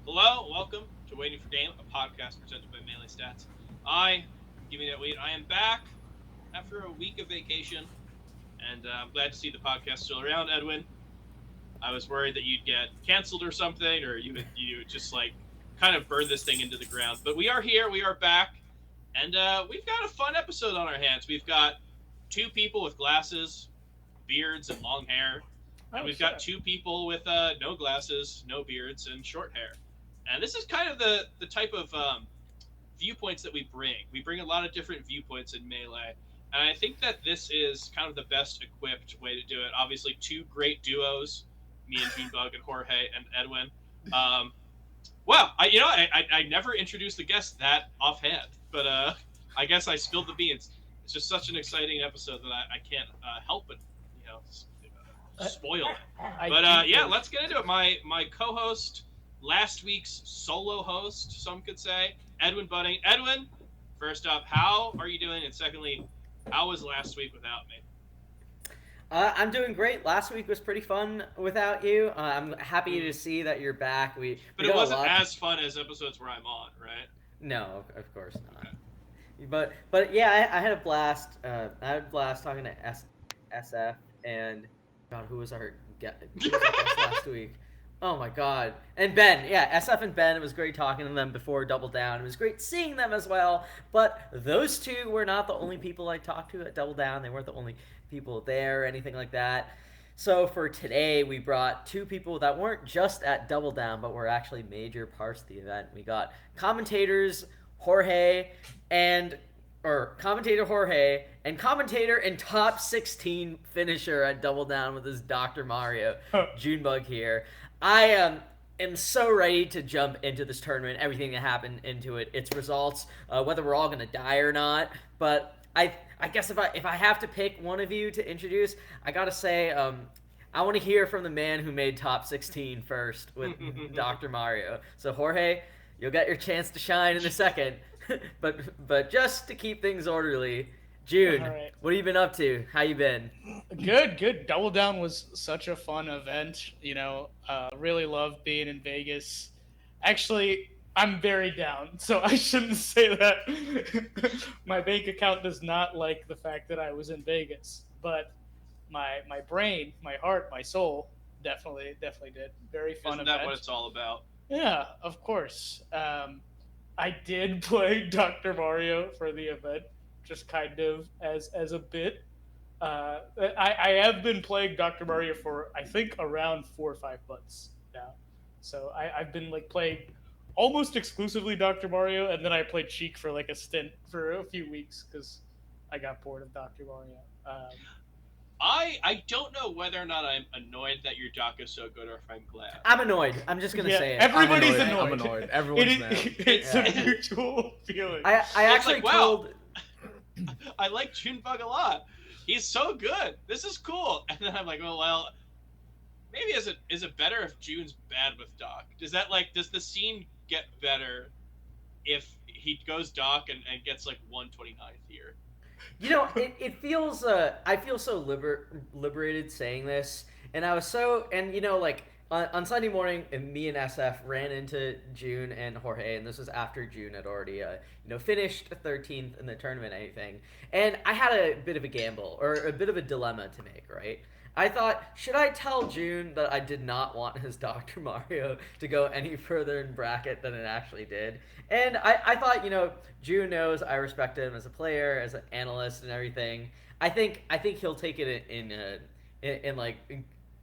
Hello, welcome to Waiting for Game, a podcast presented by Melee Stats. I, giving it wait, I am back after a week of vacation, and I'm glad to see the podcast still around, Edwin. I was worried that you'd get canceled or something, or you would just like kind of burn this thing into the ground. But we are here, we are back, and we've got a fun episode on our hands. We've got two people with glasses, beards, and long hair, and we've got two people with no glasses, no beards, and short hair. And this is kind of the type of viewpoints that we bring. We bring a lot of different viewpoints in Melee, and I think that this is kind of the best equipped way to do it. Obviously, two great duos, me and Junebug and Jorge and Edwin. Well, I never introduced the guest that offhand, but I guess I spilled the beans. It's just such an exciting episode that I can't help but spoil it. But yeah, let's get into it. My co-host, last week's solo host, some could say, Edwin Budding. Edwin, first up, how are you doing? And secondly, how was last week without me? I'm doing great. Last week was pretty fun without you. I'm happy to see that you're back. But it wasn't as fun as episodes where I'm on, right? No, of course not. Okay. But yeah, I had a blast. I had a blast talking to SF and God, who was our guest last week? Oh my God. And Ben, yeah, SF and Ben, it was great talking to them before Double Down. It was great seeing them as well. But those two were not the only people I talked to at Double Down. They weren't the only people there or anything like that. So for today, we brought two people that weren't just at Double Down, but were actually major parts of the event. We got commentators Jorge and commentator and top 16 finisher at Double Down with his Dr. Mario, Junebug here. I am so ready to jump into this tournament, everything that happened into it, its results, whether we're all gonna die or not. But I guess if I have to pick one of you to introduce, I gotta say I want to hear from the man who made top 16 first with Dr. Mario. So Jorge, you'll get your chance to shine in a second, but just to keep things orderly. June, right. What have you been up to? How you been? Good. Double Down was such a fun event. Really love being in Vegas. Actually, I'm very down, so I shouldn't say that. My bank account does not like the fact that I was in Vegas, but my brain, my heart, my soul definitely did. Very fun event. Isn't that what it's all about? Yeah, of course. I did play Dr. Mario for the event, just kind of as a bit. I have been playing Dr. Mario for, I think, around 4 or 5 months now. So I've been playing almost exclusively Dr. Mario, and then I played Cheek for a stint for a few weeks because I got bored of Dr. Mario. I don't know whether or not I'm annoyed that your doc is so good or if I'm glad. I'm annoyed. I'm just going to say it. Everybody's annoyed. I'm annoyed. Everyone's mad. It's a mutual feeling. I actually told... I like Junebug a lot. He's so good. This is cool. And then I'm like, well, maybe is it better if June's bad with Doc? Does the scene get better if he goes Doc and gets 129th here? It feels I feel so liberated saying this, and I was so, and on Sunday morning, me and SF ran into June and Jorge, and this was after June had already finished 13th in the tournament, anything, and I had a bit of a gamble or a bit of a dilemma to make, right? I thought, should I tell June that I did not want his Dr. Mario to go any further in bracket than it actually did? And I thought, June knows I respect him as a player, as an analyst and everything. I think he'll take it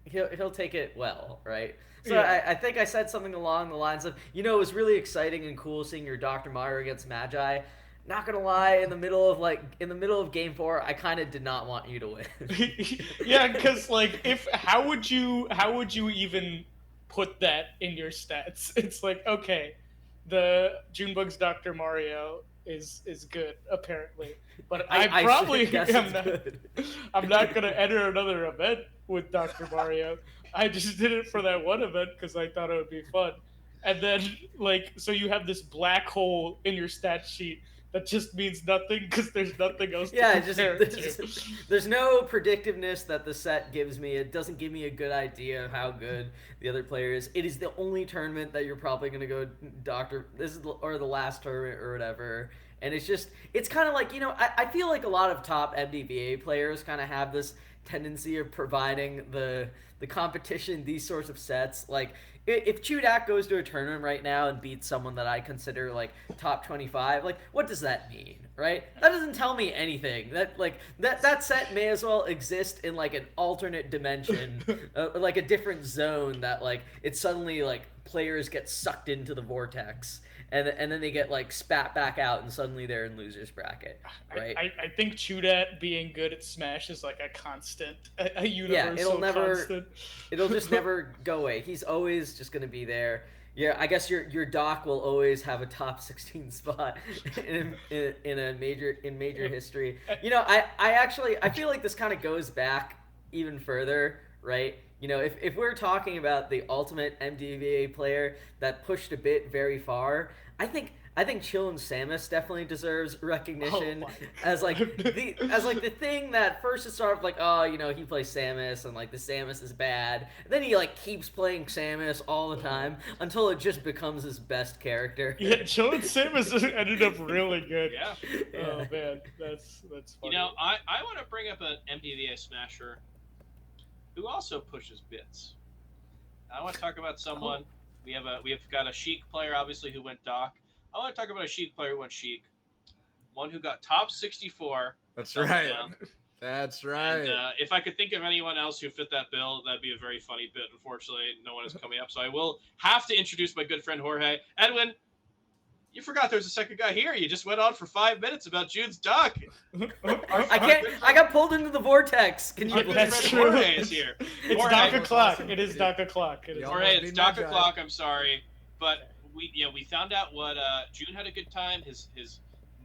he'll take it well, right? So yeah. I think I said something along the lines of, it was really exciting and cool seeing your Dr. Mario against Magi. Not gonna lie, in the middle of Game 4, I kind of did not want you to win. Yeah, because how would you even put that in your stats? It's okay, the Junebug's Dr. Mario is good apparently, but I probably I'm not gonna enter another event with Dr. Mario. I just did it for that one event because I thought it would be fun, and then so you have this black hole in your stat sheet that just means nothing because there's nothing else Yeah, to just compare it to. there's no predictiveness that the set gives me. It doesn't give me a good idea of how good the other player is. It is the only tournament that you're probably gonna go doctor. This is or the last tournament or whatever. And it's kind of like, I feel like a lot of top MDVA players kind of have this tendency of providing the competition these sorts of sets. Like if Chudak goes to a tournament right now and beats someone that I consider like top 25, like what does that mean, right? That doesn't tell me anything. That set may as well exist in like an alternate dimension, like a different zone that like it suddenly like players get sucked into the vortex and then they get like spat back out and suddenly they're in losers bracket, right? I think Chudat being good at Smash is like a constant, a Yeah, universal constant. it'll just never go away. He's always just gonna be there. Yeah, I guess your doc will always have a top 16 spot in a major history. I feel like this kind of goes back even further, right? If we're talking about the ultimate MDVA player that pushed a bit very far, I think Chillin' Samus definitely deserves recognition as like the thing that first it started like, oh, he plays Samus and like the Samus is bad. And then he like keeps playing Samus all the time until it just becomes his best character. Yeah, Chillin' Samus ended up really good. Yeah. Oh man, that's funny. I want to bring up an MDVA smasher who also pushes bits. I want to talk about someone. We have got a Sheik player obviously who went Doc. I want to talk about a Sheik player who went Sheik. One who got top 64. That's right. Down. That's right. And, if I could think of anyone else who fit that bill, that'd be a very funny bit. Unfortunately, no one is coming up, so I will have to introduce my good friend Jorge. Edwin, you forgot there's a second guy here. You just went on for 5 minutes about Jude's duck. I got pulled into the vortex. Can you? That's true. Jorge is here. It's Doc o'clock. It is Doc o'clock. Jorge, it's Doc o'clock. I'm sorry, but we found out what June had a good time. His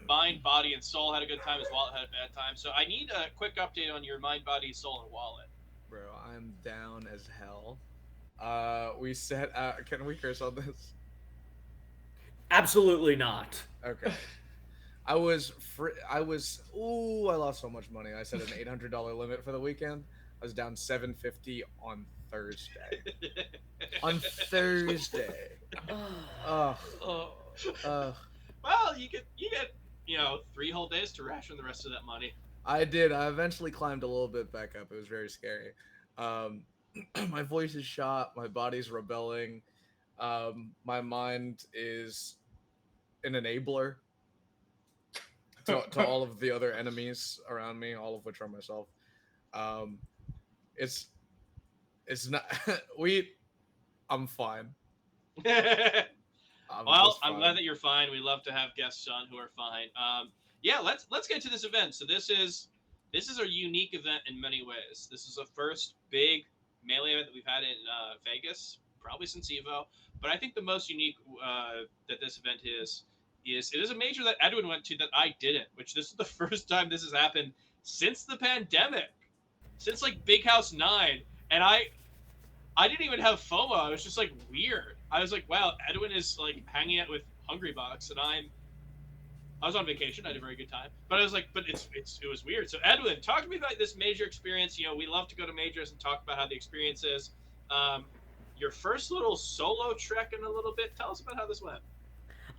mind, body, and soul had a good time. His wallet had a bad time. So I need a quick update on your mind, body, soul, and wallet. Bro, I'm down as hell. We said, can we curse on this? Absolutely not. Okay. I lost so much money. I set an $800 limit for the weekend. I was down $750 on Thursday. On Thursday. Well, you get 3 whole days to ration the rest of that money. I did. I eventually climbed a little bit back up. It was very scary. My voice is shot. My body's rebelling. My mind is an enabler to all of the other enemies around me, all of which are myself. It's not I'm fine. I'm glad that you're fine. We love to have guests on who are fine. Yeah, let's get to this event. So this is a unique event in many ways. This is the first big Melee event that we've had in Vegas, probably since Evo. But I think the most unique that this event is it is a major that Edwin went to that I didn't, which this is the first time this has happened since the pandemic, since like Big House 9. And I didn't even have FOMO. I was just like weird. I was like, wow, Edwin is like hanging out with Hungrybox, and I was on vacation. I had a very good time, but I was like, it was weird. So Edwin, talk to me about this major experience. We love to go to majors and talk about how the experience is. Your first little solo trek in a little bit. Tell us about how this went.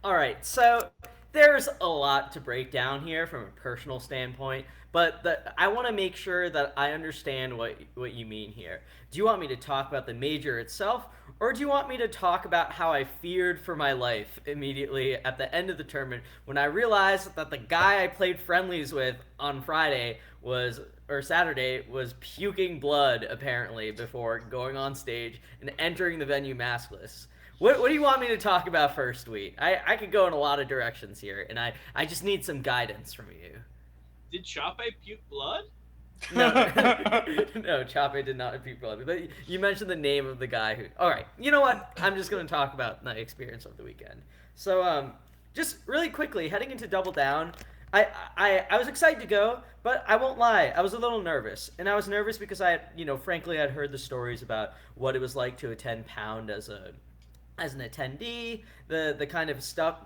All right, so there's a lot to break down here from a personal standpoint, but I want to make sure that I understand what you mean here. Do you want me to talk about the major itself, or do you want me to talk about how I feared for my life immediately at the end of the tournament when I realized that the guy I played friendlies with on Saturday was puking blood apparently before going on stage and entering the venue maskless? What do you want me to talk about first, Wheat? I could go in a lot of directions here, and I just need some guidance from you. Did Chape puke blood? No, no, Chape did not puke blood. But you mentioned the name of the guy who... All right, you know what? I'm just going to talk about my experience of the weekend. So, just really quickly, heading into Double Down, I was excited to go, but I won't lie, I was a little nervous. And I was nervous because frankly, I'd heard the stories about what it was like to attend Pound as a as an attendee, the kind of stuff,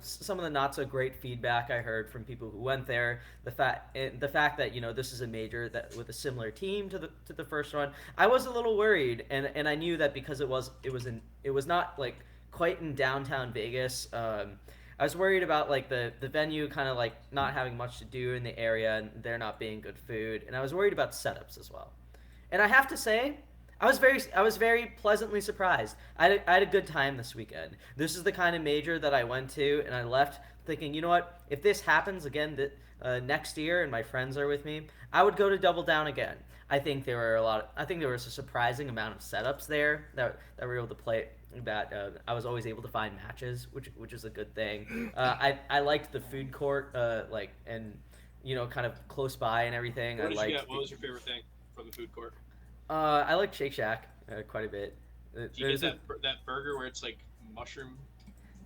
some of the not so great feedback I heard from people who went there, the fact that this is a major that with a similar team to the first one, I was a little worried, and I knew that because it was not like quite in downtown Vegas. I was worried about like the venue kind of like not having much to do in the area and there not being good food, and I was worried about setups as well. And I have to say, I was very pleasantly surprised. I had a good time this weekend. This is the kind of major that I went to, and I left thinking, you know what? If this happens again next year, and my friends are with me, I would go to Double Down again. I think there was a surprising amount of setups there that we were able to play. That I was always able to find matches, which is a good thing. I liked the food court, and kind of close by and everything. What I did you liked. get? What was your favorite thing from the food court? I like Shake Shack quite a bit. Do you get that burger where it's like mushroom?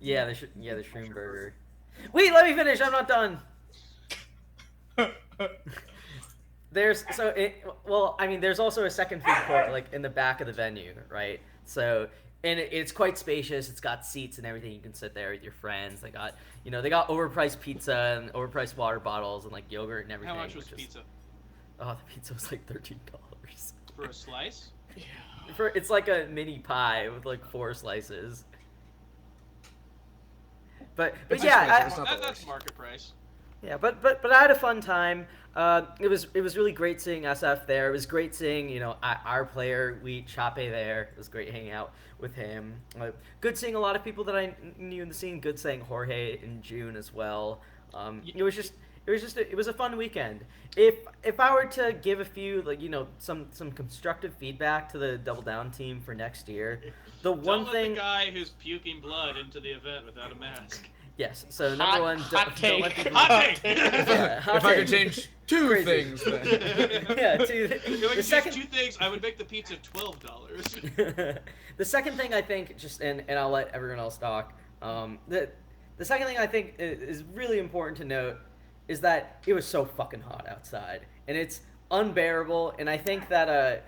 The shroom burger. Wait, let me finish. I'm not done. There's also a second food court like in the back of the venue, right? So and it's quite spacious. It's got seats and everything. You can sit there with your friends. They got overpriced pizza and overpriced water bottles and like yogurt and everything. How much was pizza? Oh, the pizza was like $13 for a slice. Yeah. It's like a mini pie with like 4 slices. But yeah, That's market price. Yeah, but I had a fun time. It was really great seeing SF there. It was great seeing our player Chape there. It was great hanging out with him. Good seeing a lot of people that I knew in the scene. Good seeing Jorge in June as well. It was a fun weekend. If I were to give a few some constructive feedback to the Double Down team for next year, the the guy who's puking blood into the event without a mask. Yes. So number one, don't let people. Hot take. If I could change two things, then. Yeah, If I could change 2 things, I would make the pizza $12. The second thing I think, and I'll let everyone else talk. The second thing I think is really important to note is that it was so fucking hot outside, and it's unbearable. And I think that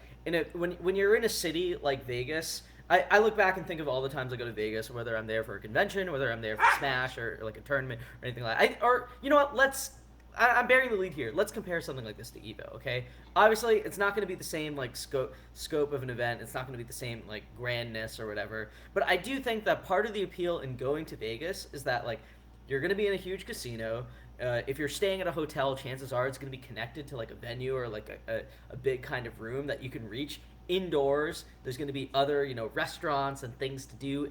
when you're in a city like Vegas. I look back and think of all the times I go to Vegas, whether I'm there for a convention, whether I'm there for Smash or like a tournament or anything like that. Or you know what? I'm bearing the lead here. Let's compare something like this to Evo, okay? Obviously, it's not going to be the same like scope of an event. It's not going to be the same like grandness or whatever. But I do think that part of the appeal in going to Vegas is that like you're going to be in a huge casino. If you're staying at a hotel, chances are it's going to be connected to like a venue or like a big kind of room that you can reach indoors. There's going to be other restaurants and things to do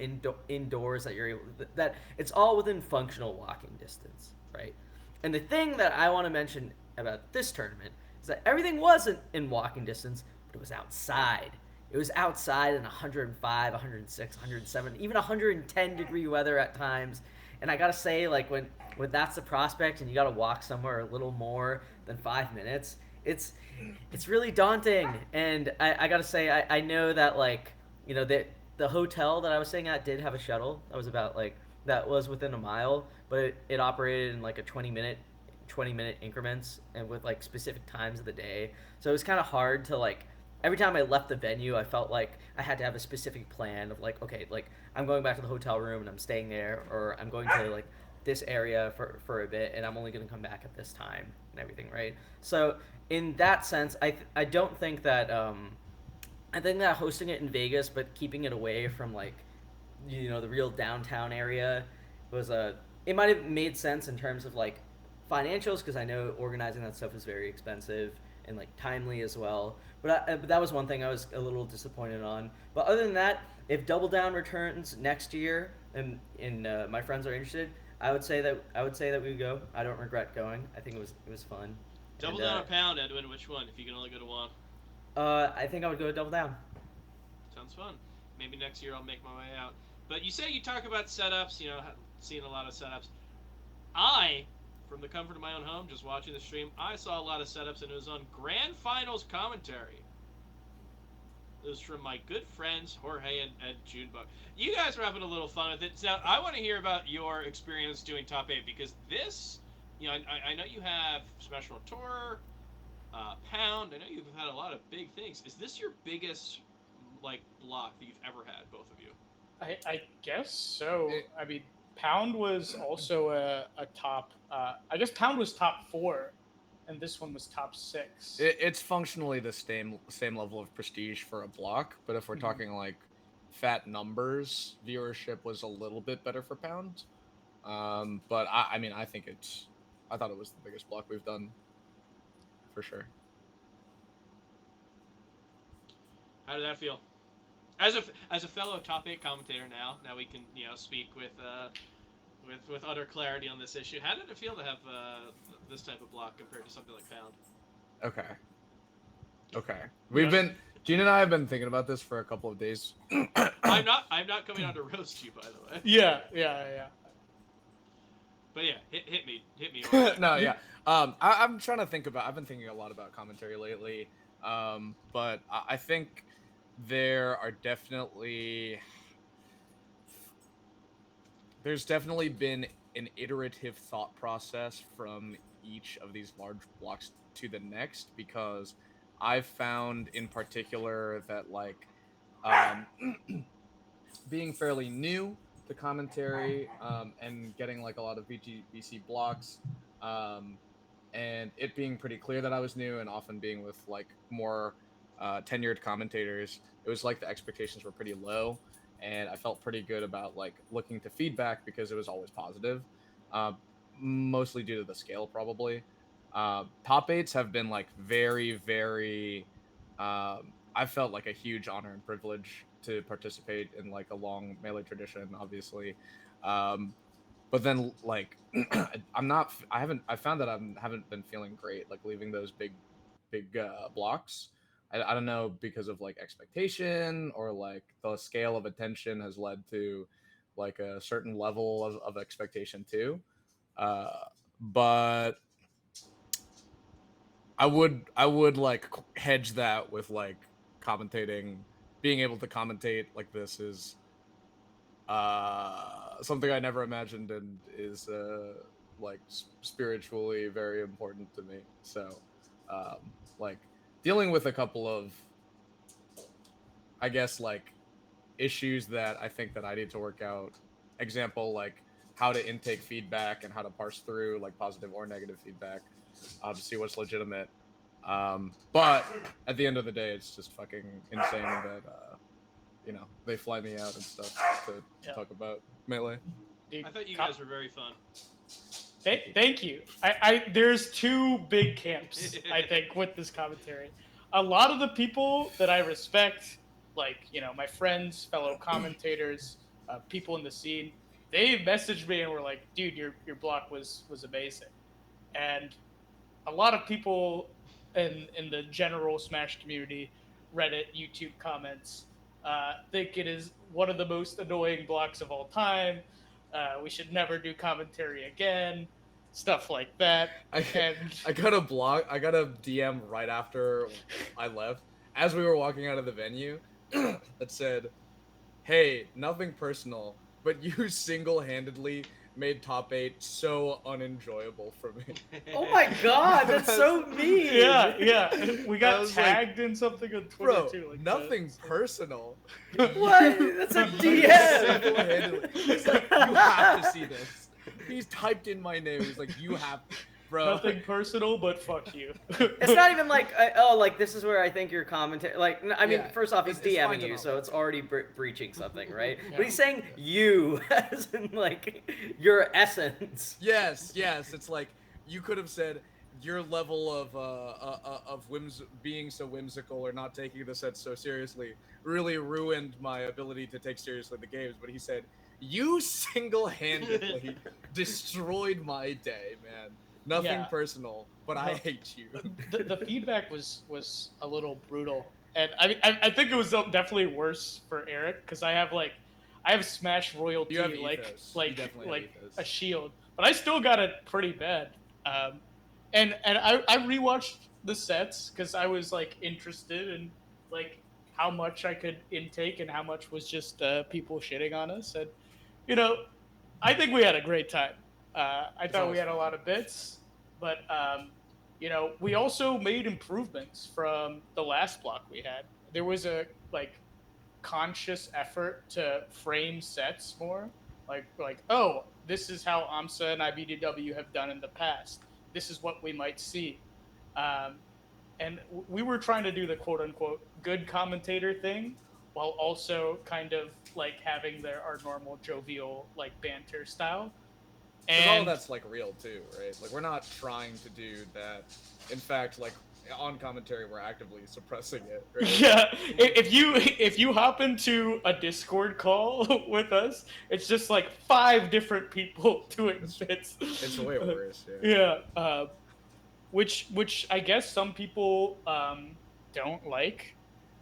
indoors that you're able that it's all within functional walking distance, right? And the thing that I want to mention about this tournament is that everything wasn't in walking distance, but it was outside. It was outside in 105, 106, 107, even 110 degree weather at times. And I gotta say, like when that's the prospect and you gotta walk somewhere a little more than 5 minutes, it's really daunting. And I gotta say, I know that the hotel that I was staying at did have a shuttle that was within a mile, but it operated in like a 20-minute increments and with like specific times of the day. So it was kind of hard to like every time I left the venue, I felt like I had to have a specific plan of like, okay, like I'm going back to the hotel room and I'm staying there, or I'm going to like this area for a bit and I'm only going to come back at this time and everything, right? So in that sense, I don't think that I think that hosting it in Vegas but keeping it away from like the real downtown area was it might have made sense in terms of like financials, because I know organizing that stuff is very expensive and like timely as well. But that was one thing I was a little disappointed on. But other than that, if Double Down returns next year and my friends are interested, I would say that we would go. I don't regret going. I think it was fun. Double Down or Pound, Edwin? Which one? If you can only go to one. I think I would go to Double Down. Sounds fun. Maybe next year I'll make my way out. But you say you talk about setups, seeing a lot of setups. From the comfort of my own home, just watching the stream, I saw a lot of setups, and it was on Grand Finals commentary. It was from my good friends Jorge and Junebug. You guys were having a little fun with it. Now, I want to hear about your experience doing Top 8, because this, I know you have Smash World Tour, Pound. I know you've had a lot of big things. Is this your biggest, block that you've ever had, both of you? I guess so. It, I mean, Pound was also a top. I guess Pound was top 4, and this one was top 6. it's functionally the same level of prestige for a block, but if we're Mhm. talking like fat numbers, viewership was a little bit better for Pound. But I mean, I thought it was the biggest block we've done for sure. How did that feel? As a fellow top 8 commentator now we can speak with utter clarity on this issue. How did it feel to have this type of block compared to something like Pound? Okay, okay. You know, Gene and I have been thinking about this for a couple of days. I'm not coming on to roast you, by the way. yeah. But yeah, hit me. Jorge. No, yeah. I'm trying to think about. I've been thinking a lot about commentary lately. But I think there are definitely there's definitely been an iterative thought process from each of these large blocks to the next, because I've found in particular that like um, being fairly new to commentary, and getting like a lot of VC blocks, um, and it being pretty clear that I was new, and often being with like more tenured commentators, it was like the expectations were pretty low, and I felt pretty good about like looking to feedback because it was always positive, uh, mostly due to the scale probably. Top eights have been like very. I felt like a huge honor and privilege to participate in like a long melee tradition, obviously. Um, but then like I found that haven't been feeling great like leaving those big blocks. I don't know, because of like expectation, or like the scale of attention has led to like a certain level of expectation too. uh but I would like hedge that with like commentating, being able to commentate like this is something I never imagined, and is like spiritually very important to me. So like dealing with a couple of, I guess, like issues that I think that I need to work out. Example, like how to intake feedback and how to parse through like positive or negative feedback, to see what's legitimate. But at the end of the day, it's just fucking insane that they fly me out and stuff to Yeah. talk about melee. Dude, I thought you guys were very fun. Thank you. There's two big camps, I think, with this commentary. A lot of the people that I respect, like, my friends, fellow commentators, people in the scene, they messaged me and were like, dude, your block was amazing. And a lot of people in the general Smash community, Reddit, YouTube comments, think it is one of the most annoying blocks of all time. We should never do commentary again, stuff like that. I And I got a DM right after I left, as we were walking out of the venue, that said, "Hey, nothing personal, but you single-handedly made top 8 so unenjoyable for me." Oh my god, that's so mean. yeah, we I got was like, tagged in something on Twitter Bro, too. Like nothing personal. What? That's a DM. Single-handedly. He's like, you have to see this. He's typed in my name. He's like, you have, bro. Nothing personal, but fuck you. It's not even like, like this is where I think your commentary. Like, I mean, Yeah, first off, he's it's fine DMing to you, not so like it's it. already breaching something, right? Yeah. But he's saying you, as in like your essence. Yes. It's like you could have said your level of being so whimsical or not taking the set so seriously really ruined my ability to take seriously the games. But he said you single-handedly destroyed my day, man. Nothing Yeah. personal, but I No. hate you. The feedback was a little brutal, and I think it was definitely worse for Eric because I have Smash royalty You have like ethos. You definitely have ethos. a shield, but I still got it pretty bad. And I rewatched the sets because I was like interested in like how much I could intake and how much was just people shitting on us, and I think we had a great time. I thought we always had a fun. lot of bits, but we also made improvements from the last block we had. There was a conscious effort to frame sets more. Like, oh, this is how AMSA and IBDW have done in the past. This is what we might see. Um, and we were trying to do the quote unquote good commentator thing while also kind of like having our normal jovial like banter style. Because all of And that's like real too, right? Like we're not trying to do that. In fact, like on commentary, we're actively suppressing it. Right? yeah, if you hop into a Discord call with us, it's just like 5 different people doing bits. It's way worse. Yeah, which I guess some people don't like,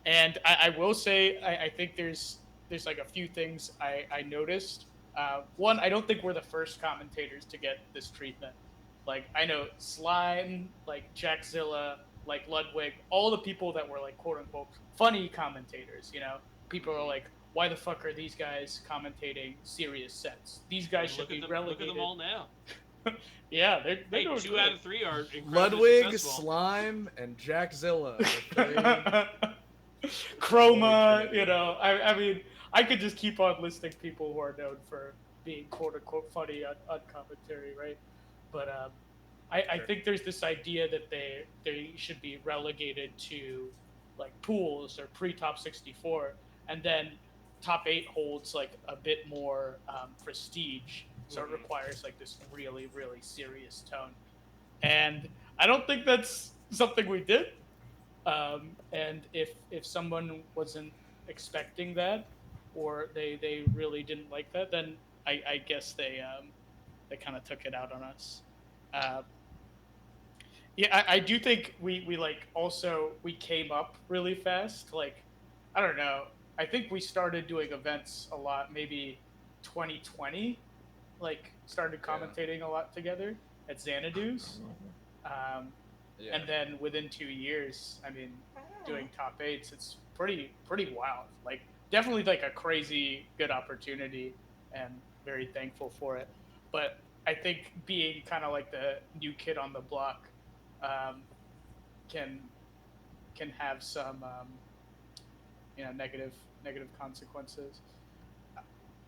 and I will say I think there's like a few things I noticed. One, I don't think we're the first commentators to get this treatment. Like I know Slime, like Jackzilla, like Ludwig, all the people that were like quote unquote funny commentators. People are like, why the fuck are these guys commentating serious sets? These guys should be relegated. Look at them all now. Yeah, they're Hey, doing 2 great. out of 3 are incredibly Ludwig, successful. Slime, and Jackzilla. Chroma, I mean, I could just keep on listing people who are known for being quote unquote funny on commentary, right? But I think there's this idea that they should be relegated to like pools or pre-top 64, and then top 8 holds like a bit more prestige, so it requires like this really really serious tone, and I don't think that's something we did. And if someone wasn't expecting that, or they really didn't like that, then I guess they kind of took it out on us. Uh, yeah, I do think we like also we came up really fast. Like I don't know. I think we started doing events a lot, maybe 2020. Like started commentating a lot together at Xanadu's. Yeah. And then within 2 years, I mean, doing top 8s, it's pretty wild. Like definitely like a crazy good opportunity, and very thankful for it. But I think being kind of like the new kid on the block can have some negative consequences.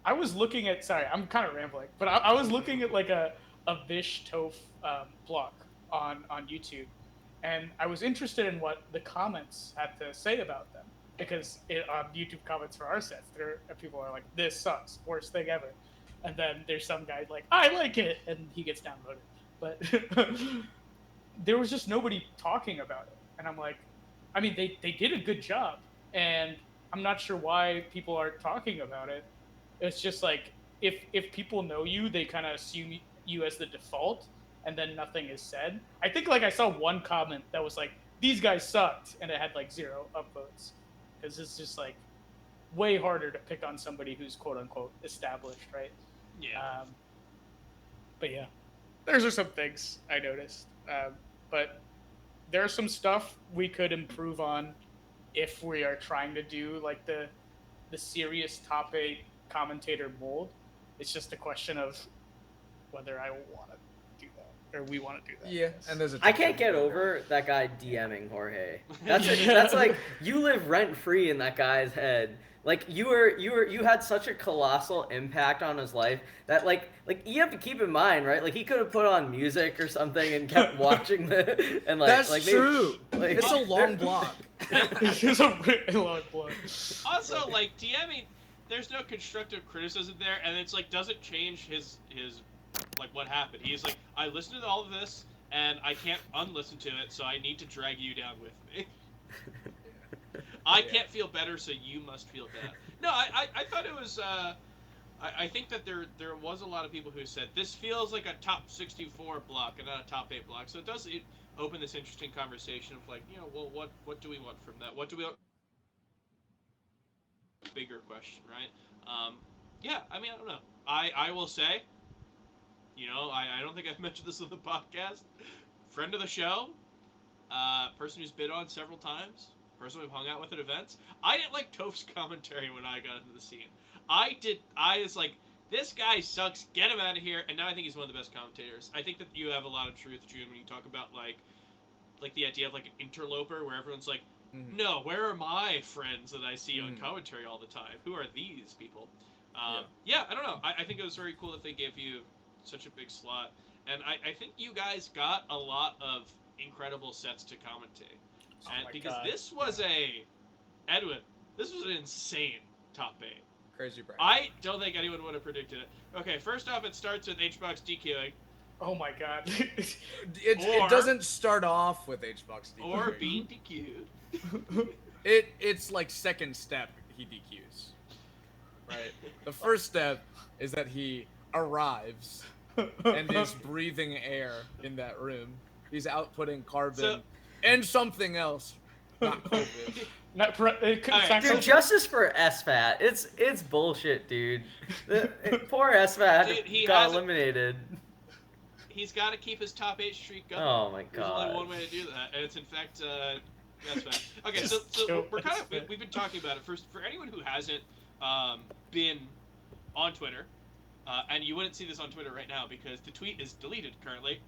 I was looking at, sorry, I'm kind of rambling, but I was looking at like a Vish Toph block on YouTube, and I was interested in what the comments had to say about them, because on YouTube comments for our sets, people are like, "This sucks, worst thing ever," and then there's some guy like, "I like it," and he gets downvoted. But there was just nobody talking about it, and I'm like, I mean, they did a good job, and I'm not sure why people aren't talking about it. It's just like if people know you, they kind of assume you as the default, and then nothing is said. I think like I saw one comment that was like, "These guys sucked," and it had like 0 upvotes, because it's just like way harder to pick on somebody who's quote unquote established, right? Yeah. But yeah, those are some things I noticed. But there's some stuff we could improve on if we are trying to do like the serious top 8 commentator mold. It's just a question of whether I want to do that, or we want to do that. Yeah, and there's a. I can't get over that guy DMing Jorge. That's like you live rent free in that guy's head. Like you had such a colossal impact on his life that like you have to keep in mind, right? Like he could have put on music or something and kept watching the and like That's like true. Maybe, It's a long block. It's a really long block. Also, like DMing, there's no constructive criticism there, and it's like doesn't change his like what happened. He's like, I listened to all of this, and I can't unlisten to it, so I need to drag you down with me. I can't feel better, so you must feel bad. No, I thought it was. I think that there was a lot of people who said this feels like a top 64 block and not a top 8 block. So it does open this interesting conversation of like, well, what do we want from that? What do we want? Bigger question, right? Yeah, I mean, I don't know. I will say, I don't think I've mentioned this on the podcast. Friend of the show, person who's been on several times, person we've hung out with at events. I didn't like Toph's commentary when I got into the scene. I was like, this guy sucks, get him out of here, and now I think he's one of the best commentators. I think that you have a lot of truth, June, when you talk about like the idea of like an interloper where everyone's like, no, where are my friends that I see on Mhm. commentary all the time? Who are these people? Yeah. Yeah, I don't know. I think it was very cool that they gave you such a big slot. And I think you guys got a lot of incredible sets to commentate. Oh And my because god. this was Edwin, this was an insane top 8. Crazy bracket. I don't think anyone would have predicted it. Okay, first off, it starts with HBox DQing. Oh my god. It doesn't start off with HBox DQing. Or being DQ'd. It's like second step he DQs. Right? The first step is that he arrives and is breathing air in that room. He's outputting carbon and something else. Not COVID. Dude, justice for SFAT. It's bullshit, dude. Poor SFAT Dude, got eliminated. He's got to keep his top 8 streak going. Oh my god. There's only one way to do that, and it's in fact SFAT. Okay, so we're kind of we've been talking about it. For anyone who hasn't been on Twitter, and you wouldn't see this on Twitter right now because the tweet is deleted currently.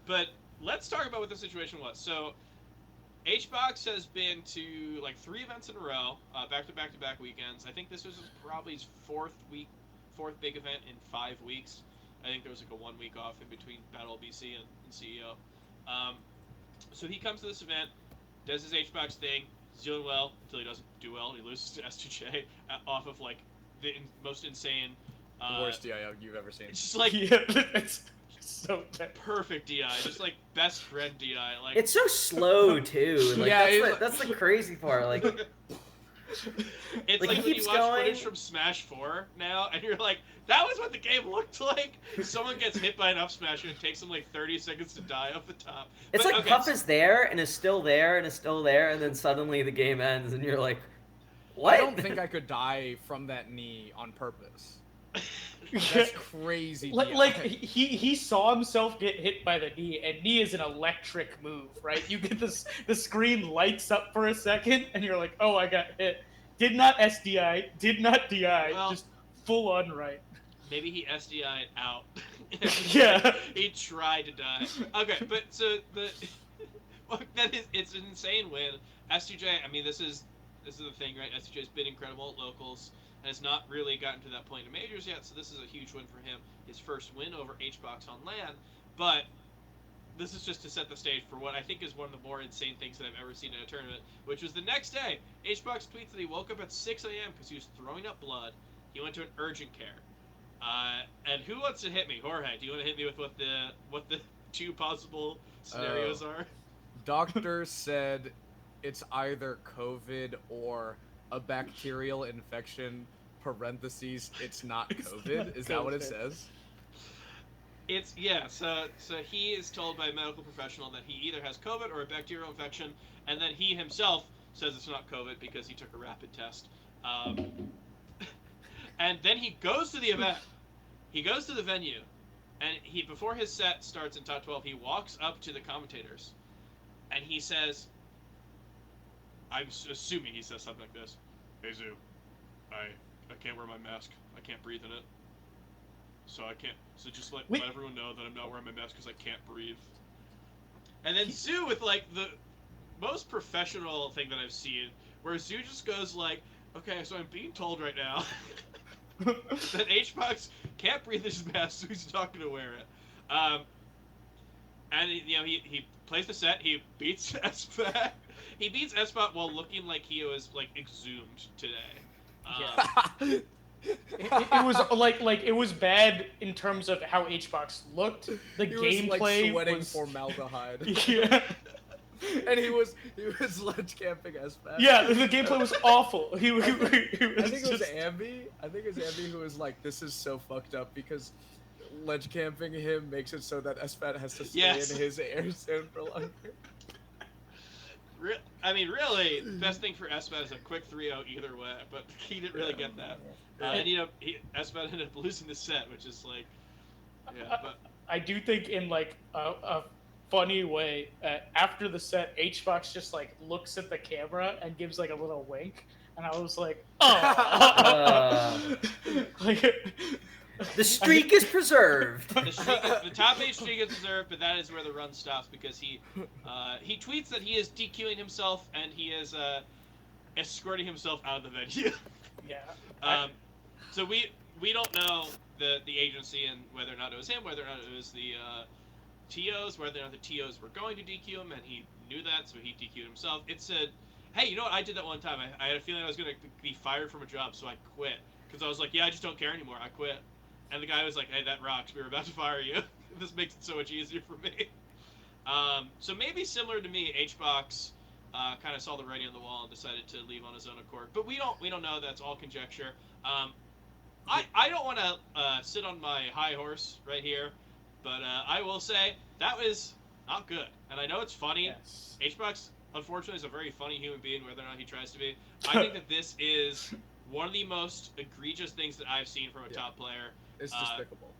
But let's talk about what the situation was. So HBox has been to like 3 events in a row, back-to-back weekends. I think this was probably his fourth big event in 5 weeks. I think there was like a 1 week off in between Battle BC and CEO. So he comes to this event, does his HBox thing, he's doing well until he doesn't do well, and he loses to S2J off of like the most insane. The worst DI you've ever seen. It's just like it's so bad. Perfect DI, just like best friend DI. Like it's so slow too. Like, yeah, that's the crazy part. Like it's like when you watch footage from Smash 4 now, and you're like, that was what the game looked like. Someone gets hit by an up smash, and it takes them like 30 seconds to die off the top. It's but, like okay, Puff is there, and is still there, and is still there, and then suddenly the game ends, and you're like, what? I don't think I could die from that knee on purpose. That's crazy. Like he saw himself get hit by the knee, and knee is an electric move, right? You get this, the screen lights up for a second, and you're like, oh, I got hit. Did not SDI, did not DI, just full on right. Maybe he SDI'd out. Yeah. He tried to die. Okay, but so it's an insane win. S2J, I mean, this is the thing, right? S2J's been incredible at locals and has not really gotten to that point in majors yet, so this is a huge win for him. His first win over HBox on LAN, but this is just to set the stage for what I think is one of the more insane things that I've ever seen in a tournament, which was the next day. HBox tweets that he woke up at 6 a.m. because he was throwing up blood. He went to an urgent care. And who wants to hit me? Jorge, do you want to hit me with what the 2 possible scenarios are? Doctor said it's either COVID or a bacterial infection, parentheses, it's not COVID. Is that what it says? It's, yeah, so he is told by a medical professional that he either has COVID or a bacterial infection, and then he himself says it's not COVID because he took a rapid test. And then he goes to the event. He goes to the venue, and before his set starts in top 12, he walks up to the commentators, and he says, I'm assuming he says something like this, "Hey Zoo, I can't wear my mask. I can't breathe in it. So just let everyone know that I'm not wearing my mask because I can't breathe." And then Zoo with like the most professional thing that I've seen, where Zoo just goes like, "Okay, so I'm being told right now that HBox can't breathe in his mask, so he's not going to wear it." And he plays the set. He beats SBot. He beats SBot while looking like he was like exhumed today. It was like it was bad in terms of how HBox looked. The gameplay was sweating was formaldehyde. Yeah. And he was ledge camping SBot. Yeah, the gameplay was awful. He was I think it was just... Ambi. I think it was Ambi who was like, "This is so fucked up because ledge camping him makes it so that SBot has to stay in his air zone for longer." I mean, really, the best thing for SBot is a quick 3-0 either way, but he didn't really get that. And SBot ended up losing the set, which is like, yeah. But I do think in like a funny way, after the set, HBox just like looks at the camera and gives like a little wink, and I was like, oh. The streak is preserved. The top 8 streak is preserved, but that is where the run stops because he tweets that he is DQing himself and he is escorting himself out of the venue. Yeah. So we don't know the agency and whether or not it was him, whether or not it was the TOs, whether or not the TOs were going to DQ him, and he knew that, so he DQ'd himself. It said, hey, you know what? I did that one time. I had a feeling I was going to be fired from a job, so I quit. Because I was like, yeah, I just don't care anymore. I quit. And the guy was like, hey, that rocks. We were about to fire you. This makes it so much easier for me. So maybe similar to me, HBox kind of saw the writing on the wall and decided to leave on his own accord. But we don't know. That's all conjecture. I don't want to sit on my high horse right here, but I will say that was not good. And I know it's funny. Yes. HBox, unfortunately, is a very funny human being, whether or not he tries to be. I think that this is one of the most egregious things that I've seen from a top player. It's despicable.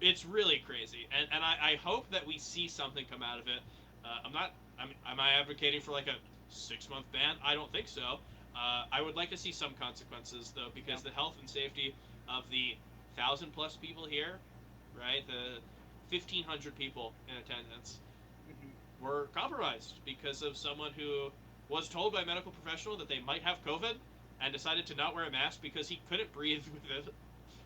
It's really crazy, and I hope that we see something come out of it. Am I advocating for like a 6-month ban? I don't think so. I would like to see some consequences though, because the health and safety of the 1,000+ people here, right? The 1,500 people in attendance were compromised because of someone who was told by a medical professional that they might have COVID and decided to not wear a mask because he couldn't breathe with it,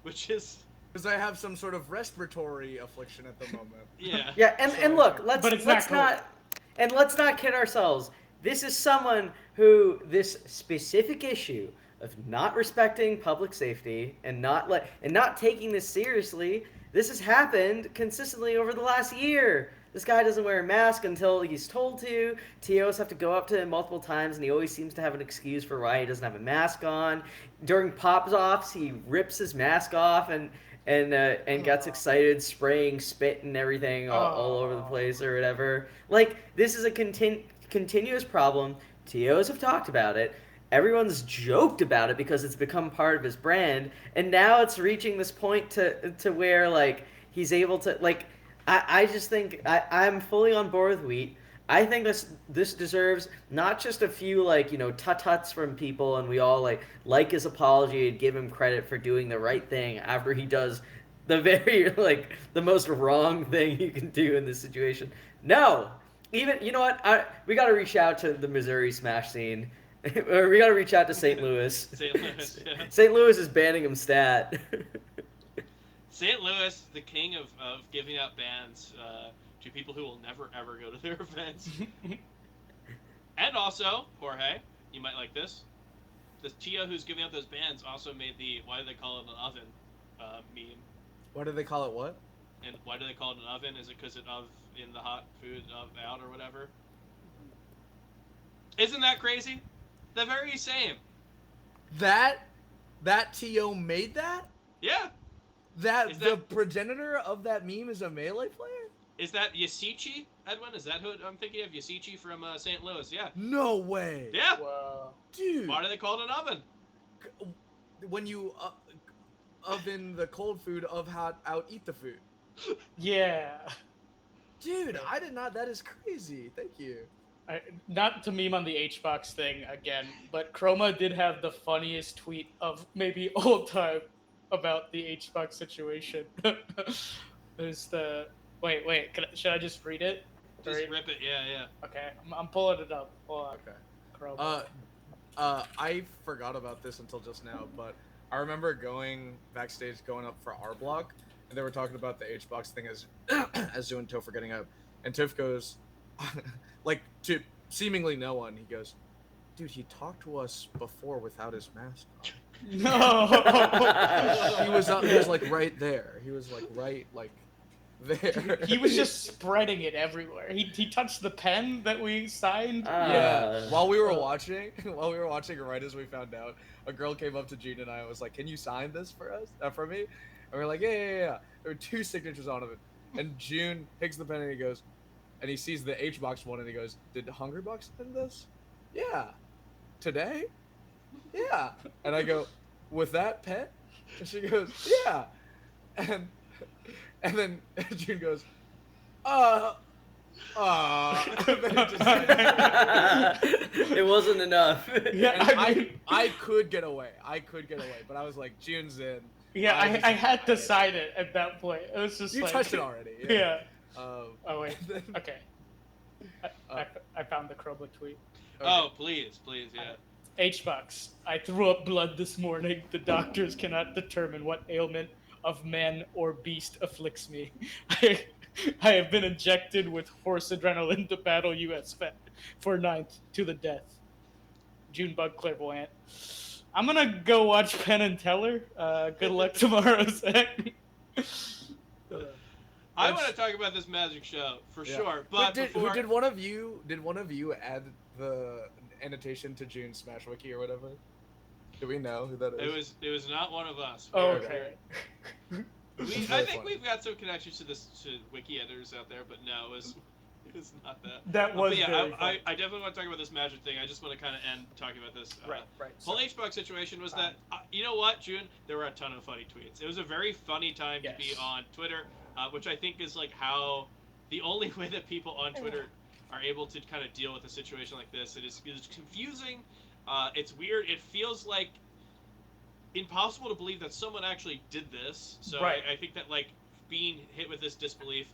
which is. Because I have some sort of respiratory affliction at the moment. Yeah. Yeah, and look, let's not kid ourselves. This is someone who this specific issue of not respecting public safety and not taking this seriously. This has happened consistently over the last year. This guy doesn't wear a mask until he's told to. TOs have to go up to him multiple times, and he always seems to have an excuse for why he doesn't have a mask on. During pops-offs, he rips his mask off and gets excited, spraying spit and everything all over the place or whatever. Like, this is a continuous problem. TOs have talked about it. Everyone's joked about it because it's become part of his brand, and now it's reaching this point to where like he's able to like. I just think I'm fully on board with Wheat. I think this deserves not just a few like tut-tuts from people, and we all like his apology and give him credit for doing the right thing after he does the very the most wrong thing you can do in this situation. No, even you know what? We got to reach out to the Missouri Smash scene. Or we got to reach out to St. Louis. St. Louis, yeah. St. Louis is banning him stat. St. Louis, the king of giving out bans to people who will never ever go to their events. And also, Jorge, you might like this. The TO who's giving out those bans also made the "why do they call it an oven" meme. Why do they call it what? And why do they call it an oven? Is it because it of in the hot food of out or whatever? Isn't that crazy? The very same. That TO made that? Yeah. The progenitor of that meme is a Melee player? Is that Yasichi, Edwin? Is that who I'm thinking of? Yasichi from St. Louis, yeah. No way. Yeah. Wow. Dude. Why do they call it an oven? When you oven the cold food of how out eat the food. Yeah. Dude, I did not. That is crazy. Thank you. Not to meme on the HBox thing again, but Chroma did have the funniest tweet of maybe all time about the HBox situation. There's the wait. Should I just read it? Just rip it. Yeah. Okay, I'm pulling it up. Hold on. Okay. Chroma. I forgot about this until just now, but I remember going backstage, going up for our block, and they were talking about the HBox thing as Zoo and Toph were getting up, and Toph goes, like to seemingly no one, he goes, "Dude, he talked to us before without his mask on." No. He was like right there. He was like right there. He was just spreading it everywhere. He touched the pen that we signed. Yeah. While we were watching, right as we found out, a girl came up to Gene and I and was like, "Can you sign this for us? For me?" And we're like, yeah. There were 2 signatures on it. And June takes the pen and he goes, and he sees the HBox one and he goes, "Did Hungrybox send this?" "Yeah." "Today?" "Yeah." And I go, "With that pen?" And she goes, "Yeah." And then June goes, and then it just It wasn't enough. Yeah, and I could get away, but I was like, June's in. Yeah, just- I had to sign it at that point. It was just You like touched it already. Yeah. Um, Oh wait. then- Okay. I found the Chroma tweet. okay. Oh, please, yeah. HBox. I threw up blood this morning. The doctors cannot determine what ailment of man or beast afflicts me. I have been injected with horse adrenaline to battle US for ninth to the death. Junebug clairvoyant. I'm gonna go watch Penn and Teller. Good luck tomorrow, Zach. I want to talk about this magic show for Yeah. sure, but before did one of you add the annotation to June's Smash Wiki or whatever? Do we know who that is? it was not one of us. Oh, okay. I think we've got some connections to wiki editors out there, but no, it was not that. That was but yeah, very I definitely want to talk about this magic thing. I just want to kind of end talking about this. Right. Whole HBox situation was that you know what, June? There were a ton of funny tweets. It was a very funny time to be on Twitter, which I think is like how the only way that people on Twitter are able to kind of deal with a situation like this. It is confusing. It's weird. It feels like impossible to believe that someone actually did this. So I think that like being hit with this disbelief,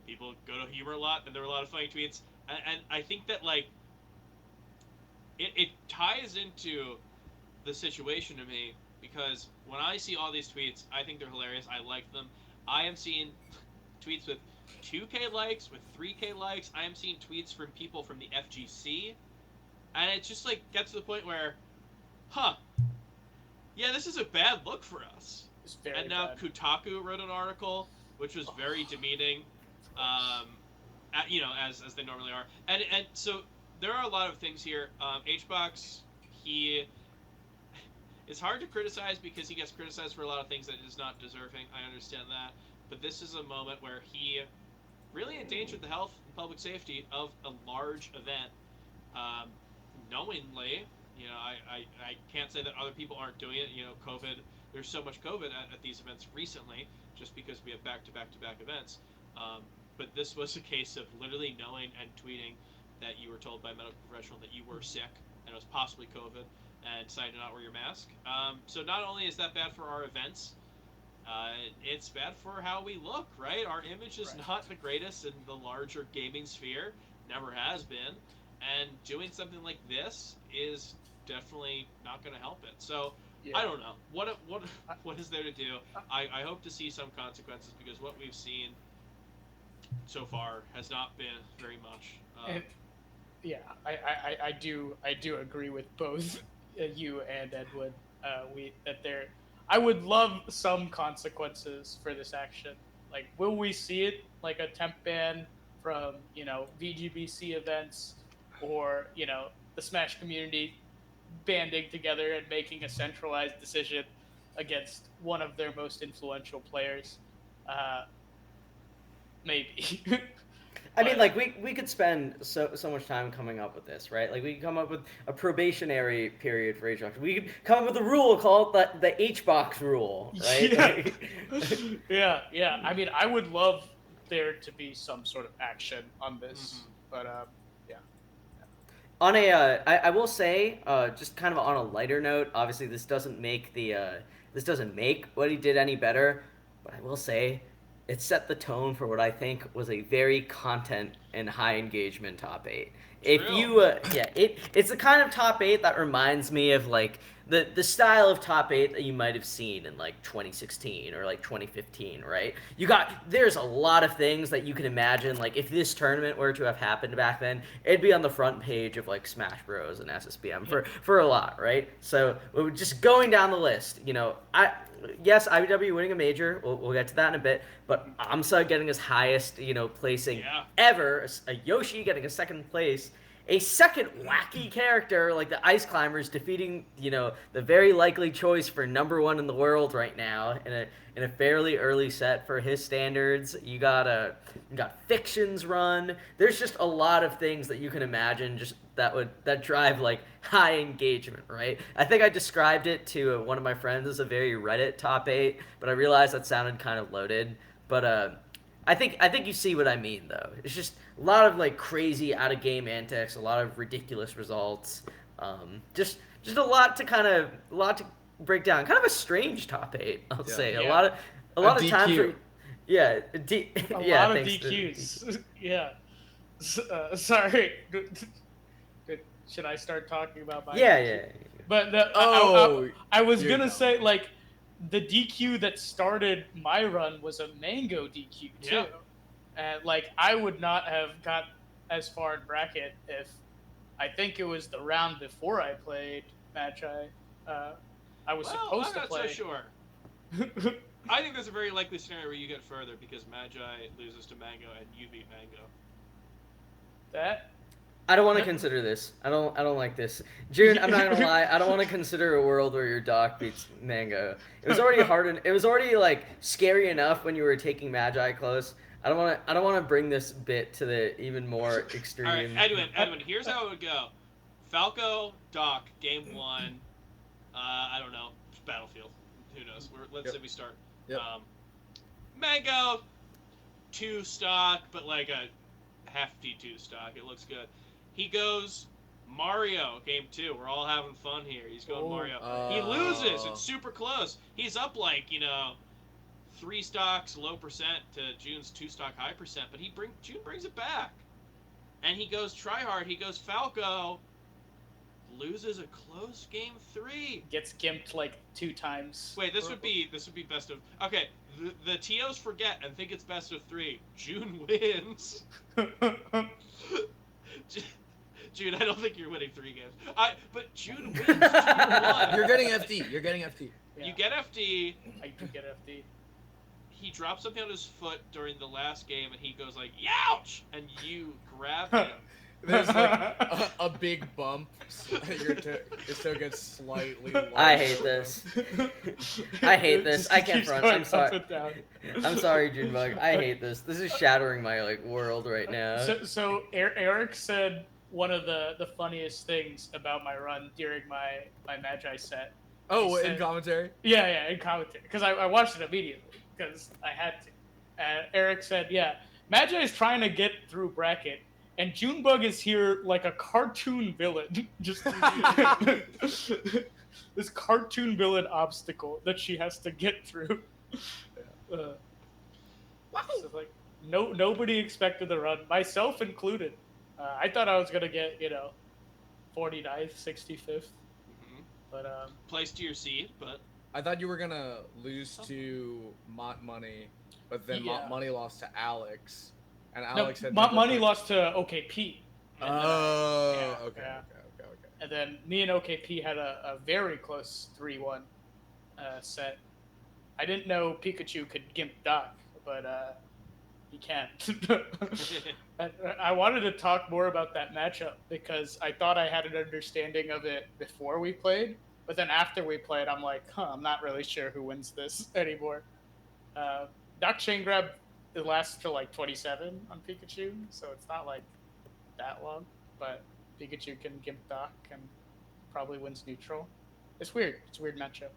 people go to humor a lot, and there were a lot of funny tweets, and I think that like it ties into the situation to me, because when I see all these tweets, I think they're hilarious. I like them. I am seeing tweets with 2K likes, with 3K likes. I am seeing tweets from people from the FGC, and it just like gets to the point where, yeah, this is a bad look for us. And now bad. Kotaku wrote an article which was very demeaning, as they normally are. And so there are a lot of things here. HBox, it's hard to criticize because he gets criticized for a lot of things that is not deserving. I understand that. But this is a moment where he really endangered the health and public safety of a large event, knowingly. You know, I can't say that other people aren't doing it. You know, COVID, there's so much COVID at these events recently, just because we have back-to-back-to-back events. But this was a case of literally knowing and tweeting that you were told by a medical professional that you were sick and it was possibly COVID, and decided to not wear your mask. So not only is that bad for our events, it's bad for how we look, right? Our image is not the greatest in the larger gaming sphere, never has been, and doing something like this is definitely not going to help it. So I don't know what is there to do. I hope to see some consequences, because what we've seen so far has not been very much. I do agree with both you and Edwin. I would love some consequences for this action. Like, will we see it like a temp ban from VGBC events, or the Smash community banding together and making a centralized decision against one of their most influential players? Maybe. I mean, like, we could spend so much time coming up with this, right? Like, we could come up with a probationary period for HBox. We could come up with a rule called the HBox rule, right? Yeah. I mean, I would love there to be some sort of action on this, but yeah. On I will say, just kind of on a lighter note, obviously this doesn't make what he did any better, but I will say it set the tone for what I think was a very content and high engagement top 8. If you, it's the kind of top 8 that reminds me of like the style of top 8 that you might have seen in like 2016 or like 2015, right? There's a lot of things that you can imagine, like if this tournament were to have happened back then, it'd be on the front page of like Smash Bros and SSBM for a lot, right? So we're just going down the list, yes, IBW winning a major. We'll get to that in a bit. But Amsa getting his highest, placing ever. A Yoshi getting a second place. A second wacky character like the Ice Climbers defeating, the very likely choice for number 1 in the world right now in a fairly early set for his standards. You got Fiction's run. There's just a lot of things that you can imagine just that drive like high engagement, right? I think I described it to one of my friends as a very Reddit top 8, but I realized that sounded kind of loaded. But I think you see what I mean, though. It's just a lot of like crazy out of game antics, a lot of ridiculous results, just a lot to break down. Kind of a strange top 8, I'll Yeah. say. Yeah. A lot of DQ. times where, yeah, A yeah, lot of thanks to DQs. Yeah. Sorry. Should I start talking about my Yeah, DQ? yeah. But Oh, I was you're gonna dumb. say, like, the DQ that started my run was a mango DQ too, Yeah. and like I would not have got as far in bracket if I think it was the round before I played Magi. I was Well, supposed I'm to not play. so sure. I think there's a very likely scenario where you get further because Magi loses to Mango and you beat Mango. That I don't want to consider this. I don't like this. June, I'm not gonna lie. I don't want to consider a world where your doc beats Mango. It was already hard, and it was already like scary enough when you were taking Magi close. I don't want to bring this bit to the even more extreme. All right, Edwin, here's how it would go: Falco, Doc, game 1. I don't know, Battlefield. Who knows? Let's say we start. Yep. Mango, 2 stock, but like a hefty 2 stock. It looks good. He goes Mario, game 2. We're all having fun here. He's going Mario. He loses. It's super close. He's up like 3 stocks low percent to June's 2 stock high percent, but June brings it back, and he goes try hard. He goes Falco, loses a close game 3. gets gimped like 2 times. Wait, this would be best of. Okay, the TOs forget and think it's best of 3. June wins. June, I don't think you're winning 3 games. But June wins 2-1. You're getting FD. You're getting FD. Yeah. You get FD. I do get FD. He drops something on his foot during the last game, and he goes like, "Youch!" and you grab him. There's like a big bump. Your toe gets slightly lower. I hate this. I hate this. Just I can't keeps front. going I'm up sorry. and down. I'm sorry, Junebug. I hate this. This is shattering my world right now. So Eric said one of the funniest things about my run during my Magi set. Oh, He in said- commentary? Yeah, in commentary, because I watched it immediately because I had to. And Eric said, "Yeah, Magi is trying to get through bracket, and Junebug is here like a cartoon villain, just this cartoon villain obstacle that she has to get through." So, like, nobody expected the run, myself included. I thought I was gonna get 49th, 65th, but Place to your seat, but I thought you were gonna lose to Mont Money, but then Yeah. Mont Money lost to Alex, and no, Alex had Money lost to OKP. And then- Oh, yeah, okay, yeah. okay. And then me and OKP had a very close 3-1 set. I didn't know Pikachu could gimp Doc, but he can't. I wanted to talk more about that matchup because I thought I had an understanding of it before we played, but then after we played, I'm like, I'm not really sure who wins this anymore. Doc Chain Grab, it lasts till like 27 on Pikachu, so it's not like that long, but Pikachu can gimp Doc and probably wins neutral. It's weird. It's a weird matchup.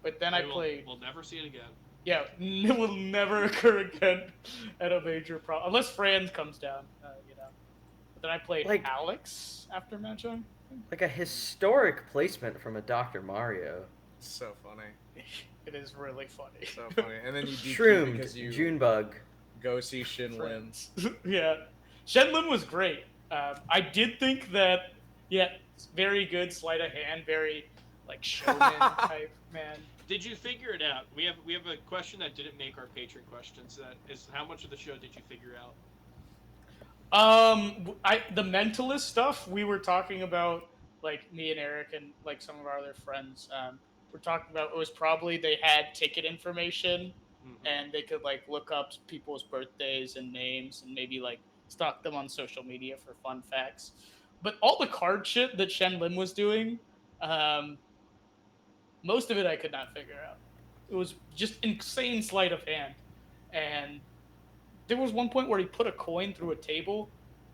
But then I played. We'll never see it again. Yeah, it will never occur again at a major problem unless Franz comes down. But then I played Like- Alex after Magi. Like a historic placement from a Dr. Mario. So funny, It is really funny. so funny. And then you DQ Shroomed because you Junebug. go see Shin Lin. Friends. Yeah, Shenlin was great. I did think that, very good sleight of hand, very like showman type man. Did you figure it out? We have a question that didn't make our Patreon questions. That is, how much of the show did you figure out? The mentalist stuff we were talking about, like me and Eric and like some of our other friends. We're talking about it was probably they had ticket information and they could like look up people's birthdays and names and maybe like stalk them on social media for fun facts. But all the card shit that Shen Lim was doing, most of it I could not figure out. It was just insane sleight of hand. And there was one point where he put a coin through a table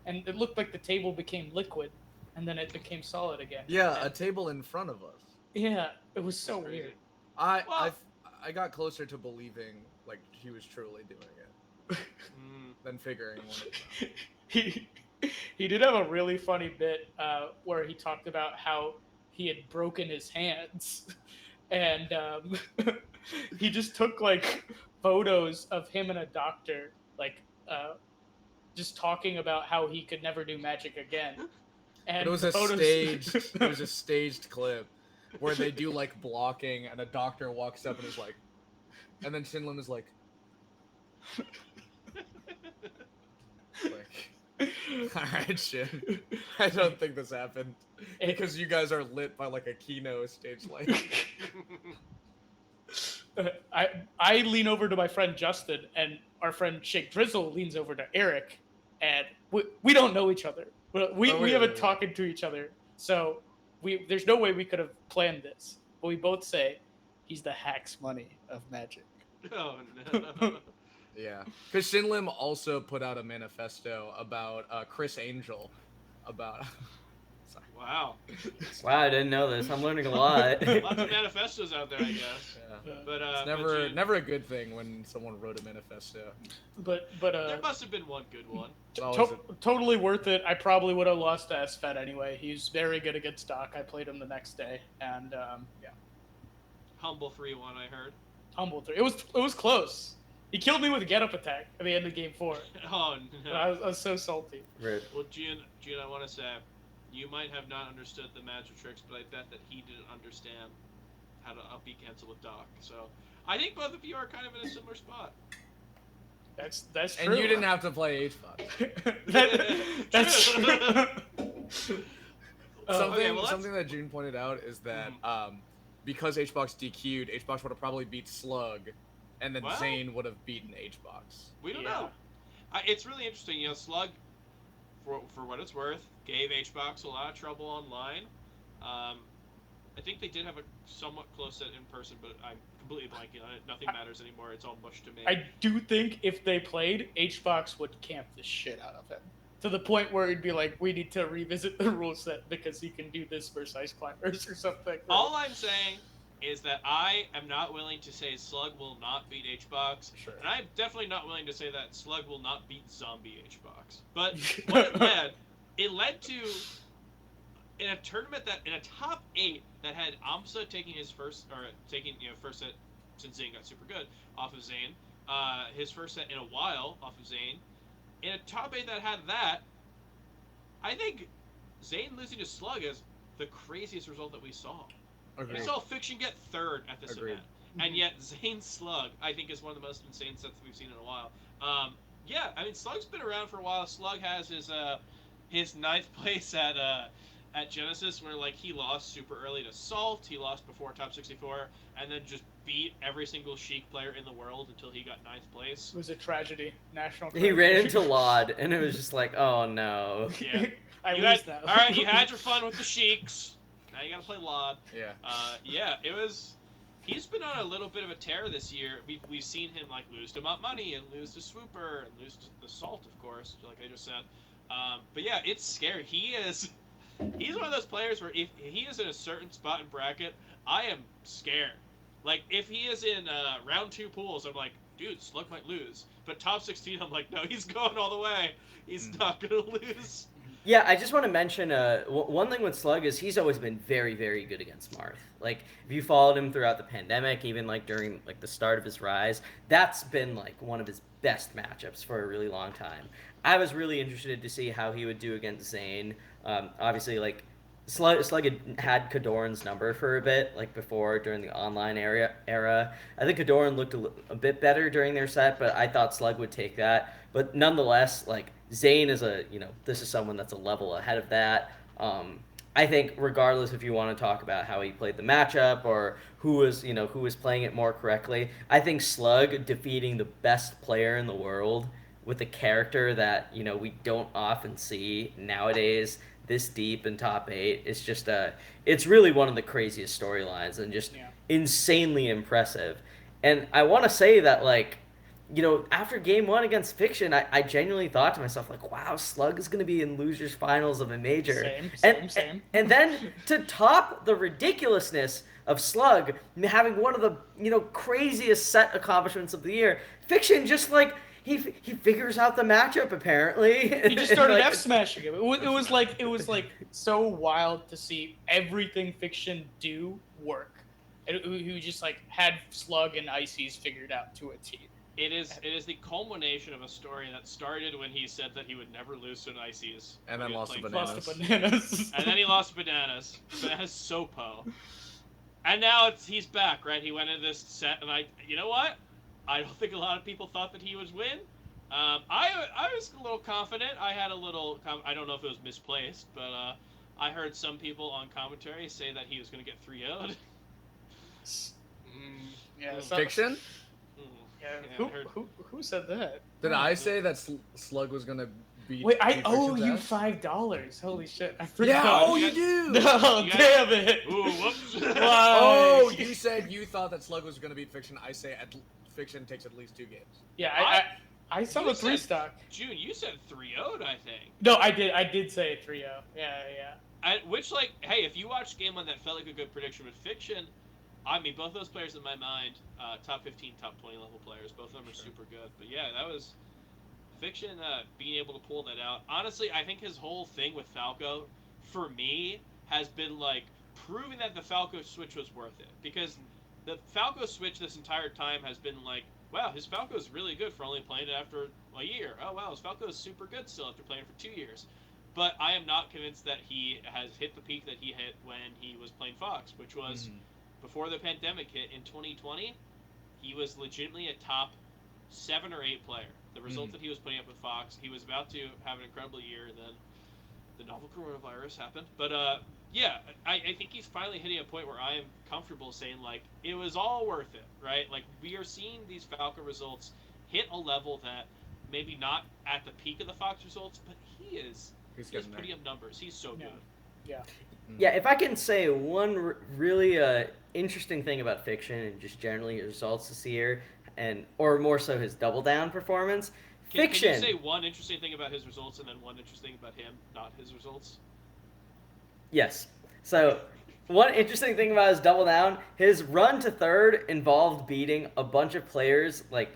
and it looked like the table became liquid and then it became solid again. Yeah, And- a table in front of us. yeah, it was so Crazy. weird. I got closer to believing like he was truly doing it than figuring one of he did have a really funny bit where he talked about how he had broken his hands, and he just took like photos of him and a doctor, like just talking about how he could never do magic again. And But it was the a photos... staged clip where they do like blocking, and a doctor walks up and is like, and then Shinlim is like, all right, Shin. I don't think this happened because you guys are lit by like a Kino stage light. I lean over to my friend Justin, and our friend Shake Drizzle leans over to Eric, and we don't know each other. We haven't talked to each other, so there's no way we could have planned this. But we both say he's the Hacks Money of Magic. Oh no. Yeah, because Shinlim also put out a manifesto about Chris Angel, about. Wow. Wow, I didn't know this. I'm learning a lot. Lots of manifestos out there, I guess. Yeah. But It's never a good thing when someone wrote a manifesto. But there must have been one good one. Totally worth it. I probably would have lost to SFED anyway. He's very good against Doc. I played him the next day, and yeah. Humble 3-1, I heard. Humble 3. It was close. He killed me with a get-up attack at the end of Game 4. Oh no. I was so salty. Right. Well, June, I want to say, you might have not understood the magic tricks, but I bet that he didn't understand how to up B cancel with Doc. So I think both of you are kind of in a similar spot. That's true. And you didn't have to play H-Box. That's true. Something that June pointed out is that because H-Box DQ'd, H-Box would have probably beat Slug, and then Zane would have beaten H-Box. We don't know. It's really interesting. You know, Slug, for what it's worth, gave H-Box a lot of trouble online. I think they did have a somewhat close set in person, but I'm completely blanking on it. Nothing matters anymore. It's all mush to me. I do think if they played, H-Box would camp the shit out of him. To the point where it'd be like, we need to revisit the rule set because he can do this versus Ice Climbers or something. All I'm saying is that I am not willing to say Slug will not beat H-Box. Sure. And I'm definitely not willing to say that Slug will not beat Zombie H-Box. But what it led to, in a tournament that, in a top 8 that had Amsa taking his first set since Zane got super good off of Zane, his first set in a while off of Zane, in a top 8 that had that, I think Zane losing to Slug is the craziest result that we saw. Agreed. We saw Fiction get 3rd at this event, and yet Zane Slug, I think, is one of the most insane sets that we've seen in a while. Yeah, I mean, Slug's been around for a while. Slug has his 9th place at Genesis, where like he lost super early to Salt, he lost before top 64, and then just beat every single Sheik player in the world until he got 9th place. It was a tragedy. National He tragedy. ran into Laud, and it was just like, oh no. Yeah. I lose now. All right, you had your fun with the Sheiks. Now you gotta play Laud. Yeah. Yeah, it was. He's been on a little bit of a tear this year. We've seen him like lose to Mont Money and lose to Swooper and lose to the Salt, of course, like I just said. But yeah, it's scary. He's one of those players where if he is in a certain spot in bracket, I am scared. Like if he is in round 2 pools, I'm like, dude, Slug might lose. But top 16, I'm like, no, he's going all the way. He's not gonna lose. Yeah, I just want to mention one thing with Slug is he's always been very, very good against Marth. Like, if you followed him throughout the pandemic, even like during like the start of his rise, that's been like one of his best matchups for a really long time. I was really interested to see how he would do against Zane. Obviously, like Slug had Kadoran's number for a bit, like before during the online era. I think Kadoran looked a bit better during their set, but I thought Slug would take that. But nonetheless, like Zane is this is someone that's a level ahead of that. I think regardless if you want to talk about how he played the matchup or who was playing it more correctly, I think Slug defeating the best player in the world with a character that we don't often see nowadays this deep in top 8 is just it's really one of the craziest storylines and just insanely impressive. And I want to say that after game 1 against Fiction, I genuinely thought to myself, like, wow, Slug is going to be in losers finals of a major. Same. And then to top the ridiculousness of Slug having one of the, craziest set accomplishments of the year, Fiction just, he figures out the matchup apparently. He just started Like, F smashing him. It was like so wild to see everything Fiction do work, and who just like had Slug and Ices figured out to a T. It is the culmination of a story that started when he said that he would never lose to an Ices. And then lost to Lost Bananas. to Bananas. And then he lost to Bananas. Bananas Sopo. And now he's back, right? He went into this set, and you know what? I don't think a lot of people thought that he would win. I was a little confident. I had a little, I don't know if it was misplaced, but I heard some people on commentary say that he was going to get 3-0'd. Yeah, Fiction? Yeah, who said that? Did I say that Slug was gonna beat? Wait, I beat owe Fiction's you ass? $5. Holy shit! I Yeah. forgot. Oh, you do. No, You got- damn it! Ooh, whoops. Why? Oh, you said you thought that Slug was gonna beat Fiction. I say Fiction takes at least 2 games. Yeah, I saw You the 3 said- stock. June, you said 3-0'd, I think. No, I did say 3-0. Yeah. Which, like, hey, if you watched Game 1, that felt like a good prediction with Fiction. I mean, both those players in my mind, top 15, top 20 level players. Both of them are super good. But yeah, that was Fiction being able to pull that out. Honestly, I think his whole thing with Falco, for me, has been like proving that the Falco switch was worth it. Because the Falco switch this entire time has been like, wow, his Falco is really good for only playing it after a year. Oh wow, his Falco is super good still after playing for 2 years. But I am not convinced that he has hit the peak that he hit when he was playing Fox, which was before the pandemic hit in 2020. He was legitimately a top 7 or 8 player. The result that he was putting up with Fox, he was about to have an incredible year, and then the novel coronavirus happened. But yeah, I think he's finally hitting a point where I am comfortable saying, like, it was all worth it, right? Like, we are seeing these Falco results hit a level that maybe not at the peak of the Fox results, but he is putting up numbers. He's so good. Yeah. Yeah, if I can say one really interesting thing about Fiction and just generally his results this year, or more so his double down performance. Fiction. Can you say one interesting thing about his results and then one interesting about him, not his results? Yes. So, one interesting thing about his double down, his run to third involved beating a bunch of players like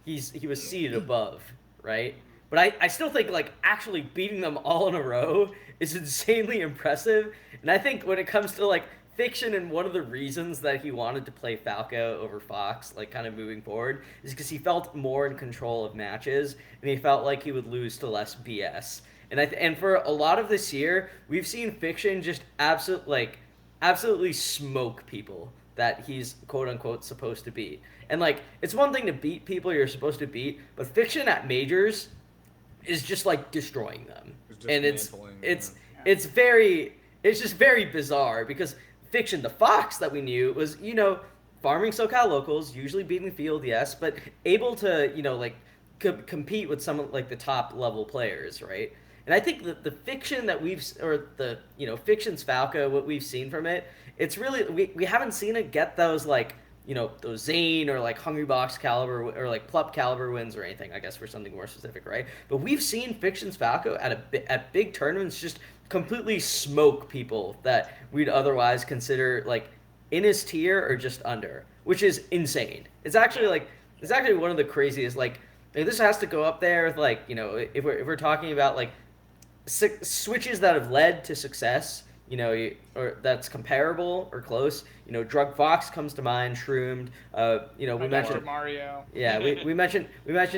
he was seated above, right? But I still think like actually beating them all in a row is insanely impressive. And I think when it comes to like Fiction, and one of the reasons that he wanted to play Falco over Fox, like kind of moving forward, is because he felt more in control of matches and he felt like he would lose to less BS. And for a lot of this year, we've seen Fiction just absolutely smoke people that he's quote unquote supposed to beat. And like it's one thing to beat people you're supposed to beat, but Fiction at majors is just like destroying them. And it's just very bizarre because Fiction, the Fox that we knew, was, farming SoCal locals, usually beating the field, yes, but able to, like, compete with some of, like, the top level players, right? And I think the Fiction that Fiction's Falco, what we've seen from it, it's really, we haven't seen it get those, like, those Zane or, like, Hungry Box caliber or, like, Plup caliber wins or anything, I guess, for something more specific, right? But we've seen Fiction's Falco at big tournaments just completely smoke people that we'd otherwise consider like in his tier or just under, which is insane. It's actually one of the craziest. Like this has to go up there with like if we're talking about like switches that have led to success, or that's comparable or close. Drug Fox comes to mind. Shroomed. We mentioned Mario. Yeah, we mentioned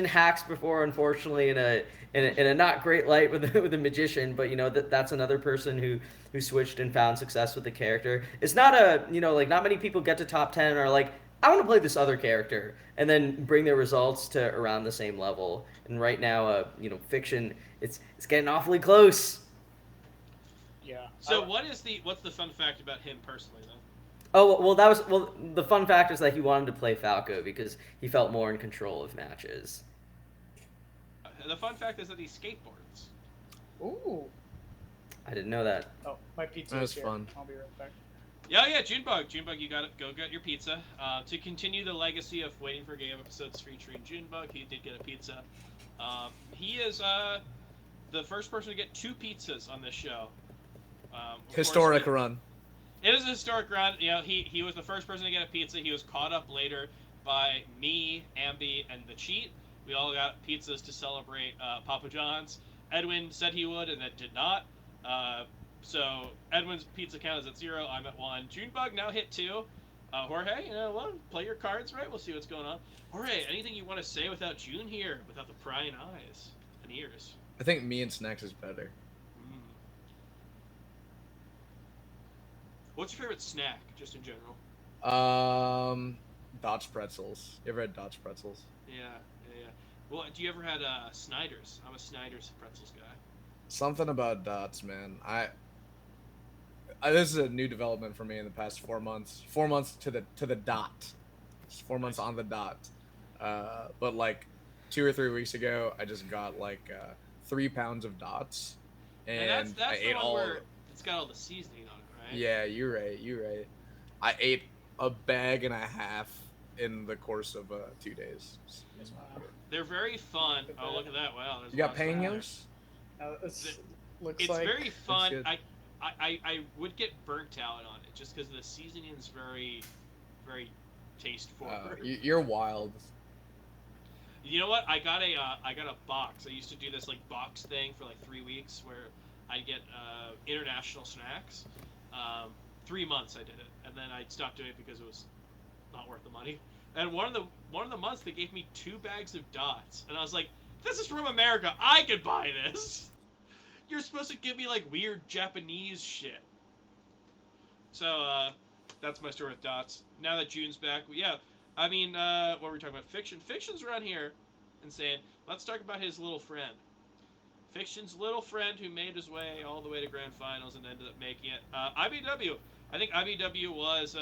hacks before. Unfortunately, in a not great light with a magician, but that's another person who switched and found success with the character. It's not not many people get to top 10 and are like, I want to play this other character, and then bring their results to around the same level. And right now, Fiction, it's getting awfully close. Yeah. So what's the fun fact about him personally, though? Oh, well, the fun fact is that he wanted to play Falco because he felt more in control of matches. The fun fact is that he skateboards. Ooh. I didn't know that. Oh, my pizza That's is here. fun. I'll be right back. Yeah, Junebug, you gotta go get your pizza. To continue the legacy of Waiting for Game episodes featuring Junebug, he did get a pizza. He is the first person to get 2 pizzas on this show. Historic run. It is a historic run. He was the first person to get a pizza. He was caught up later by me, Ambi, and the Cheat. We all got pizzas to celebrate Papa John's. Edwin said he would and then did not. So Edwin's pizza count is at 0. I'm at 1. Junebug now hit 2. Jorge, play your cards, right? We'll see what's going on. Jorge, anything you want to say without June here, without the prying eyes and ears? I think me and Snacks is better. What's your favorite snack, just in general? Dot's pretzels. You ever had Dot's pretzels? Yeah. Well, do you ever had Snyder's? I'm a Snyder's pretzels guy. Something about Dots, man. This is a new development for me in the past 4 months. 4 months to the dot. Just 4 months on the dot. But like 2 or 3 weeks ago, I just got like 3 pounds of Dots, and that's I the ate one all. where it's got all the seasoning on it, right? Yeah, you're right. I ate a bag and a half in the course of 2 days. Wow. They're very fun. Oh, look at that! Wow, there's You got lots of peños? Looks It's like very fun. good. I would get burnt out on it just because the seasoning is very, very taste forward. You're wild. You know what? I got a box. I used to do this like box thing for like 3 weeks where I'd get international snacks. 3 months I did it, and then I stopped doing it because it was not worth the money. And one of the months they gave me 2 bags of Dots, and I was like, "This is from America. I could buy this. You're supposed to give me like weird Japanese shit." So that's my story with Dots. Now that June's back, I mean, what were we talking about? Fiction. Fiction's around here and saying, let's talk about his little friend. Fiction's little friend who made his way all the way to grand finals and ended up making it. IBW. I think IBW was,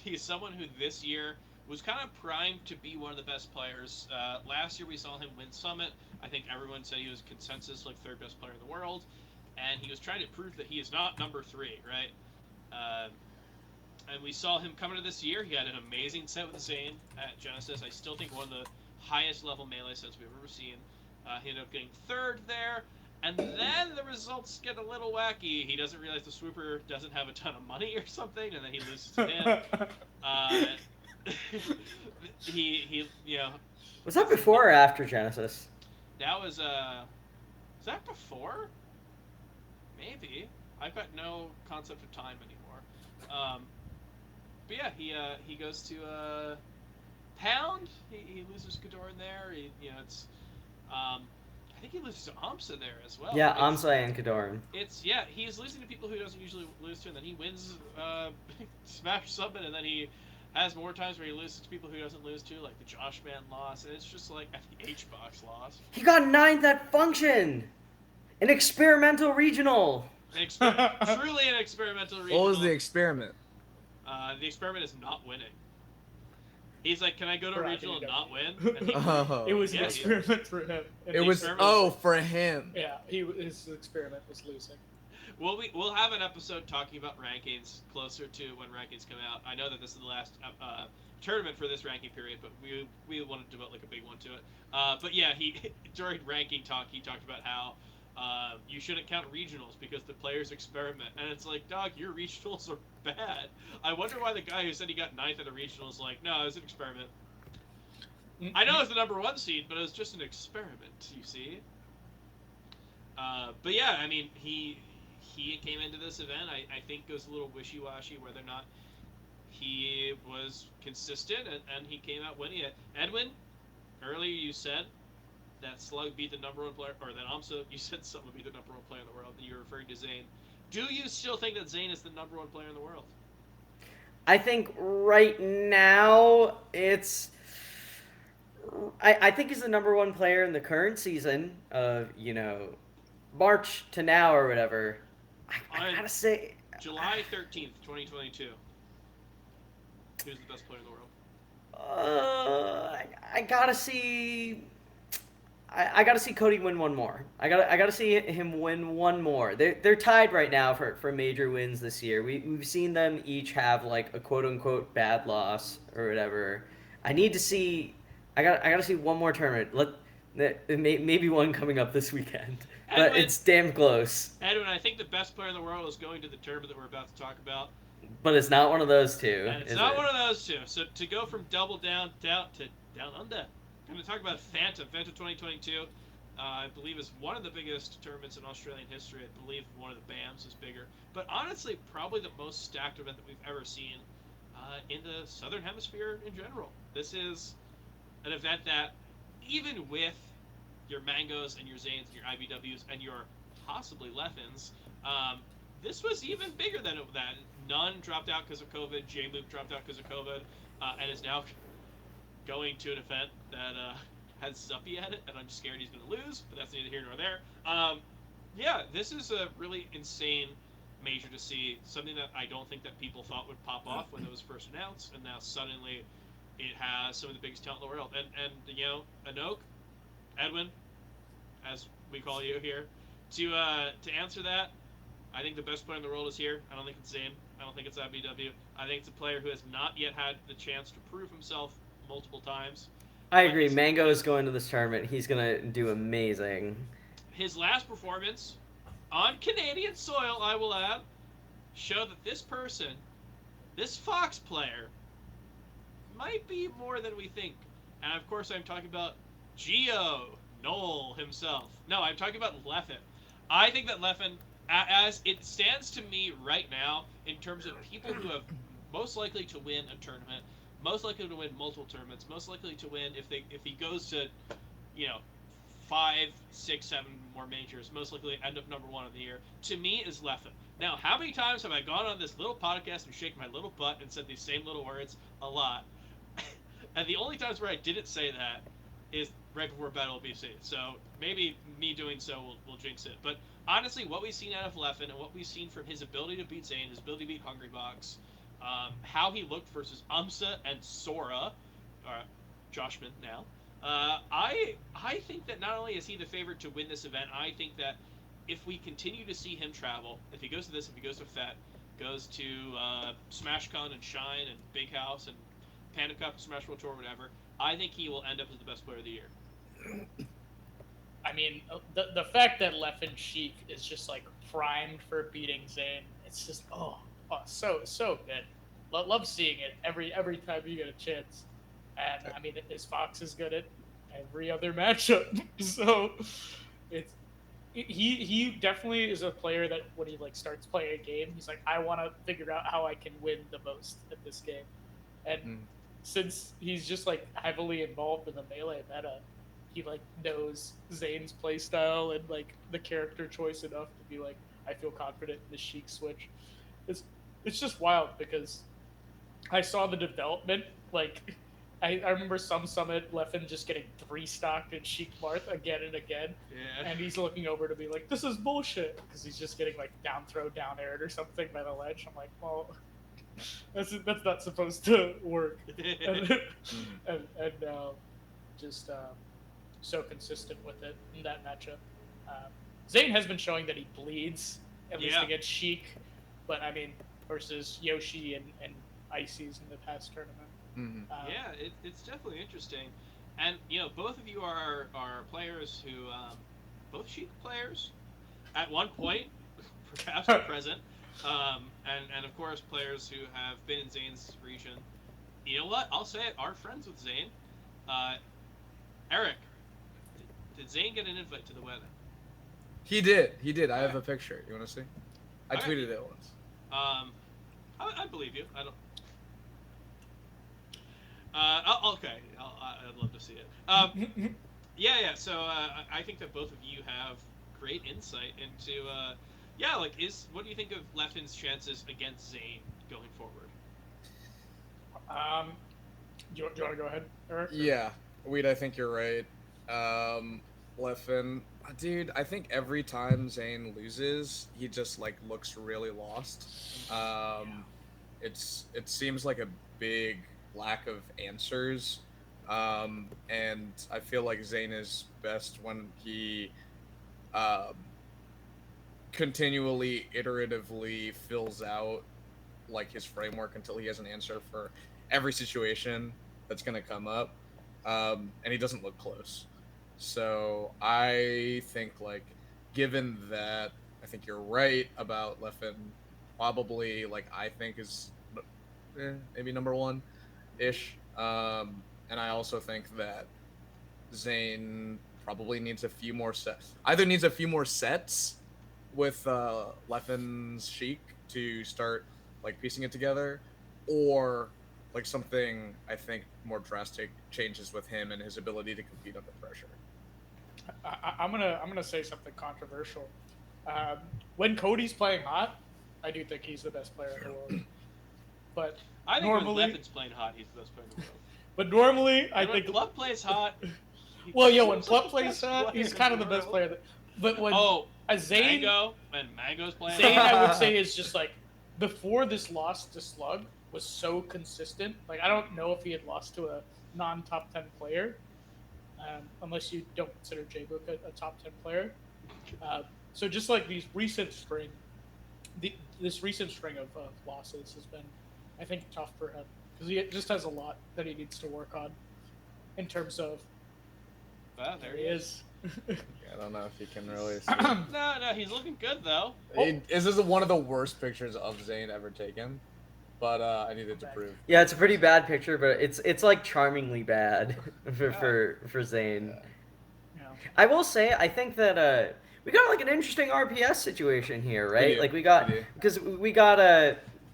he's someone who this year was kind of primed to be one of the best players. Last year we saw him win Summit. I think everyone said he was consensus like 3rd best player in the world, and he was trying to prove that he is not number 3, right? And we saw him coming to this year. He had an amazing set with Zane at Genesis. I still think one of the highest level melee sets we've ever seen. He ended up getting 3rd there. And then the results get a little wacky. He doesn't realize the swooper doesn't have a ton of money or something, and then he loses to him. He Was that before or after Genesis? that was that before? Maybe. I've got no concept of time anymore. But yeah, he goes to Pound. He loses Ghidorah in there. It's I think he loses to Amsa there as well. Yeah, Amsa and Kadoran. He's losing to people who doesn't usually lose to, and then he wins Smash Summit, and then he has more times where he loses to people who doesn't lose to, like the Josh Man loss, and it's just like at the H-Box loss. He got 9th at Function! An experimental regional! Truly an experimental regional. What was the experiment? The experiment is not winning. He's like, can I go to For regional and IBW. not win? And he, It was Yeah, an experiment for him. And It the was experiment for him. Yeah, his experiment was losing. we'll have an episode talking about rankings closer to when rankings come out. I know that this is the last tournament for this ranking period, but we wanted to devote like a big one to it. But yeah, during ranking talk, he talked about how you shouldn't count regionals because the players experiment, and it's like, dog, your regionals are bad. I wonder why the guy who said he got 9th at a regional is like, no, it was an experiment. I know it's the number 1 seed, but it was just an experiment, you see. But yeah, I mean, he came into this event, I think it was a little wishy-washy whether or not he was consistent, and he came out winning it. Edwin, earlier you said that Slug beat the number 1 player, or that Amsa, you said someone beat the number 1 player in the world, and you were referring to Zane. Do you still think that Zane is the number 1 player in the world? I think right now it's... I think he's the number 1 player in the current season of, March to now or whatever. I gotta say... July 13th, 2022. Who's the best player in the world? I gotta see... I gotta see Cody win one more. I gotta see him win one more. They're tied right now for major wins this year. We've seen them each have like a quote unquote bad loss or whatever. I need to see. I gotta see one more tournament. Maybe one coming up this weekend, but Edwin, it's damn close. Edwin, I think the best player in the world is going to the tournament that we're about to talk about. But it's not one of those two, And it's is not it? one of those two. So to go from double down to down under, I'm going to talk about Phantom 2022. I believe is one of the biggest tournaments in Australian history. I believe one of the BAMs is bigger, but honestly, probably the most stacked event that we've ever seen in the Southern Hemisphere in general. This is an event that, even with your Mangoes and your Zanes and your IBWs and your possibly Leffins, um, this was even bigger than that. None dropped out because of COVID. J Luke dropped out because of COVID, and is now going to an event that has Zuppy at it, and I'm scared he's going to lose, but that's neither here nor there. Yeah, this is a really insane major to see. Something that I don't think that people thought would pop off when it was first announced, and now suddenly it has some of the biggest talent in the world. And you know, Anoke, Edwin, as we call you here, to answer that, I think the best player in the world is here. I don't think it's Zane. I don't think it's IBW. I think it's a player who has not yet had the chance to prove himself multiple times. I But agree. Mango is going to this tournament. He's gonna do amazing. his last performance on Canadian soil, I will add, showed that this person, this Fox player, might be more than we think. And of course, I'm talking about Geo Noel himself. No, I'm talking about Leffen. I think that Leffen, as it stands to me right now, in terms of people who have most likely to win a tournament, most likely to win multiple tournaments, most likely to win if he goes to, you know, 5, 6, 7 more majors, most likely end up number one of the year. To me, is Leffen. Now, how many times have I gone on this little podcast and shaken my little butt and said these same little words? A lot. And the only times where I didn't say that is right before Battle of BC. So maybe me doing so will jinx it. But honestly, what we've seen out of Leffen and what we've seen from his ability to beat Zane, his ability to beat Hungrybox, how he looked versus Umsa and Sora, Joshman now. I think that not only is he the favorite to win this event, I think that if we continue to see him travel, if he goes to this, if he goes to FET, goes to SmashCon and Shine and Big House and Panda Cup, Smash World Tour, whatever, I think he will end up as the best player of the year. I mean, the fact that Leffen Sheik is just like primed for beating Zane, it's just so good. Love seeing it every time you get a chance. And I mean, his Fox is good at every other matchup, so it's he definitely is a player that when he like starts playing a game, he's like, I want to figure out how I can win the most at this game. And since he's just like heavily involved in the melee meta, he like knows Zane's playstyle and like the character choice enough to be like, I feel confident in the Sheik switch. It's it's just wild because I saw the development. Like I remember some summit Leffen just getting three stocked in Sheik Marth again and again, Yeah. and he's looking over to be like, "This is bullshit," because he's just getting like down throw, down aired or something by the ledge. I'm like, well, that's not supposed to work, and now just so consistent with it in that matchup. Zane has been showing that he bleeds at least Yeah. against Sheik, but I mean versus Yoshi and Ices in the past tournament. Yeah, it's definitely interesting. And, you know, both of you are players who, both Sheik players at one point, perhaps are present, and of course players who have been in Zane's region. You know what? I'll say it. Are friends with Zane. Uh, Eric, did Zane get an invite to the wedding? He did. He did. I have Okay. a picture. You want to see? I Okay. tweeted it once. I believe you. I don't. Okay. I'd love to see it. Yeah. So I think that both of you have great insight into, yeah, like what do you think of Leffen's chances against Zane going forward? Do you want to go ahead, Eric? Yeah, Weed, I think you're right. Leffen, dude, I think every time Zane loses, he just like looks really lost. It seems like a big lack of answers. And I feel like Zane is best when he um, continually, iteratively fills out like his framework until he has an answer for every situation that's gonna come up, and he doesn't look close. So I think, like, given that, I think you're right about Leffen probably like I think is maybe number one ish. And I also think that Zayn probably needs a few more sets. Either needs a few more sets with Leffen's Sheik to start like piecing it together, or like something I think more drastic changes with him and his ability to compete under pressure. I'm gonna say something controversial. When Cody's playing hot, I do think he's the best player in the world. But I think normally, when Leffen's playing hot, he's the best player in the world. but normally I And when think Plup plays hot. Well, yeah, when seems like Plup the plays best hot, player he's in kind of the the best world. player. But when Zayn, When Mango's playing Zayn, hot. I would say is just like before this loss to Slug was so consistent. Like I don't know if he had lost to a non-top 10 player, unless you don't consider J-Book a top 10 player. So just like these recent string, this recent string of losses has been, I think, tough for him because he just has a lot that he needs to work on in terms of. Well, there he is. I don't know if you can really see. No, he's looking good though. This is one of the worst pictures of Zayn ever taken, but I needed to prove. Yeah, it's a pretty bad picture, but it's like charmingly bad for Zayn. Yeah. I will say, I think that we got like an interesting RPS situation here, right? Like we got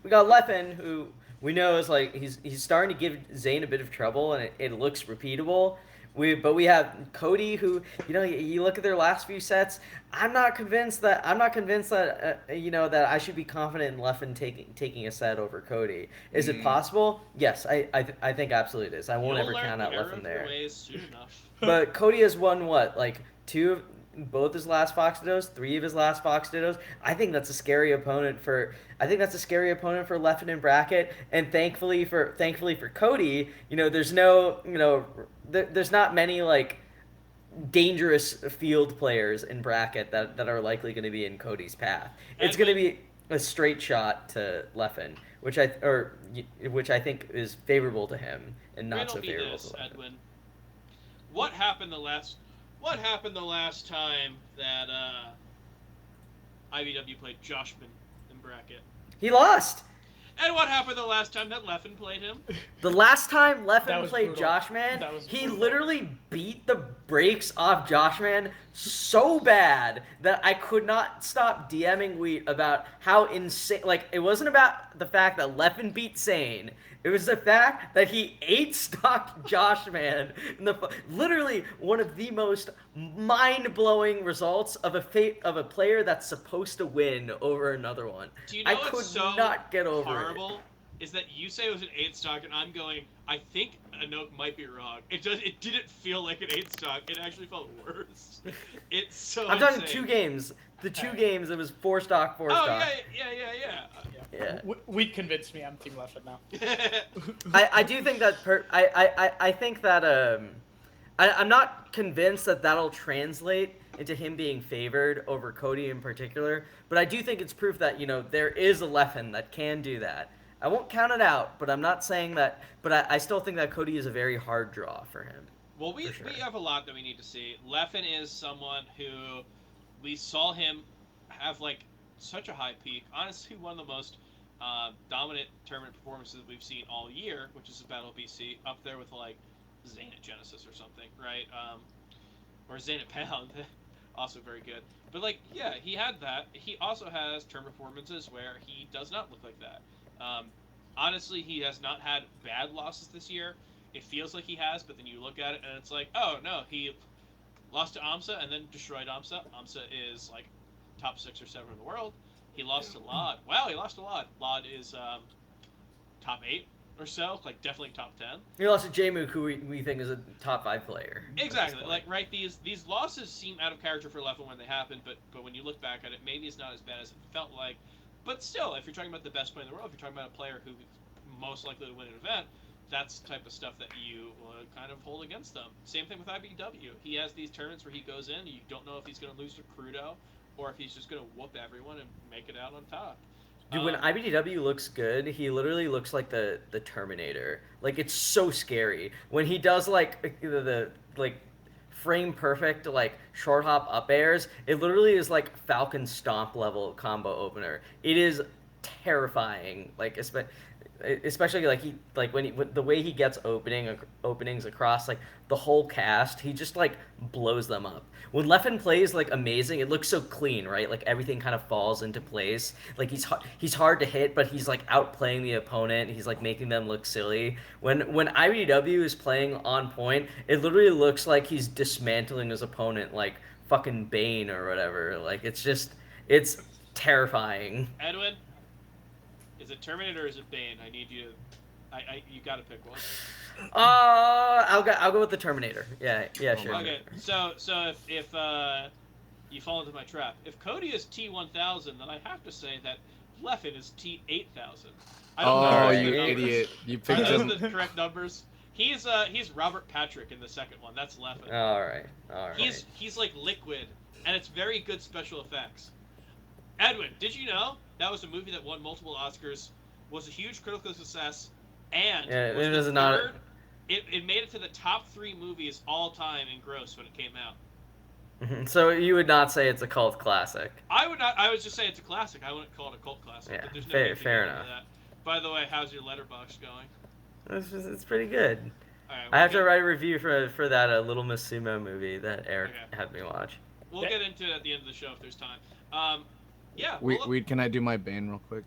Leffen, who we know is like he's starting to give Zayn a bit of trouble, and it looks repeatable. But we have Cody, who you look at their last few sets. I'm not convinced that that I should be confident in Leffen taking a set over Cody. Is it possible? Yes, I think absolutely it is. I won't ever count out Leffen there. Soon enough. But Cody has won what, like both his last Fox Dittos, 3 of his last Fox Dittos. I think that's a scary opponent for Leffen in bracket. And thankfully for Cody, there's there's not many like dangerous field players in bracket that are likely going to be in Cody's path. It's going to be a straight shot to Leffen, which I think is favorable to him and not so favorable to Leffen. Edwin. What happened the last time that IBW played Joshman in bracket? He lost. And what happened the last time that Leffen played him? The last time Leffen played brutal. Joshman, he brutal. literally beat the brakes off Joshman so bad that I could not stop DMing Wheat about how insane. Like, it wasn't about the fact that Leffen beat Sane. It was the fact that he 8-stocked Joshman. Literally one of the most mind-blowing results of a player that's supposed to win over another one. Do you know I what's could so not get over horrible? it. Is that you say it was an 8-stock, and I'm going, I think Anoke might be wrong. It didn't feel like an 8-stock. It actually felt worse. It's so I'm insane. talking 2 games. The 2 games, it was 4-stock, 4-stock. Oh, Yeah. Wheat convinced me I'm Team Leffen now. I do think that I think that I'm not convinced that that'll translate into him being favored over Cody in particular, but I do think it's proof that there is a Leffen that can do that. I won't count it out, but I'm not saying that. But I still think that Cody is a very hard draw for him. Well, we have a lot that we need to see. Leffen is someone who we saw him have like such a high peak. Honestly, one of the most dominant tournament performances we've seen all year, which is the Battle BC, up there with like Zayn at Genesis or something, right? Or Zayn at Pound, also very good. But like, yeah, he had that. He also has tournament performances where he does not look like that. Honestly, he has not had bad losses this year. It feels like he has, but then you look at it and it's like, oh no, he lost to AMSA and then destroyed AMSA. AMSA is like top 6 or 7 in the world. He lost to Lod. Wow, he lost to Lod. Lod is top 8 or so, like definitely top 10. He lost to J-Mook, who we think is a top 5 player. Exactly. Like, right, these losses seem out of character for Leffen when they happen, but when you look back at it, maybe it's not as bad as it felt like. But still, if you're talking about the best player in the world, if you're talking about a player who's most likely to win an event, that's the type of stuff that you kind of hold against them. Same thing with IBW. He has these tournaments where he goes in, you don't know if he's going to lose to Crudo, or if he's just going to whoop everyone and make it out on top. Dude, when IBDW looks good, he literally looks like the Terminator. Like, it's so scary. When he does, like, the frame perfect, like, short hop up airs, it literally is like Falcon Stomp level combo opener. It is terrifying. Like especially when the way he gets openings across like the whole cast, he just like blows them up. When Leffen plays like amazing, it looks so clean, right? Like everything kind of falls into place. Like he's hard to hit, but he's like outplaying the opponent. He's like making them look silly. When IBW is playing on point, it literally looks like he's dismantling his opponent like fucking Bane or whatever. Like it's terrifying. Edwin, is it Terminator or is it Bane? I need you. You got to pick one. I'll go with the Terminator. Yeah, sure. Okay, so if you fall into my trap, if Cody is T1000, then I have to say that Leffen is T8000. I don't know. Oh, the you numbers. idiot! You Are picked those him. the correct numbers? He's Robert Patrick in the second one. That's Leffen. All right. He's like liquid, and it's very good special effects. Edwin, did you know that was a movie that won multiple Oscars, was a huge critical success, and it was was the not. third, it made it to the top 3 movies all time in gross when it came out. So you would not say it's a cult classic? I would not. I would just say it's a classic. I wouldn't call it a cult classic. Yeah, but there's no fair enough. that. By the way, how's your letterbox going? It's pretty good. All right, I have to write a review for that Little Miss Sumo movie that Eric had me watch. We'll get into it at the end of the show if there's time. Yeah. Wait, can I do my Bane real quick?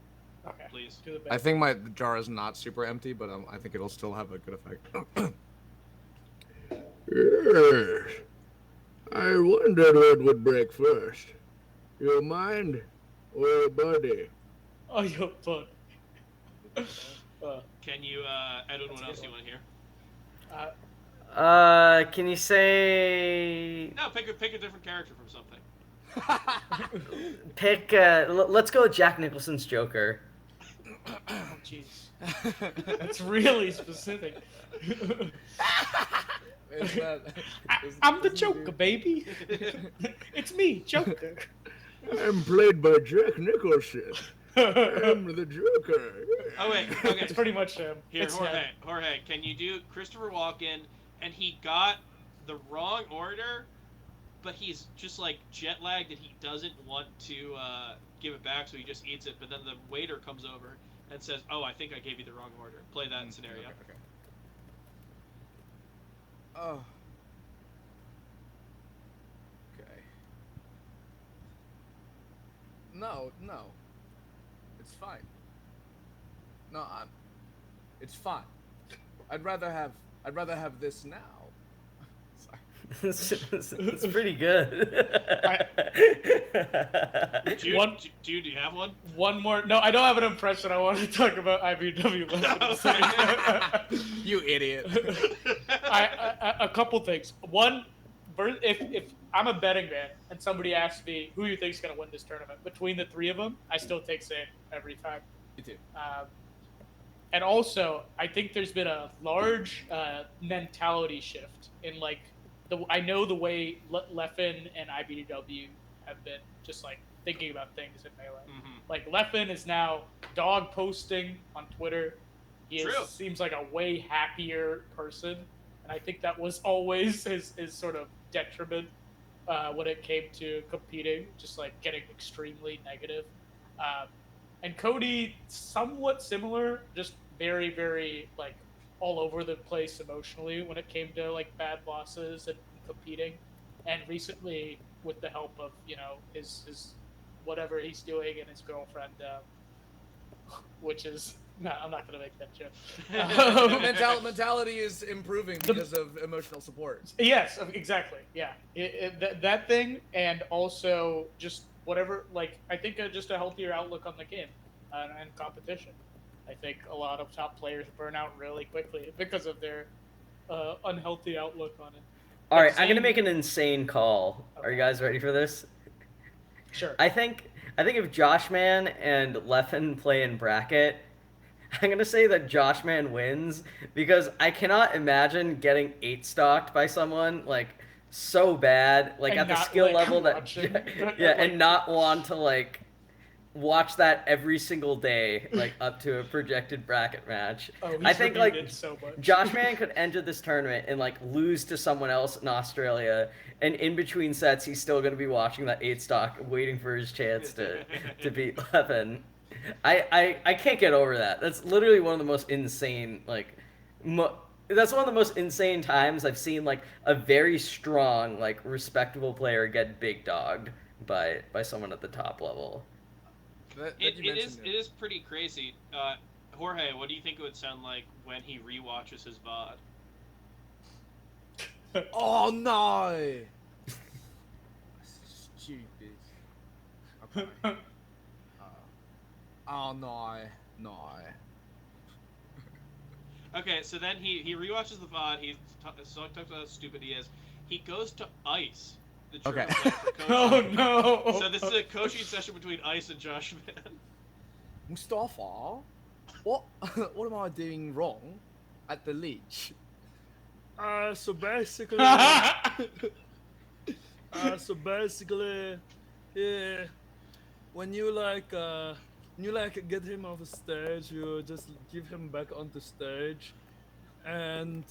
Okay. Please. Do the I think my jar is not super empty, but I think it'll still have a good effect. Yes. I wondered what would break first. Your mind or your body? Oh, your butt. Can you, Edwin, what else do you want to hear? Can you say No, pick a different character from something. let's go with Jack Nicholson's Joker. Oh, jeez. That's really specific. I'm the Joker, baby. It's me, Joker. I'm played by Jack Nicholson. I'm the Joker. Oh wait, okay. It's pretty much him. Here, It's Jorge, can you do Christopher Walken? And he got the wrong order, but he's just like jet lagged and he doesn't want to give it back, so he just eats it. But then the waiter comes over and says, "Oh, I think I gave you the wrong order." Play that scenario. Okay. Oh. Okay. No. It's fine. No, it's fine. I'd rather have this now. Sorry. It's pretty good. Jude, do you have one? One more. No, I don't have an impression. I want to talk about IBW. You idiot. A couple things. One, if I'm a betting man and somebody asks me who you think is going to win this tournament, between the 3 of them, I still take Zayn every time. Me too. And also, I think there's been a large mentality shift in like I know the way Leffen and IBW have been just like thinking about things in Melee. Mm-hmm. Like Leffen is now dog posting on Twitter. He seems like a way happier person, and I think that was always his sort of detriment when it came to competing, just like getting extremely negative. And Cody, somewhat similar, just very, very like all over the place emotionally when it came to like bad losses and competing. And recently, with the help of his whatever he's doing and his girlfriend, which is no, I'm not gonna make that joke. Mentality is improving because of emotional support. Yes, exactly. Yeah, that thing, and also just whatever. Like I think just a healthier outlook on the game and competition. I think a lot of top players burn out really quickly because of their unhealthy outlook on it. All right, I'm gonna make an insane call. Okay. Are you guys ready for this? Sure. I think if Joshman and Leffen play in bracket, I'm gonna say that Joshman wins because I cannot imagine getting 8-stocked by someone like so bad, like and at the skill level that and not want to like watch that every single day, like up to a projected bracket match. I think like so Joshman could enter this tournament and like lose to someone else in Australia, and in between sets he's still going to be watching that 8-stock, waiting for his chance to beat Leffen. I can't get over that. That's literally one of the most insane that's one of the most insane times I've seen like a very strong like respectable player get big dogged by someone at the top level. That you mentioned It is pretty crazy. Jorge, what do you think it would sound like when he rewatches his VOD? Oh no! Stupid. Okay. Oh no, no. Okay, so then he rewatches the VOD. He talks about how stupid he is. He goes to Ice, the German Okay. player for coaching. Oh no! So this is a coaching session between Ice and Josh Man. Mustafa, what what am I doing wrong at the leech? So basically, yeah, when you get him off the stage, you just give him back onto stage, and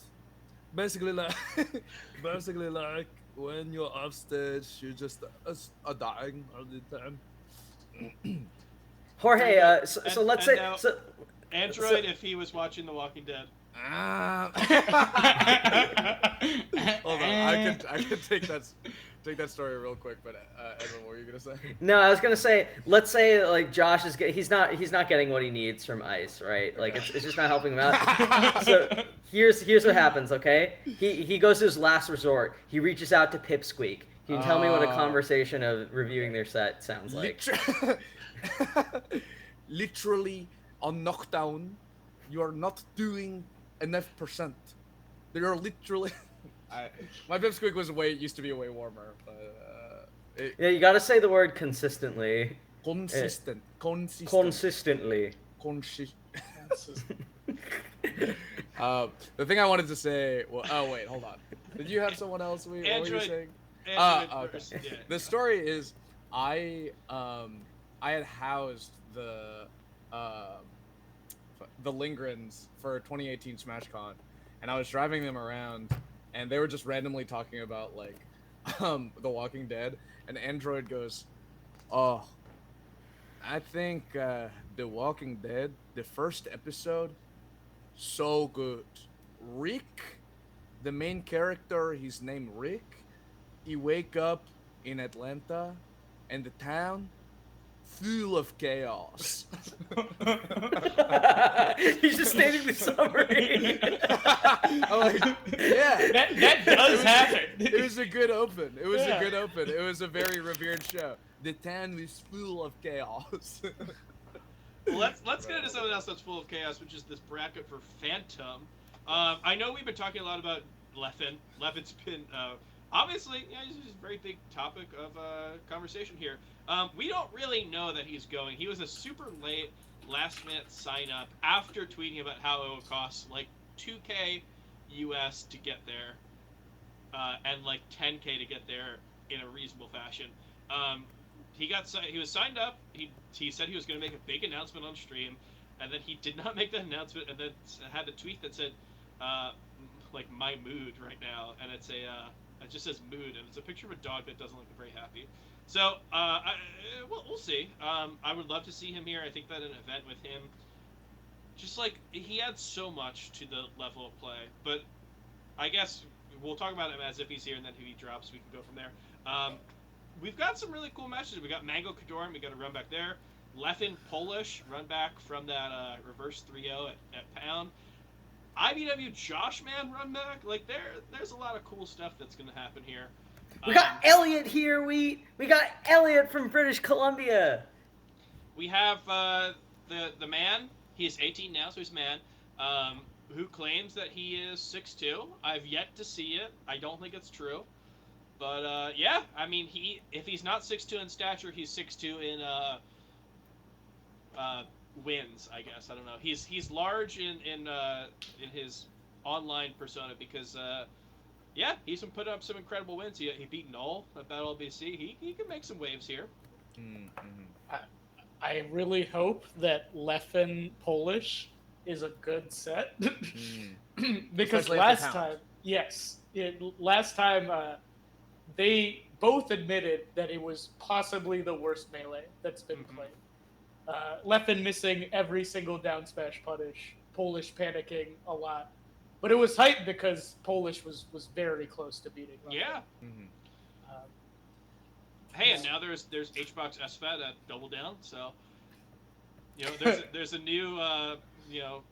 basically like basically like when you're off stage, you just are dying all the time. Jorge, so let's say now, so. Android, if he was watching The Walking Dead. Hold on, I could take that story real quick, but Edwin, what were you gonna say? No, I was gonna say, let's say like Josh he's not getting what he needs from Ice, right? Like it's just not helping him out. So here's what happens, okay? He goes to his last resort. He reaches out to Pipsqueak. Can you tell me what a conversation of reviewing their set sounds like? Literally on knockdown, you are not doing enough %. You're literally. My Pipsqueak used to be way warmer, but Yeah, you gotta say the word consistently. consistently. Consistently. The thing I wanted to say. Well, oh wait, hold on. Did you have someone else? What were you Android. saying? Android Okay. first, yeah. The story is, I had housed the Lingrens for 2018 SmashCon, and I was driving them around, and they were just randomly talking about like The Walking Dead, and Android goes, "Oh, I think The Walking Dead, the first episode, so good. Rick, the main character, he's named Rick. He wake up in Atlanta, and the town full of chaos." He's just stating the summary. I'm like, yeah, that does happen. It was a good open. It was a good open. It was a very revered show. The town was full of chaos. Well, let's get into something else that's full of chaos, which is this bracket for Phantom. I know we've been talking a lot about Leffen. Leffen's been obviously, he's a very big topic of conversation here. We don't really know that he's going. He was a super late, last-minute sign-up after tweeting about how it would cost like $2K US to get there, and like $10K to get there in a reasonable fashion. He was signed up. He said he was going to make a big announcement on stream, and then he did not make that announcement, and then had a tweet that said, like, my mood right now, and it just says mood, and it's a picture of a dog that doesn't look very happy. So we'll see. I would love to see him here. I think that an event with him, just like he adds so much to the level of play. But I guess we'll talk about him as if he's here, and then if he drops, we can go from there. We've got some really cool matches. We got Mango Kadoran. We got a run back there. Leffen Polish run back from that reverse 3-0 at Pound. IBW Josh Man run back. Like there's a lot of cool stuff that's gonna happen here. We got Elliot here. We got Elliot from British Columbia. We have the man. He is 18 now, so he's a man. Who claims that he is 6'2". I've yet to see it. I don't think it's true. But yeah, I mean, if he's not 6'2" in stature, he's 6'2" in wins. I guess I don't know. He's large in his online persona because yeah, he's been putting up some incredible wins. He beat Null at Battle BC. He can make some waves here. Mm-hmm. I really hope that Leffen Polish is a good set because Especially last time they both admitted that it was possibly the worst melee that's been played. Leffen missing every single down smash punish, Polish panicking a lot. But it was heightened because Polish was very close to beating Leffen. Yeah. Mhm. Um, Hey, and now there's HBox SFAT at Double Down, so there's a new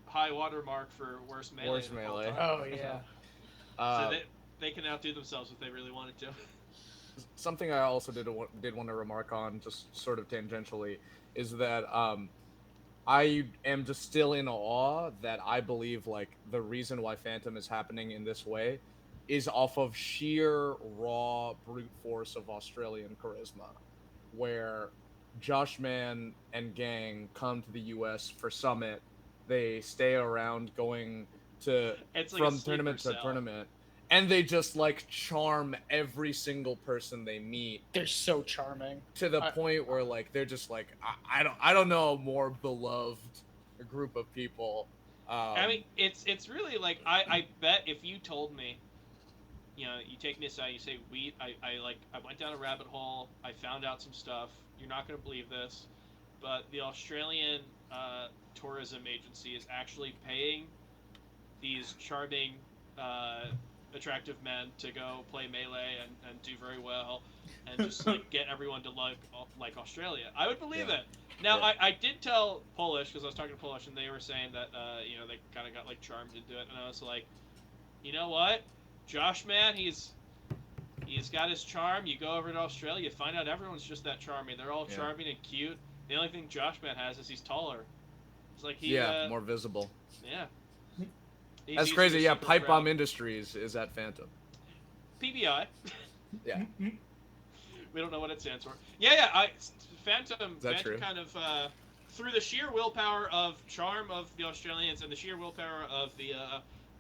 high water mark for worst melee. Worst of all melee. time. oh yeah. So they can outdo themselves if they really wanted to. Something I also did want to remark on, just sort of tangentially, is that I am just still in awe that I believe like the reason why Phantom is happening in this way is off of sheer raw brute force of Australian charisma, where Josh Mann and gang come to the U.S. for Summit, they stay around going to It's like from a tournament sleeper to cell. tournament, and they just like charm every single person they meet They're so charming. to the point where like they're just like I don't know a more beloved group of people. I mean, it's really like I bet if you told me, you take me aside, you say I went down a rabbit hole, I found out some stuff. You're not gonna believe this, but the Australian tourism agency is actually paying these charming, attractive men to go play melee and do very well, and just like get everyone to like Australia. I would believe it. Now I did tell Polish because I was talking to Polish and they were saying that they kind of got like charmed into it, and I was like, you know what, Josh man, he's got his charm. You go over to Australia, you find out everyone's just that charming. They're all charming and cute. The only thing Josh man has is he's taller. It's like more visible. Yeah. That's crazy. Yeah, Pipe Bomb Industries is at Phantom. PBI. Yeah. We don't know what it stands for. Yeah. Phantom True? kind of through the sheer willpower of charm of the Australians and the sheer willpower of the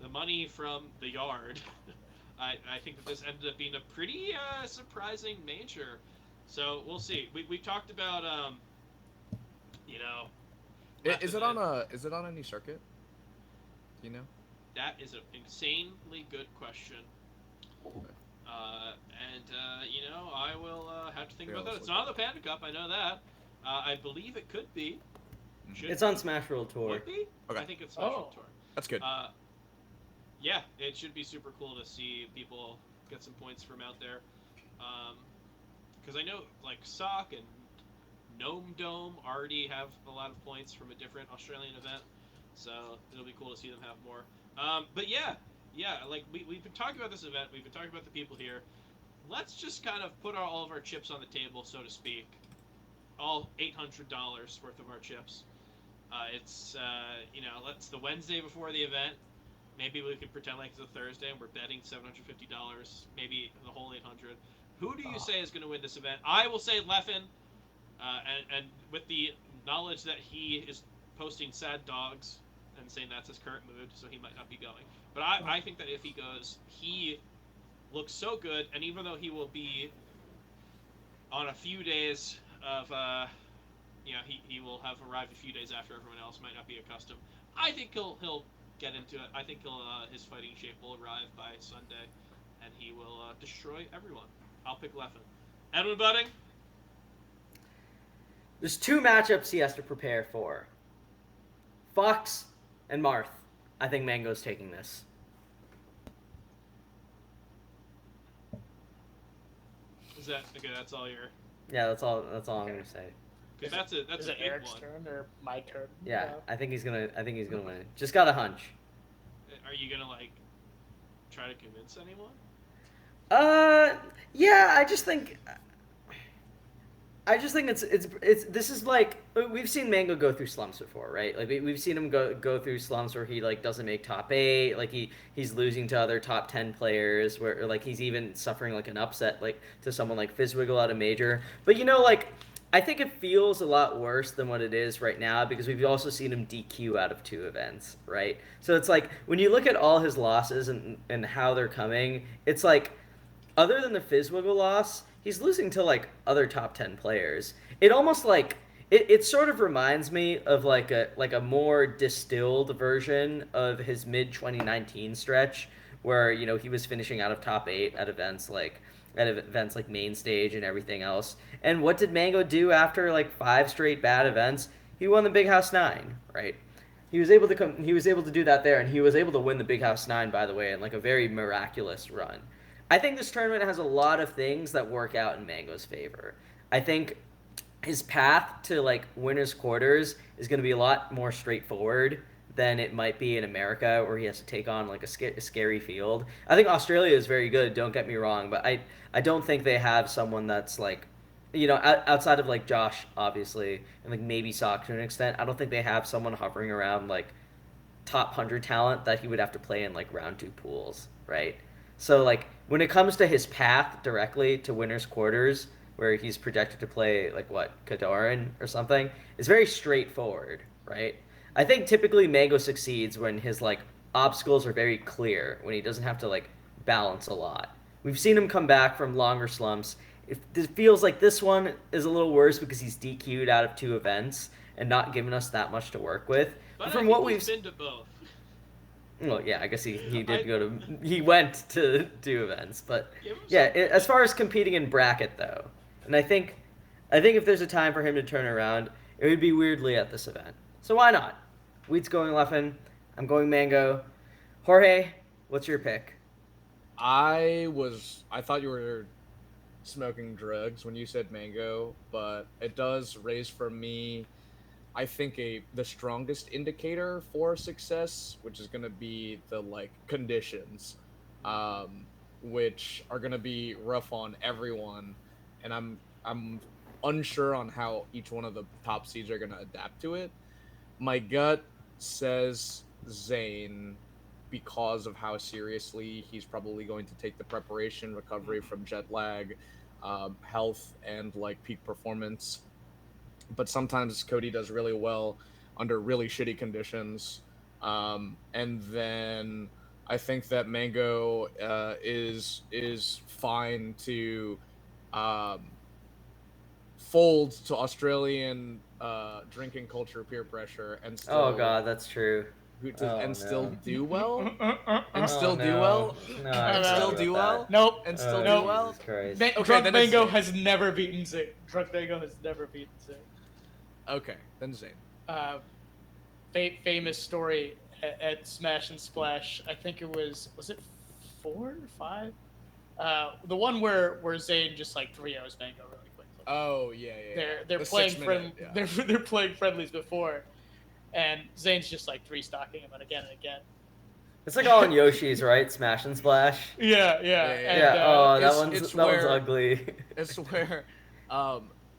money from the yard. I think that this ended up being a pretty surprising major. So we'll see. We talked about Is it on any circuit? Do you know? That is an insanely good question. I will have to think about that. It's not on the Panda Cup, I know that. I believe it could be. It's on Smash World Tour. Would be? Okay. I think it's Smash World Tour. That's good. Yeah, it should be super cool to see people get some points from out there. Because I know, like, Sock and Gnome Dome already have a lot of points from a different Australian event. So it'll be cool to see them have more. But yeah, like we've been talking about this event. We've been talking about the people here. Let's just kind of put all of our chips on the table, so to speak. All $800 worth of our chips. It's the Wednesday before the event. Maybe we can pretend like it's a Thursday and we're betting $750. Maybe the whole 800. Who do you say is going to win this event? I will say Leffen. And with the knowledge that he is posting sad dogs and saying that's his current mood, so he might not be going. But I think that if he goes, he looks so good, and even though he will be on a few days of, he will have arrived a few days after everyone else, might not be accustomed. I think he'll get into it. I think his fighting shape will arrive by Sunday, and he will destroy everyone. I'll pick Leffen. Edwin Budding? There's two matchups he has to prepare for. Fox and Marth. I think Mango's taking this. Is that okay? That's all your. Yeah, that's all I'm gonna say. Because that's is a it big Eric's one. turn or my turn? Yeah, I think he's gonna win. Just got a hunch. Are you gonna like try to convince anyone? Yeah. I just think it's this is like we've seen Mango go through slumps before, right? Like we've seen him go through slumps where he like doesn't make top 8, like he's losing to other top 10 players, where like he's even suffering like an upset like to someone like Fizzwiggle at a major. But like I think it feels a lot worse than what it is right now because we've also seen him DQ out of 2 events, right? So it's like when you look at all his losses and how they're coming, it's like other than the Fizzwiggle loss, he's losing to like other top 10 players. It almost like it sort of reminds me of like a more distilled version of his mid 2019 stretch where he was finishing out of top 8 at events like Main Stage and everything else. And what did Mango do after like 5 straight bad events? He won the Big House 9, right? He was able to come. He was able to do that there, and he was able to win the Big House 9, by the way, in like a very miraculous run. I think this tournament has a lot of things that work out in Mango's favor. I think his path to like winners quarters is going to be a lot more straightforward than it might be in America, where he has to take on like a scary field. I think Australia is very good. Don't get me wrong, but I don't think they have someone that's like, outside of like Josh, obviously, and like maybe Sock to an extent. I don't think they have someone hovering around like top 100 talent that he would have to play in like round 2 pools, right? So like when it comes to his path directly to winners quarters, where he's projected to play like what Kadoran or something, is very straightforward, right? I think typically Mango succeeds when his like obstacles are very clear, when he doesn't have to like balance a lot. We've seen him come back from longer slumps. It feels like this one is a little worse because he's DQ'd out of 2 events and not giving us that much to work with. But from I what think we've he's been to both. Well, yeah, I guess he did go to he went to 2 events, but Give him yeah, some- as far as competing in bracket though, and I think if there's a time for him to turn around, it would be weirdly at this event. So why not? Wheat's going Leffen. I'm going Mango. Jorge, what's your pick? I thought you were smoking drugs when you said Mango, but it does raise for me, I think, the strongest indicator for success, which is going to be the like conditions, which are going to be rough on everyone, and I'm unsure on how each one of the top seeds are going to adapt to it. My gut says Zayn, because of how seriously he's probably going to take the preparation, recovery from jet lag, health, and like peak performance. But sometimes Cody does really well under really shitty conditions. And then I think that Mango is fine to fold to Australian drinking culture, peer pressure, and still Oh God, that's true. still No. do well, And and still do no. well, No, I and forgot still about do well, Nope. and still Oh, do Nope. well. Jesus Christ. Okay, Drunk then it's Mango Zayn. has never beaten Zayn. Drunk Mango has never beaten Zayn. Okay, then Zayn. Famous story at Smash and Splash. I think it was it 4 or 5? The one where Zayn just like 3-0s Mango really quickly. Oh yeah. They're The playing 6 minute, yeah. they're playing friendlies before, and Zayn's just like 3-stocking him again and again. It's like all in Yoshi's, right? Smash and Splash. Yeah. Yeah. And, Yeah. Oh, that it's one's where- ugly. It's where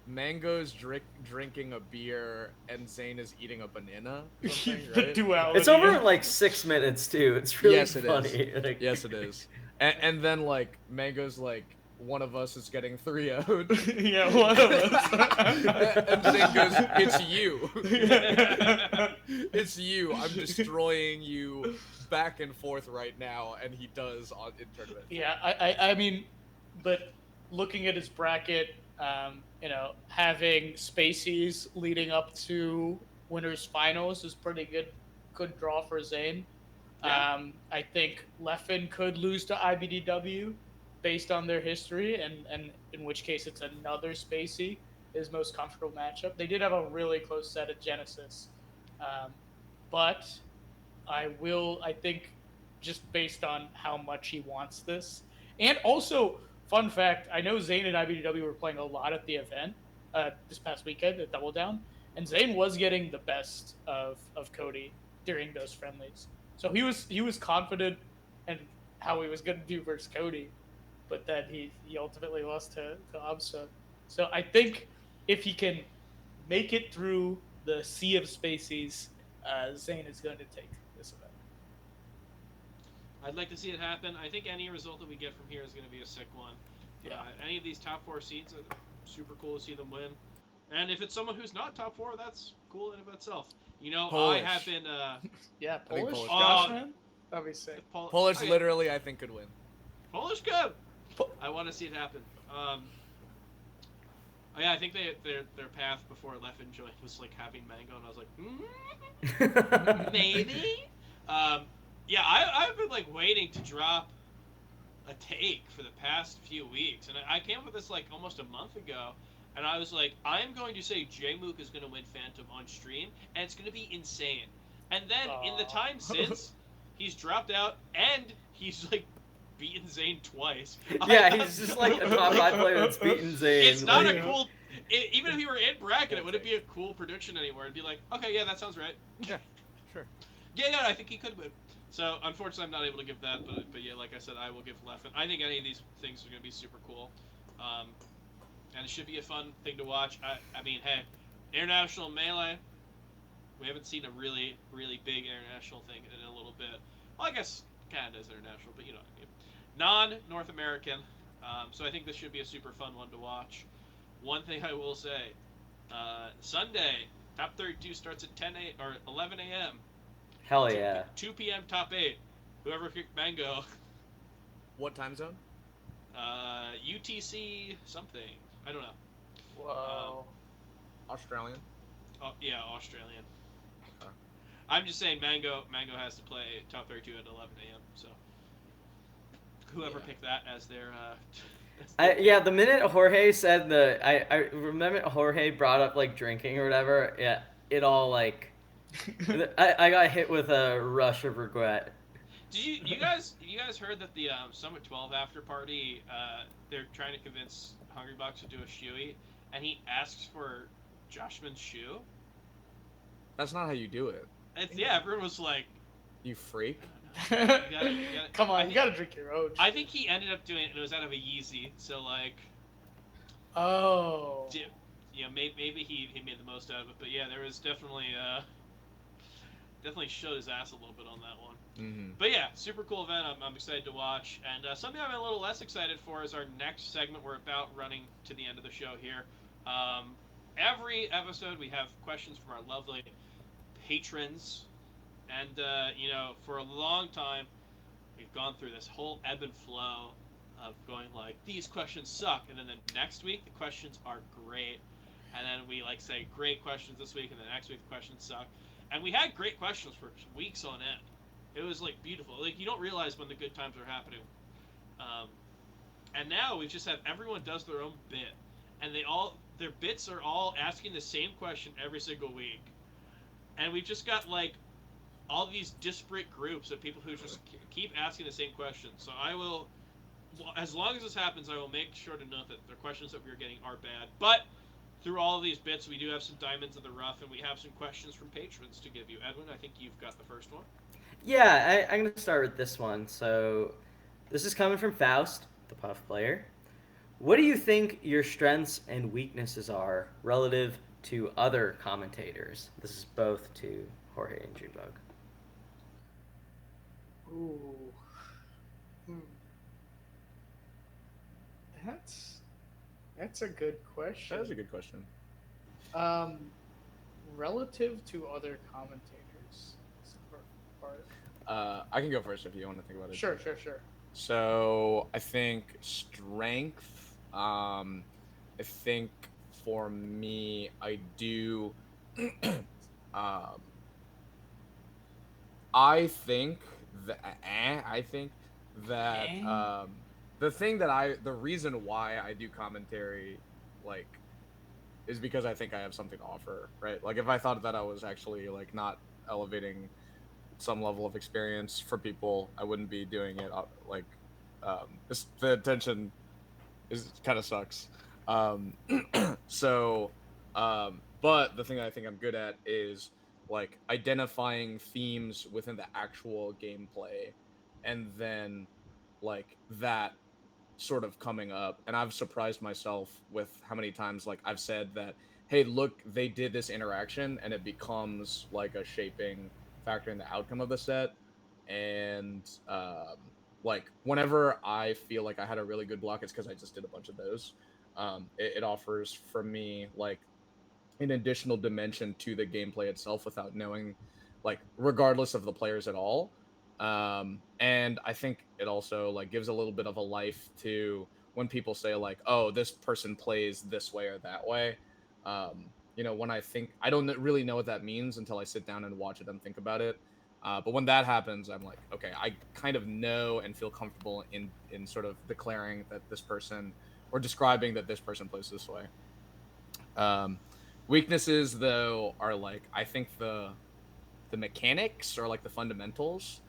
Mango's drinking a beer and Zayn is eating a banana. or something, the right? duality. It's over in like 6 minutes too. It's really Yes, it is. funny. Like, Yes, it is. And then like Mango's like, one of us is getting 3-0'd. Yeah, one of us. And Zayn goes, "It's you. It's you. I'm destroying you back and forth right now," and he does in tournament. Yeah, I mean, but looking at his bracket, having Spaceys leading up to winners finals is pretty good draw for Zayn. Yeah. I think Leffen could lose to IBDW based on their history, and in which case it's another Spacey, his most comfortable matchup. They did have a really close set at Genesis, but I think just based on how much he wants this, and also fun fact, I know Zayn and IBDW were playing a lot at the event this past weekend at Double Down, and Zayn was getting the best of Cody during those friendlies. So he was confident in how he was going to do versus Cody, but then he ultimately lost to Absa. So I think if he can make it through the sea of Spaceys, Zayn is going to take this event. I'd like to see it happen. I think any result that we get from here is going to be a sick one. Yeah. Any of these top 4 seeds, are super cool to see them win. And if it's someone who's not top 4, that's cool in and of itself. Polish. I have been. Yeah, I think Polish? Polish. Josh, man? That'd be sick. Polish literally, I think, could win. Polish good. I want to see it happen. Yeah, I think their path before Leffen joined was like having Mango, and I was like, maybe. Yeah, I've been like waiting to drop a take for the past few weeks, and I came up with this like almost a month ago, and I was like, I am going to say J-Mook is going to win Phantom on stream, and it's going to be insane. And then in the time since, he's dropped out, and he's like beaten Zane twice. Yeah, he's just like a top 5 player that's beaten Zane. It's not like, a cool. Even if he were in bracket, it wouldn't be a cool prediction anymore. It'd be like, okay, yeah, that sounds right. Yeah, sure. Yeah, I think he could win. So unfortunately, I'm not able to give that, but yeah, like I said, I will give Leffen. I think any of these things are going to be super cool, and it should be a fun thing to watch. I mean, hey, international melee. We haven't seen a really big international thing in a little bit. Well, I guess Canada's international, but you know, non-North American. So I think this should be a super fun one to watch. One thing I will say, Sunday, top 32 starts at 11 a.m. hell yeah. 2 p.m. top 8. Whoever kicked Mango. What time zone? UTC something. I don't know. Whoa. Australian. Oh, yeah, Australian. Okay. I'm just saying Mango has to play top 32 at 11 a.m. So whoever picked that as their Yeah, the minute Jorge said I remember Jorge brought up like drinking or whatever. Yeah, it all like I got hit with a rush of regret. Did you guys heard that the Summit 12 after party they're trying to convince Hungrybox to do a shoey, and he asks for Joshman's shoe? That's not how you do it. Everyone was like, You freak. Come on, you gotta drink your own. I think he ended up doing it, and it was out of a Yeezy, so like, oh, maybe he made the most out of it, but yeah, there was definitely showed his ass a little bit on that one. Mm-hmm. But yeah, super cool event. I'm excited to watch, and something I'm a little less excited for is our next segment. We're about running to the end of the show here. Every episode we have questions from our lovely patrons. And, for a long time, we've gone through this whole ebb and flow of going like, these questions suck. And then the next week, the questions are great. And then we like say, great questions this week. And the next week, the questions suck. And we had great questions for weeks on end. It was like beautiful. Like, you don't realize when the good times are happening. And now we just have everyone does their own bit. And their bits are all asking the same question every single week. And we've just got like, all these disparate groups of people who just keep asking the same questions. So I will, as long as this happens, I will make sure to note that the questions that we're getting are bad. But through all of these bits, we do have some diamonds in the rough, and we have some questions from patrons to give you. Edwin, I think you've got the first one. Yeah, I'm going to start with this one. So this is coming from Faust, the Puff player. What do you think your strengths and weaknesses are relative to other commentators? This is both to Jorge and Junebug. Ooh. That's a good question. That is a good question. Relative to other commentators. I can go first if you want to think about it. Sure. So I think strength. I think for me, I do. I think that the reason why I do commentary, like, is because I think I have something to offer, right? Like, if I thought that I was actually like not elevating some level of experience for people, I wouldn't be doing it. The attention is kind of sucks. But the thing I think I'm good at is like identifying themes within the actual gameplay, and then like that sort of coming up. And I've surprised myself with how many times like I've said that, hey, look, they did this interaction, and it becomes like a shaping factor in the outcome of the set. And like whenever I feel like I had a really good block, it's because I just did a bunch of those. It offers for me like an additional dimension to the gameplay itself without knowing, like, regardless of the players at all. And I think it also like gives a little bit of a life to when people say like, oh, this person plays this way or that way. When I don't really know what that means until I sit down and watch it and think about it. But when that happens, I'm like, okay, I kind of know and feel comfortable in sort of declaring that this person, or describing that this person plays this way. Weaknesses though are like I think the mechanics or like the fundamentals,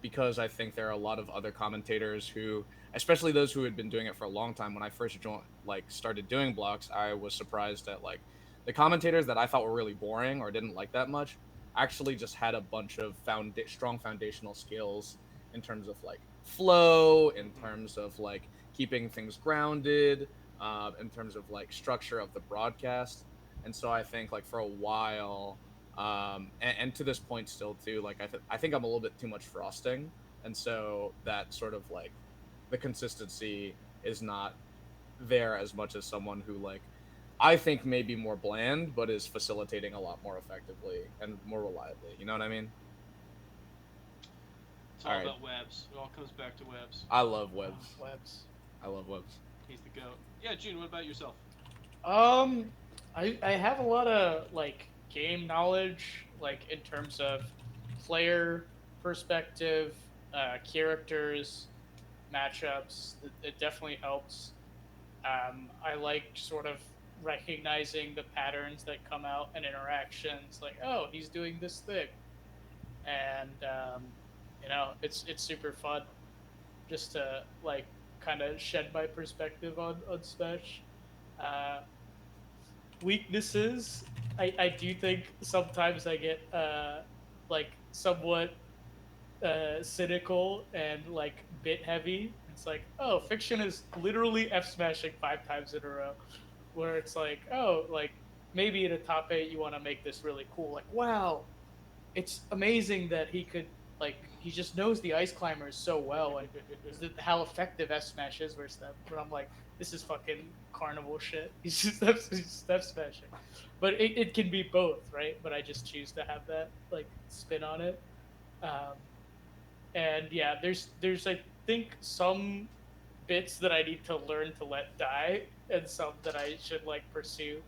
because I think there are a lot of other commentators who, especially those who had been doing it for a long time. When I first started doing blocks, I was surprised that like the commentators that I thought were really boring or didn't like that much actually just had a bunch of strong foundational skills in terms of like flow, in terms of like keeping things grounded, in terms of like structure of the broadcast. And so I think like for a while, and to this point still too, like I think I'm a little bit too much frosting, and so that sort of like the consistency is not there as much as someone who like I think may be more bland but is facilitating a lot more effectively and more reliably. You know what I mean? It's all All right. about webs. It all comes back to webs. I love webs. Webs. I love webs. He's the goat. Yeah, June. What about yourself? I have a lot of like game knowledge, like in terms of player perspective, characters, matchups. It definitely helps. I like sort of recognizing the patterns that come out in interactions, like, oh, he's doing this thing, and it's super fun just to like kind of shed my perspective on Smash. Uh, Weaknesses, I do think sometimes I get like somewhat cynical and like bit heavy. It's like, oh, fiction is literally F smashing 5 times in a row, where it's like, oh, like maybe in a top 8 you want to make this really cool. Like, wow, it's amazing that he could like he just knows the ice climbers so well and how effective F Smash is versus them. But I'm like, this is fucking carnival shit. He's just F smashing. But it can be both, right? But I just choose to have that like spin on it. Um, and yeah, there's I think some bits that I need to learn to let die, and some that I should like pursue.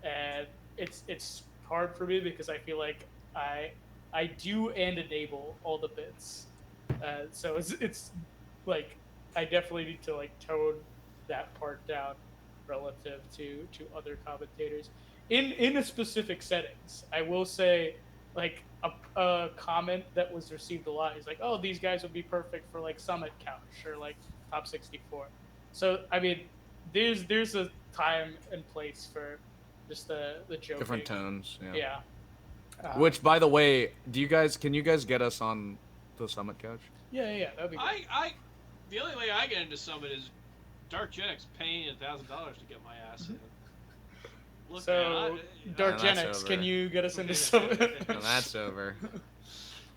And it's hard for me because I feel like I do and enable all the bits, so it's like I definitely need to like tone that part down relative to other commentators in a specific settings. I will say like a comment that was received a lot is like, oh, these guys would be perfect for like Summit Couch or like Top 64. So I mean, there's a time and place for just the joking. Different tones. Yeah. Which, by the way, can you guys get us on the Summit Couch? Yeah, that'd be good. The only way I get into Summit is Dark Genix paying $1,000 to get my ass in. Look, So, Dark Genix, can you get us into Summit? No, that's over.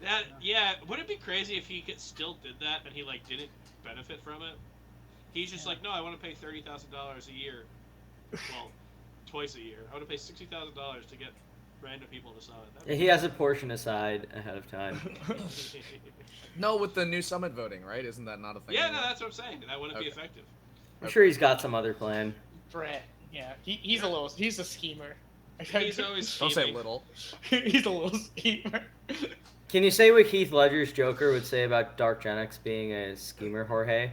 Would it be crazy if he still did that and he like didn't benefit from it? He's just like, no, I want to pay $30,000 a year. Well, twice a year. I want to pay $60,000 to get random people to Summit. He has a portion aside ahead of time. No, with the new Summit voting, right? Isn't that not a thing? Yeah, no, that's what I'm saying. That wouldn't be effective. I'm sure he's got some other plan. Brett, yeah, he's a schemer. He's always scheming. Don't say little. He's a little schemer. Can you say what Heath Ledger's Joker would say about Dark Genix being a schemer, Jorge?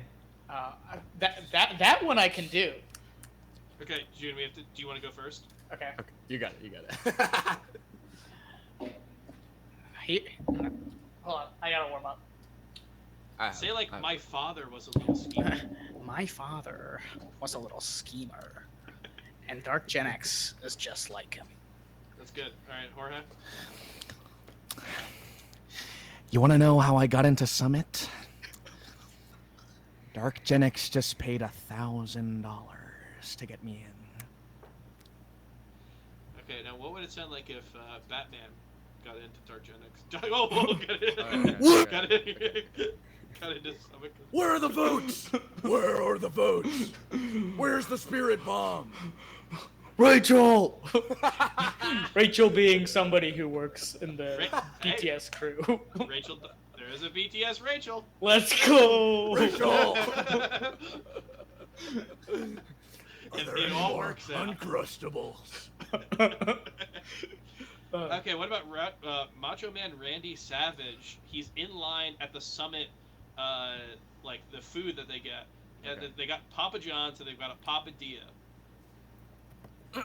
That one I can do. Okay, June, do you want to go first? Okay. You got it. Hold on, I gotta warm up. Say like, my father was a little schemer. My father was a little schemer, and Dark Genix is just like him. That's good. All right, Jorge. You want to know how I got into Summit? Dark Genix just paid $1,000 to get me in. Okay, now what would it sound like if Batman got into Dark Genix? Got into Summit. Where are the votes? Where are the votes? Where's the spirit bomb? Rachel! Rachel being somebody who works in the BTS crew. Rachel, there is a BTS Rachel. Let's go! Rachel! It all works out. Uncrustables. Okay, what about Macho Man Randy Savage? He's in line at the Summit, like the food that they get. Okay. They got Papa John's and they've got a Papadilla. A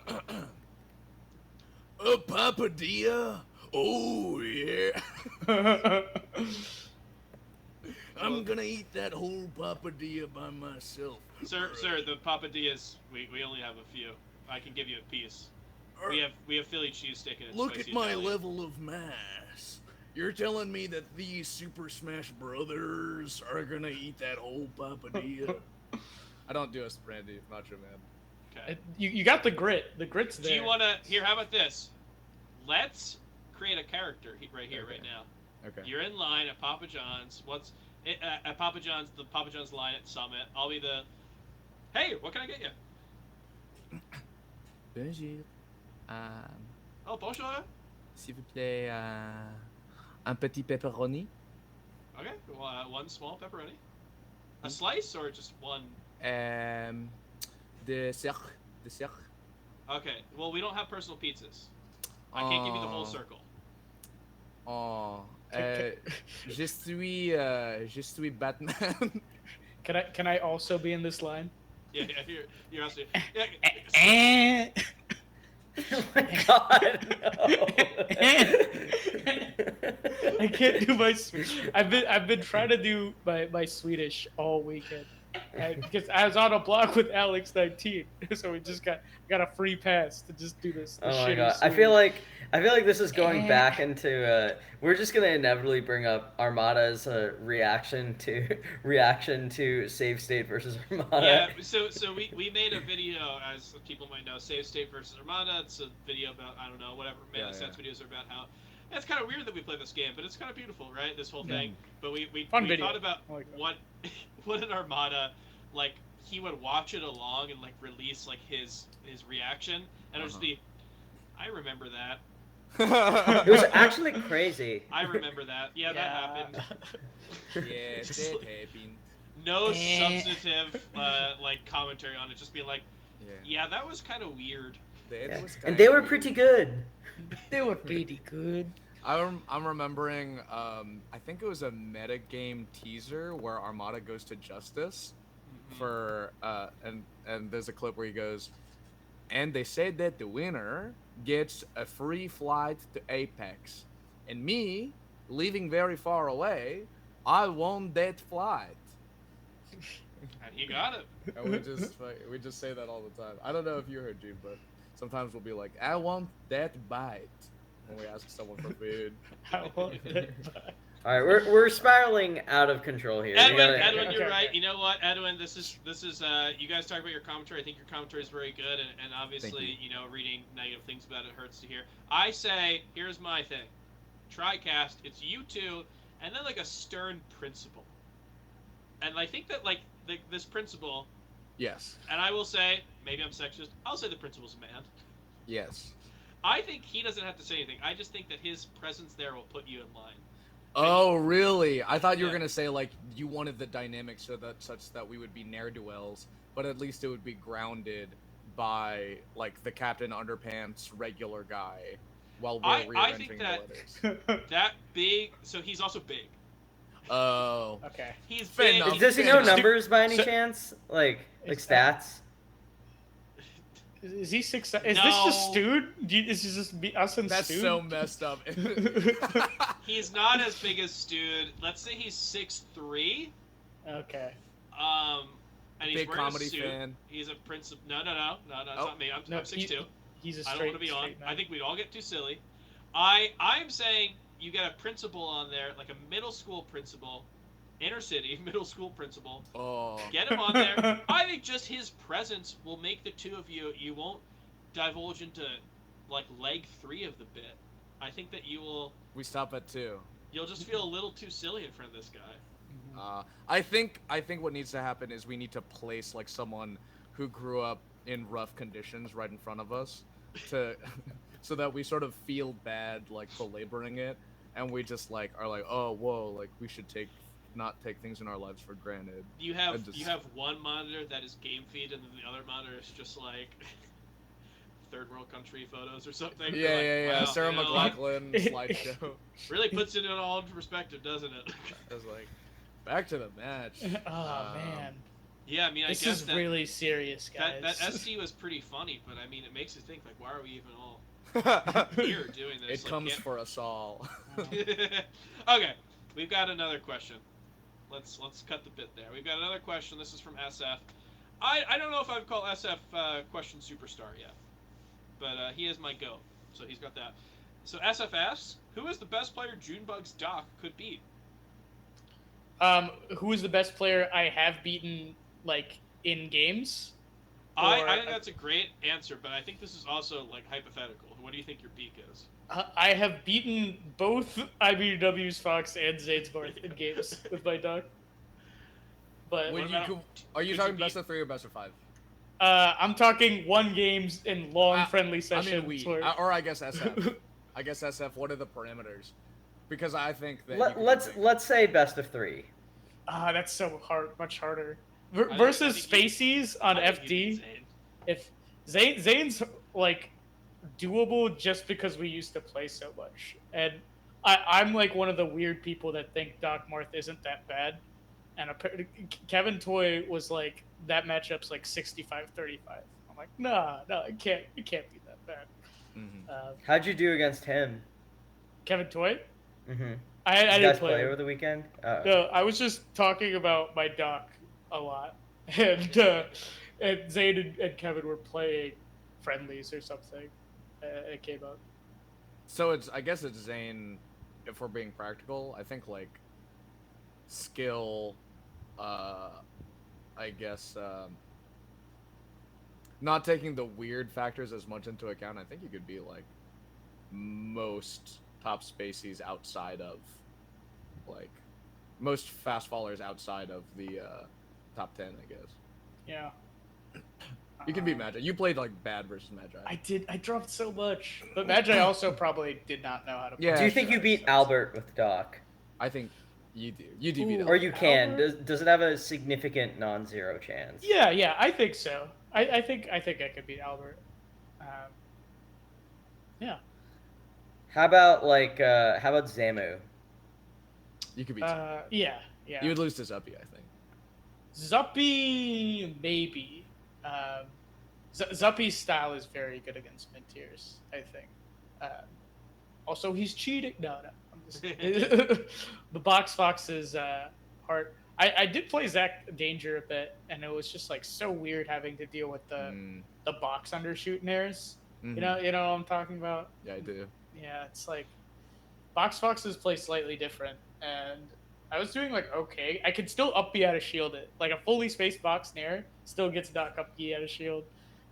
papadilla? Oh, yeah. I'm gonna eat that whole papadilla by myself. Sir, the papadillas, we only have a few. I can give you a piece. We have Philly cheesesteak and Look spicy at my Italian. level of mass. You're telling me that these Super Smash Brothers are gonna eat that whole papadilla? I don't do a Randy Macho Man. Okay. You got the grit. The grit's there. Do you want to... Here, how about this? Let's create a character right here, right now. Okay. You're in line at Papa John's. At Papa John's, the Papa John's line at Summit. I'll be the... Hey, what can I get you? Bonjour. Oh, bonjour. S'il vous plaît, un petit pepperoni. Okay, well, one small pepperoni. A slice or just one? Dessert. Okay, well, we don't have personal pizzas. I can't give you the whole circle. Oh, je suis Batman. Can I also be in this line? Yeah, you're also... Oh my god, no. I can't do my. I've been trying to do my Swedish all weekend. Because I was on a block with Alex 19, so we just got a free pass to just do this. Oh my shitty god! I Swedish. feel like this is going back into. We're just gonna inevitably bring up Armada's reaction to Save State versus Armada. Yeah, so we made a video, as people might know, Save State versus Armada. It's a video about, I don't know, whatever Melee Stats videos are about how. It's kind of weird that we play this game, but it's kind of beautiful, right? This whole thing. But we thought about what an Armada, like, he would watch it along and like release like his reaction, and it would just be, I remember that. It was actually crazy. I remember that. Yeah, that happened. Yeah, Just that like- happened. No substantive like commentary on it. Just be like, Yeah. yeah, that was kind of weird. That was And they were kinda pretty good. They were pretty good. I'm remembering, I think it was a metagame teaser where Armada goes to Justice for, and there's a clip where he goes, and they said that the winner gets a free flight to Apex. And me, leaving very far away, I won that flight. And he got it. And we just say that all the time. I don't know if you heard you, but sometimes we'll be like, I want that bite when we ask someone for food. I want that. All right, we're spiraling out of control here. Edwin, you're Okay. right. You know what, Edwin? This is you guys talk about your commentary. I think your commentary is very good, and obviously, you know, reading negative things about it hurts to hear. I say, here's my thing. TriCast, it's you two, and then like a stern principal. And I think that like this principal, Yes. and I will say, maybe I'm sexist. I'll say the principal's a man. Yes. I think he doesn't have to say anything. I just think that his presence there will put you in line. Oh, really? I thought you were Yeah. gonna say like you wanted the dynamic such that we would be ne'er-do-wells, but at least it would be grounded by like the Captain Underpants regular guy while we're I rearranging think the that- letters. That big, so he's also big. Oh. Okay. He's Fair big. enough. Does he know So- numbers by any so- chance? Like Is stats? Is he 6? Is this No. just Stude? Is this just us and That's Stude? so messed up. He's not as big as Stude. Let's say he's 6'3". Okay. And he's Big wearing comedy a suit. fan. He's a principal. No, it's Oh. not me. I'm No, 6'2". He's a straight. I don't want to be on. straight man. I think we'd all get too silly. I'm saying you get a principal on there, like a middle school principal, inner city middle school principal. Oh. Get him on there. I think just his presence will make the two of you. You won't divulge into like leg 3 of the bit. I think that We stop at 2. you'll just feel a little too silly in front of this guy. I think what needs to happen is we need to place like someone who grew up in rough conditions right in front of us, to so that we sort of feel bad like belaboring it, and we just like are like, oh whoa, like we should not take things in our lives for granted. You have And just- you have one monitor that is game feed, and then the other monitor is just like third world country photos or something. You're Yeah, like, yeah, yeah. wow, Sarah you know, McLachlan slideshow. really puts it in all into perspective, doesn't it? I was like, back to the match. Oh man. Yeah, I mean, I This guess is really serious, guys. that SD was pretty funny, but I mean, it makes you think, like, why are we even all here doing this? It Like, comes can't- for us all. Okay, we've got another question. Let's cut the bit there. We've got another question. This is from SF. I don't know if I'd call SF question superstar yet, but he is my goat, so he's got that. So SF asks, who is the best player Junebug's Doc could beat? Who is the best player I have beaten, like, in games? I think that's a great answer, but I think this is also, like, hypothetical. What do you think your beak is? I have beaten both IBW's Fox and Zane's Marth in games with my Doc. But When about- are you could talking you best beat- of 3 or best of 5? I'm talking one games in long I- friendly I sessions. mean, where... or I guess SF. I guess SF. What are the parameters? Because I think that Let's say best of 3. That's so hard, much harder. think- Versus I think Spaceys on I think you beat FD. Zane. If Zane's like doable just because we used to play so much, and I'm like one of the weird people that think Doc Marth isn't that bad, and Kevin Toy was like that matchup's like 65-35. I'm like, no, it can't be that bad. Mm-hmm. How'd you do against him? Kevin Toy? Mm-hmm. I You didn't guys play play him. over the weekend? Oh. No, I was just talking about my Doc a lot, and Zane and Kevin were playing friendlies or something. It came up. So I guess it's Zane. If we're being practical, I think like skill. I guess not taking the weird factors as much into account. I think you could be like most top spacies outside of like most fast fallers outside of the top 10, I guess. Yeah. You can beat Magi. You played like bad versus Magi. I did. I dropped so much, but Magi also probably did not know how to play. Yeah, Do you think sure, you beat sure. Albert with Doc? I think you do. You do beat Ooh. Albert. Or you can. Albert? Does it have a significant non-zero chance? Yeah, I think so. I think I could beat Albert. Yeah. How about Zamu? You could beat. Zappy. Yeah. You would lose to Zuppy, I think. Zuppy, maybe. Zuppy's style is very good against mid tiers, I think. Also, he's cheating. No. I'm just... the Box Fox is hard. I did play Zach Danger a bit, and it was just like so weird having to deal with the box undershoot nairs. Mhm. You know what I'm talking about? Yeah, I do. Yeah, it's like Box Foxes play slightly different, and I was doing like okay. I could still up B out of shield it. Like a fully spaced box nair still gets Doc up B out of shield.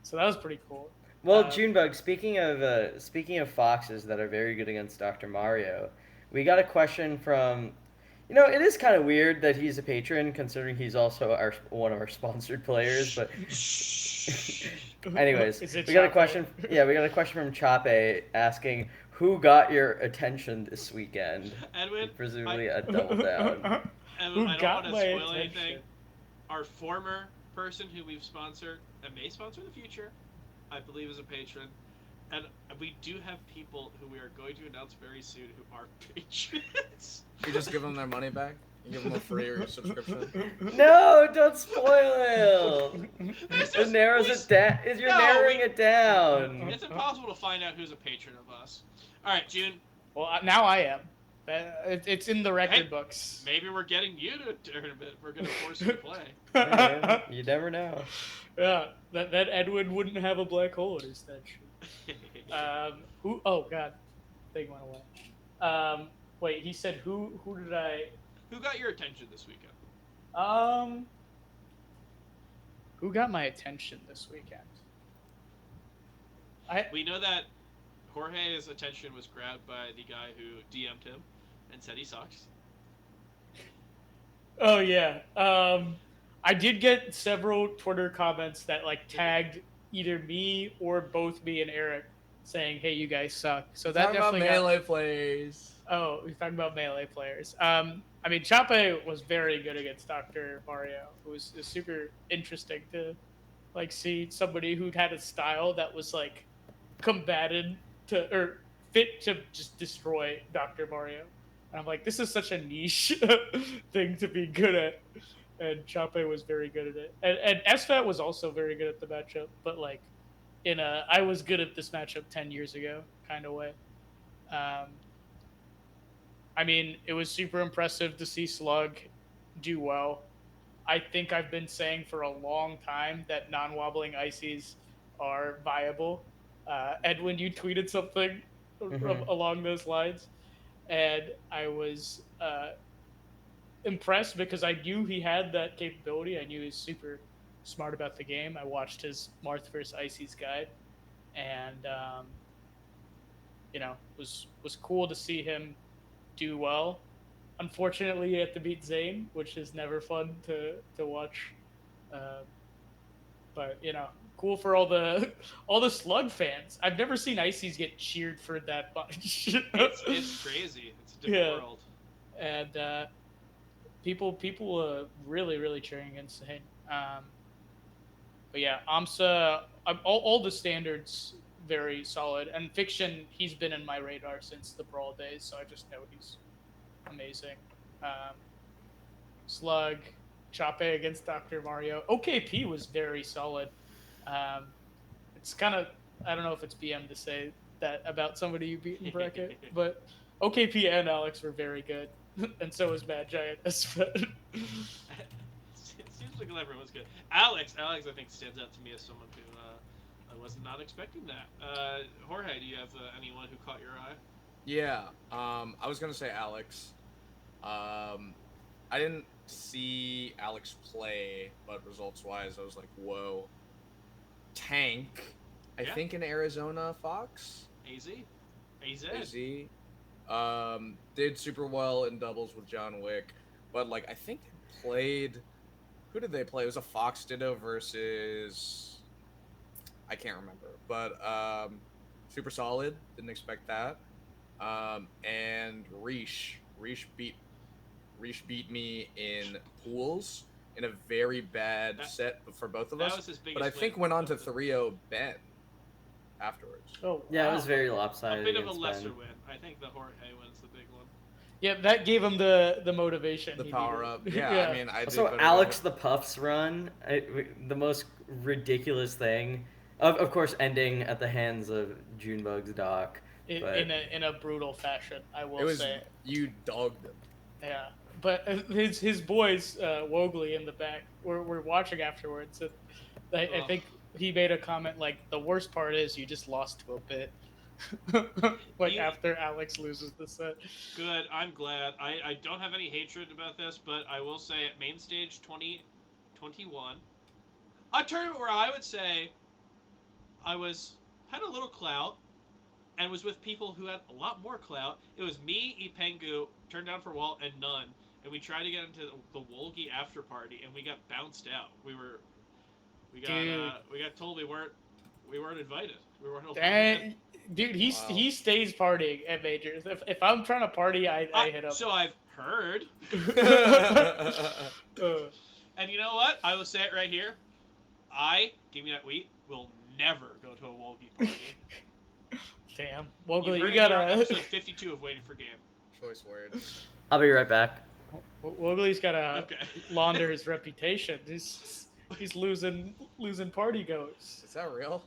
So that was pretty cool. Well, Junebug, speaking of foxes that are very good against Dr. Mario, we got a question from. You know, it is kind of weird that he's a patron, considering he's also one of our sponsored players. But, anyways, Is it we got a Chape? question. Yeah, we got a question from Chape asking who got your attention this weekend. Edwin, Presumably a double down. Who I don't got want my to spoil attention? anything. Our former person who we've sponsored and may sponsor in the future, I believe, is a patron. And we do have people who we are going to announce very soon who are patrons. You just give them their money back. You give them a free subscription. No, don't spoil it. This It is- narrows it down. You're No, narrowing it down. It's impossible to find out who's a patron of us. All right, June. Well, now I am. It's in the record Hey. books. Maybe we're getting you to a tournament. We're going to force you to play. Yeah, you never know. Yeah, that Edwin wouldn't have a black hole in his statue. Who? Oh God, thing went away. Wait, he said who? Who did I? Who got your attention this weekend? Who got my attention this weekend? We know that Jorge's attention was grabbed by the guy who DM'd him and said he sucks. Oh yeah. I did get several Twitter comments that like tagged either me or both me and Eric saying, "Hey, you guys suck." So that Talk about definitely got... melee plays. Oh, we're talking about melee players. I mean, Chape was very good against Dr. Mario. It was super interesting to like see somebody who had a style that was like combated to or fit to just destroy Dr. Mario. And I'm like, this is such a niche thing to be good at. and Chape was very good at it. And SFAT was also very good at the matchup, but like I was good at this matchup 10 years ago kind of way. I mean, it was super impressive to see Slug do well. I think I've been saying for a long time that non-wobbling ices are viable. Edwin, you tweeted something Mhm. along those lines, and I was impressed because I knew he had that capability. I knew he was super smart about the game. I watched his Marth vs. Ices guide, and was cool to see him do well. Unfortunately, he had to beat Zane, which is never fun to watch. Uh, but cool for all the Slug fans. I've never seen Ices get cheered for that much. It's crazy. It's a different world. And people really cheering against Zane. But yeah, Amsa, all the standards very solid. And Fiction, he's been in my radar since the Brawl days, so I just know he's amazing. Slug, Chape against Dr. Mario. OKP was very solid. It's kind of, I don't know if it's BM to say that about somebody you beat in bracket, but OKP and Alex were very good, and so was Mad Giant. It seems like everyone was good. Alex, I think stands out to me as someone who I was not expecting that. Jorge, do you have anyone who caught your eye? Yeah, I was gonna say Alex. I didn't see Alex play, but results-wise, I was like, whoa. Tank, I think in Arizona, Fox? AZ. Did super well in doubles with John Wick, but like I think they played. Who did they play? It was a Fox Ditto versus. I can't remember, but super solid. Didn't expect that. And Reesh beat me in pools in a very bad set for both of us. Was his biggest but I think went on to 3-0 Ben afterwards. Oh, Yeah, wow. it was very lopsided. A bit of a against lesser Ben. win. I think the Jorge win's the big one. Yeah, that gave him the motivation. The he power needed. up. Yeah, I mean, I did So better Alex than the Puffs run, the most ridiculous thing, of course, ending at the hands of Junebug's doc. But in a brutal fashion, I will it was say. you dogged him. Yeah, but his boys, Wogley in the back, were watching afterwards, and I think he made a comment like, "The worst part is you just lost to a bit." After Alex loses the set. Good, I'm glad. I don't have any hatred about this, but I will say at main stage 2021, a tournament where I would say I had a little clout and was with people who had a lot more clout. It was me, Ipengu, Turned Down for Walt, and None, and we tried to get into the Wolgi after party, and we got bounced out. We got told we weren't invited. We weren't allowed. Dude, he stays partying at majors. If I'm trying to party, I hit up. So I've heard. And you know what? I will say it right here. Give me that wheat, will never go to a Wolgi party. Damn. Wogley, you got episode 52 of Waiting for Game. Choice words. I'll be right back. Wogley's got to launder his reputation. He's losing party goers. Is that real?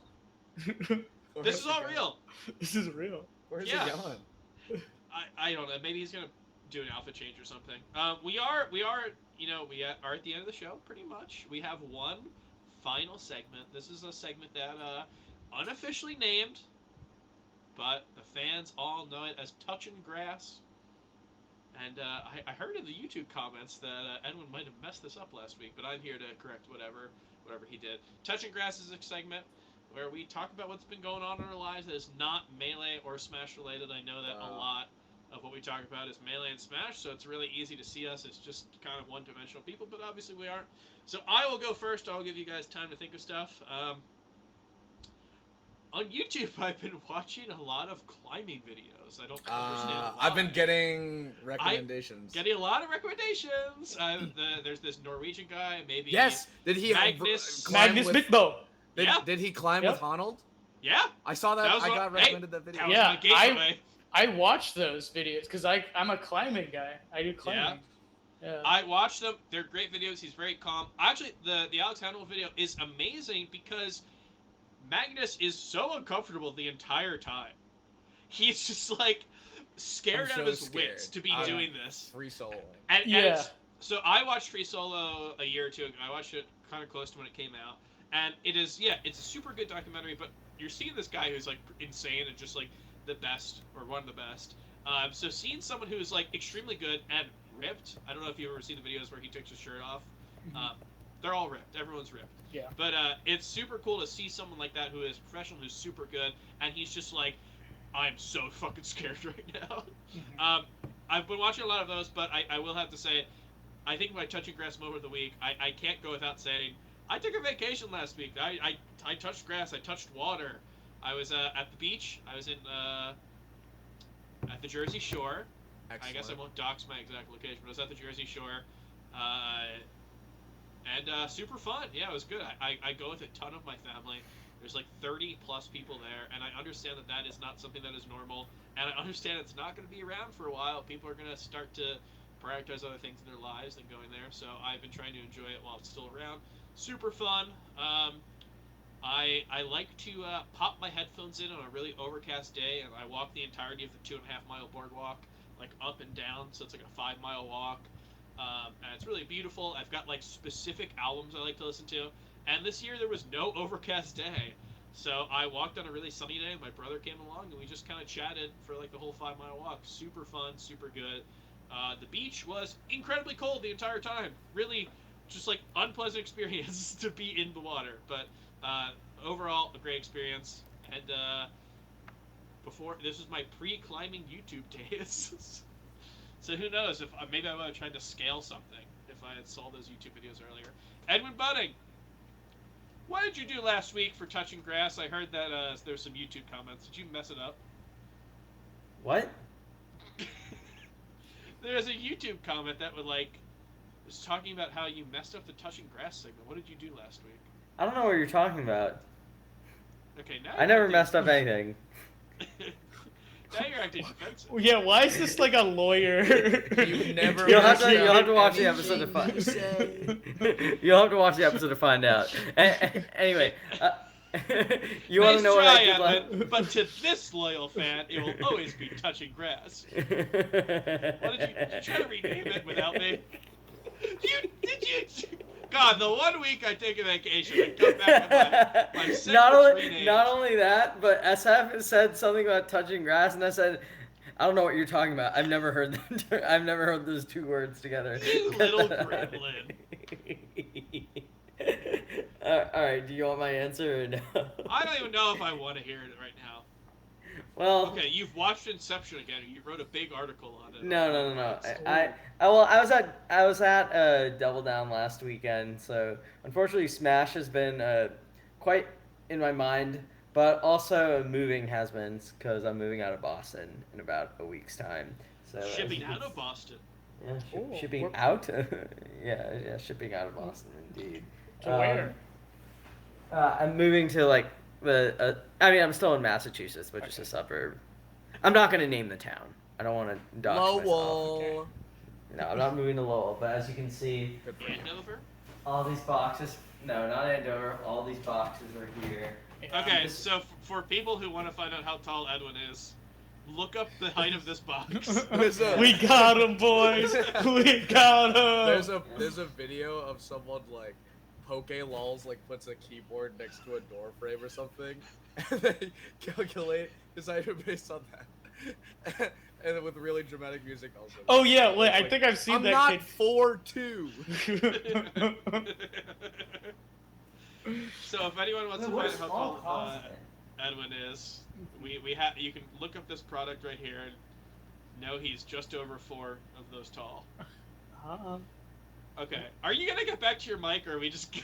This is all real. This is real. Where's it going? I don't know. Maybe he's gonna do an alpha change or something. We are at the end of the show pretty much. We have one final segment. This is a segment that unofficially named, but the fans all know it as Touching Grass. And I heard in the YouTube comments that Edwin might have messed this up last week, but I'm here to correct whatever he did. Touching Grass is a segment where we talk about what's been going on in our lives that is not Melee or Smash related. I know that a lot of what we talk about is Melee and Smash, so it's really easy to see us as just kind of one-dimensional people, but obviously we aren't. So I will go first. I'll give you guys time to think of stuff. On YouTube, I've been watching a lot of climbing videos. I don't understand why. I've been getting recommendations. Getting a lot of recommendations. There's this Norwegian guy, maybe. Yes. Did he Magnus Bitbo? Did he climb with Honnold? Yeah. I saw that. I got recommended that video. I watched those videos because I'm a climbing guy. I do climbing. Yeah. I watch them. They're great videos. He's very calm. Actually, the Alex Hannibal video is amazing because Magnus is so uncomfortable the entire time. He's just like scared out of his wits to be I'm doing this. free soloing. And Yeah. it's, so I watched Free Solo a year or two ago. I watched it kind of close to when it came out, and it's a super good documentary. But you're seeing this guy who's like insane and just like the best or one of the best. So seeing someone who's like extremely good and ripped. I don't know if you've ever seen the videos where he takes his shirt off. They're all ripped. Everyone's ripped. Yeah. But it's super cool to see someone like that who is professional, who's super good, and he's just like, I'm so fucking scared right now. I've been watching a lot of those, but I will have to say, I think my touching grass moment of the week, I can't go without saying, I took a vacation last week. I touched grass. I touched water. I was at the beach. I was in at the Jersey Shore. Excellent. I guess I won't dox my exact location, but I was at the Jersey Shore. And super fun. Yeah, it was good. I go with a ton of my family. There's like 30 plus people there, and I understand that is not something that is normal, and I understand it's not going to be around for a while. People are going to start to prioritize other things in their lives than going there, so I've been trying to enjoy it while it's still around. Super fun. I like to pop my headphones in on a really overcast day, and I walk the entirety of the 2.5 mile boardwalk, like up and down, so it's like a 5 mile walk. And it's really beautiful. I've got like specific albums I like to listen to. And this year there was no overcast day. So I walked on a really sunny day. My brother came along and we just kind of chatted for like the whole 5 mile walk. Super fun, super good. The beach was incredibly cold the entire time. Really just like unpleasant experience to be in the water. But overall, a great experience. And this was my pre-climbing YouTube days. So who knows if maybe I would have tried to scale something if I had saw those YouTube videos earlier. Edwin Budding, what did you do last week for touching grass? I heard that there's some YouTube comments. Did you mess it up? What? There's a YouTube comment that was talking about how you messed up the touching grass segment. What did you do last week? I don't know what you're talking about. Okay, now I never messed up anything. Now you're acting defensive. Yeah, why is this like a lawyer? You never. You'll have messed to up watch the episode to anything find. you say. You'll have to watch the episode to find out. Anyway, you want to Nice know what try, I did Edwin, but to this loyal fan, it will always be touching grass. What did you try to rename it without me? God, the 1 week I take a vacation, I come back and my segment's not only that, but SF said something about touching grass, and I said, I don't know what you're talking about. I've never heard them. I've never heard those two words together. You little gremlin. All right, do you want my answer or no? I don't even know if I want to hear it right now. Well, Okay, you've watched Inception again. You wrote a big article on it. no. I was at Double Down last weekend, so unfortunately Smash has been quite in my mind, but also moving has been because I'm moving out of Boston in about a week's time. So Shipping out of Boston. Yeah, Cool. shipping out. yeah, shipping out of Boston indeed. To where? I'm moving to like I'm still in Massachusetts, but just a suburb. I'm not gonna name the town. I don't want to dox myself. Lowell. No, I'm not moving to Lowell, but as you can see, Andover? all these boxes. No, not Andover. All these boxes are here. Okay, so for people who want to find out how tall Edwin is, look up the height of this box. We got him, boys. We got him. There's a video of someone like Poke-Lols like puts a keyboard next to a door frame or something, and they calculate his height based on that, and with really dramatic music also. Oh yeah, wait, I think I've seen I'm that not kid. 4'2". So if anyone wants to find out how tall Edwin is, you can look up this product right here and know he's just over 4 of those tall. Okay, are you gonna get back to your mic, or are we just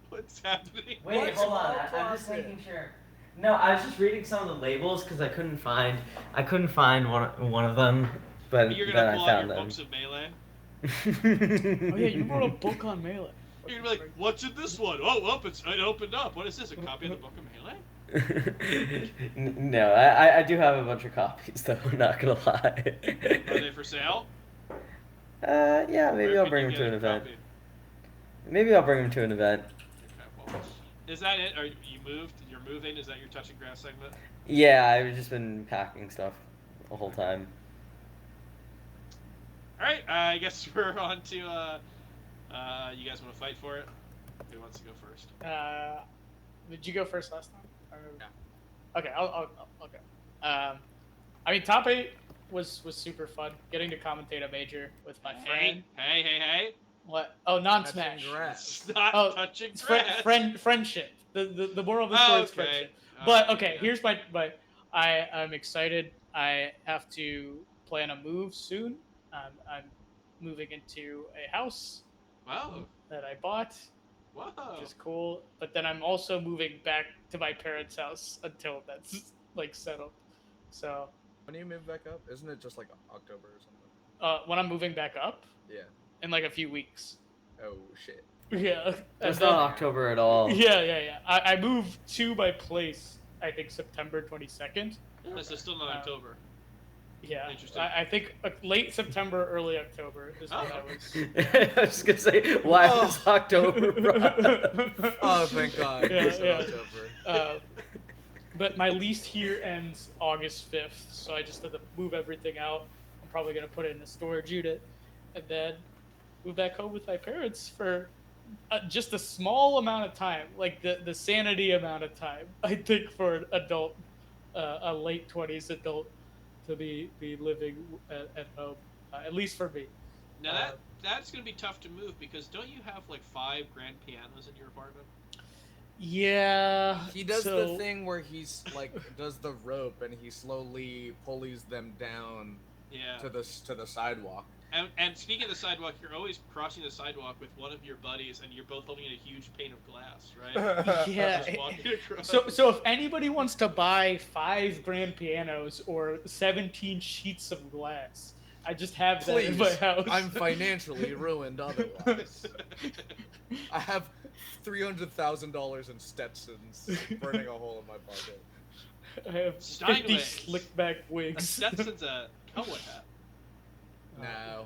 what's happening? Wait, hold on. I'm just making sure. No, I was just reading some of the labels because I couldn't find one of them, but You're then gonna I pull out found your them. books of Melee. Oh yeah, you wrote a book on Melee. You're gonna be like, what's in this one? Oh, it opened up. What is this? A copy of the book of Melee? No, I do have a bunch of copies though. I'm not gonna lie. Are they for sale? Yeah, maybe Where I'll can bring you him get to a an event. copy? Maybe I'll bring him to an event. Okay, well, is that it? Are you moved? You're moving? Is that your touching grass segment? Yeah, I've just been packing stuff the whole time. All right, I guess we're on to. You guys want to fight for it? Who wants to go first? Did you go first last time? Yeah. Okay, I'll go. I mean, top 8 was super fun. Getting to commentate a major with my friend. Hey! What? Oh, non-smash. Touching grass. It's not Oh, touching it's grass. friendship. The moral of the story is friendship. But okay, yeah. here's my. I'm excited. I have to plan a move soon. I'm moving into a house Wow. that I bought, Whoa. which is cool. But then I'm also moving back to my parents' house until that's like settled. So When you move back up, isn't it just like October or something? when I'm moving back up Yeah. in like a few weeks. Oh shit. Yeah. That's and not then- October at all. Yeah. I moved to my place. I think September 22nd. This is still not October. Yeah. Interesting. I think late September, early October is when I was. I was gonna say, why was October? Oh, thank God. Yeah, It's in yeah. October. But my lease here ends August 5th, so I just had to move everything out. I'm probably gonna put it in a storage unit, and then move back home with my parents for just a small amount of time, like the sanity amount of time. I think for an adult, a late 20s adult, to be living at home, at least for me. Now that's gonna be tough to move because don't you have like 5 grand pianos in your apartment? Yeah. He does so- the thing where he's like does the rope and he slowly pulleys them down Yeah. to the sidewalk. And speaking of the sidewalk, you're always crossing the sidewalk with one of your buddies, and you're both holding a huge pane of glass, right? Yeah. Just walking across. So if anybody wants to buy 5 grand pianos or 17 sheets of glass, I just have that in my Please, house. I'm financially ruined otherwise. I have $300,000 in Stetsons burning a hole in my pocket. I have 50 Steinways. slick back A wigs. Stetson's a cowboy hat. No.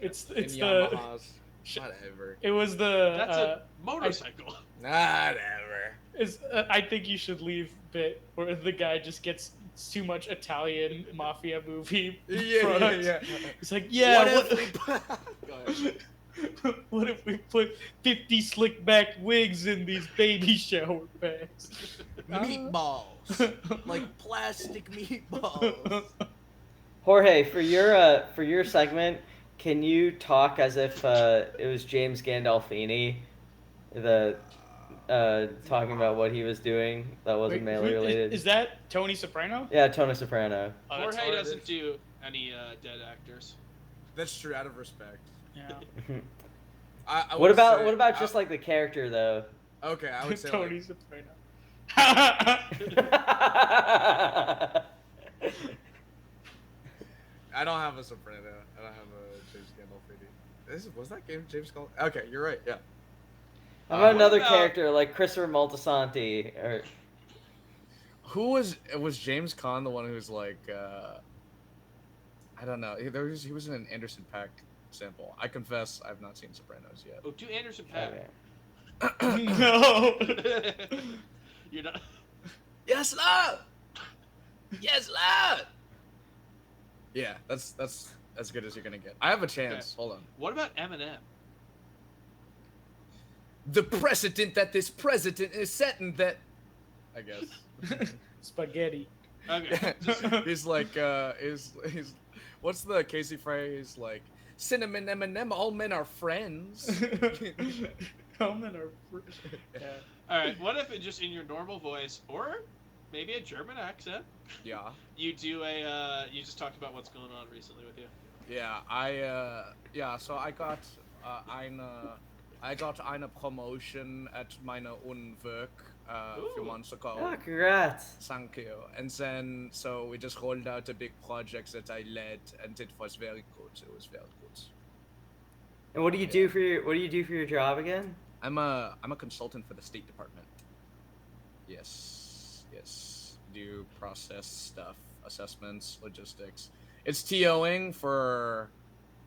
It's In the Yamahas. Whatever. it was the That's a motorcycle. Whatever. I think you should leave bit where the guy just gets too much Italian mafia movie product. Yeah. It's like, yeah, What if we put... Go ahead. what if we put 50 slick back wigs in these baby shower bags? Meatballs. Like plastic meatballs. Jorge, for your segment, can you talk as if it was James Gandolfini, talking about what he was doing that wasn't Wait, melee who- related? Is that Tony Soprano? Yeah, Tony Soprano. Oh, that's Jorge hard. doesn't do any dead actors. That's true, out of respect. Yeah. I What would about say- what about just like the character though? Okay, I would say Tony like, Soprano. I don't have a Soprano. I don't have a James Gandolfini. Was that game James Gandolfini? Okay, you're right. Yeah. How about another about- character like Christopher Moltisanti or Who was James Caan the one who's like I don't know. He was in an Anderson .Paak sample. I confess I've not seen Sopranos yet. Oh, do Anderson .Paak. okay. No. You're not. Yes, love. Yes, love. Yeah, that's as good as you're gonna get. I have a chance. Hold on. What about Eminem? The precedent that this president is setting that. I guess. Spaghetti. Okay. He's like he's what's the Casey phrase like cinnamon M&M all men are friends. Common or yeah. All right. What if it just in your normal voice, or maybe a German accent, Yeah. you do you just talked about what's going on recently with you. Yeah, so I got eine Promotion at meiner Unwerk a few Ooh. months ago. Oh, congrats. Thank you. And then so we just rolled out a big project that I led, and it was very good. It was very good. And what do you do for your job again? I'm a consultant for the State Department. Yes. Do process stuff, assessments, logistics. It's TOing for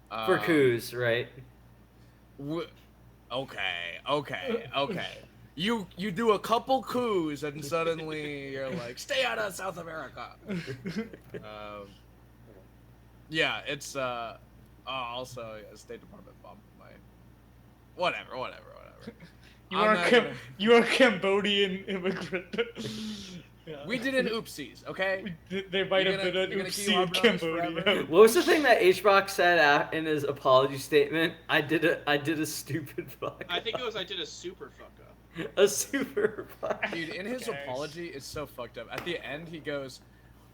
For coups, right? Okay. You do a couple coups and suddenly you're like, stay out of South America. Yeah, it's also a State Department bomb. Whatever. You are a Cambodian immigrant. Yeah. We didn't oopsies, okay? There might have been an oopsie in Cambodia. What was the thing that HBox said out in his apology statement? I did a stupid fuck. I think it was I did a super fuck up. A super fuck. Dude, in his Okay. apology, it's so fucked up. At the end, he goes,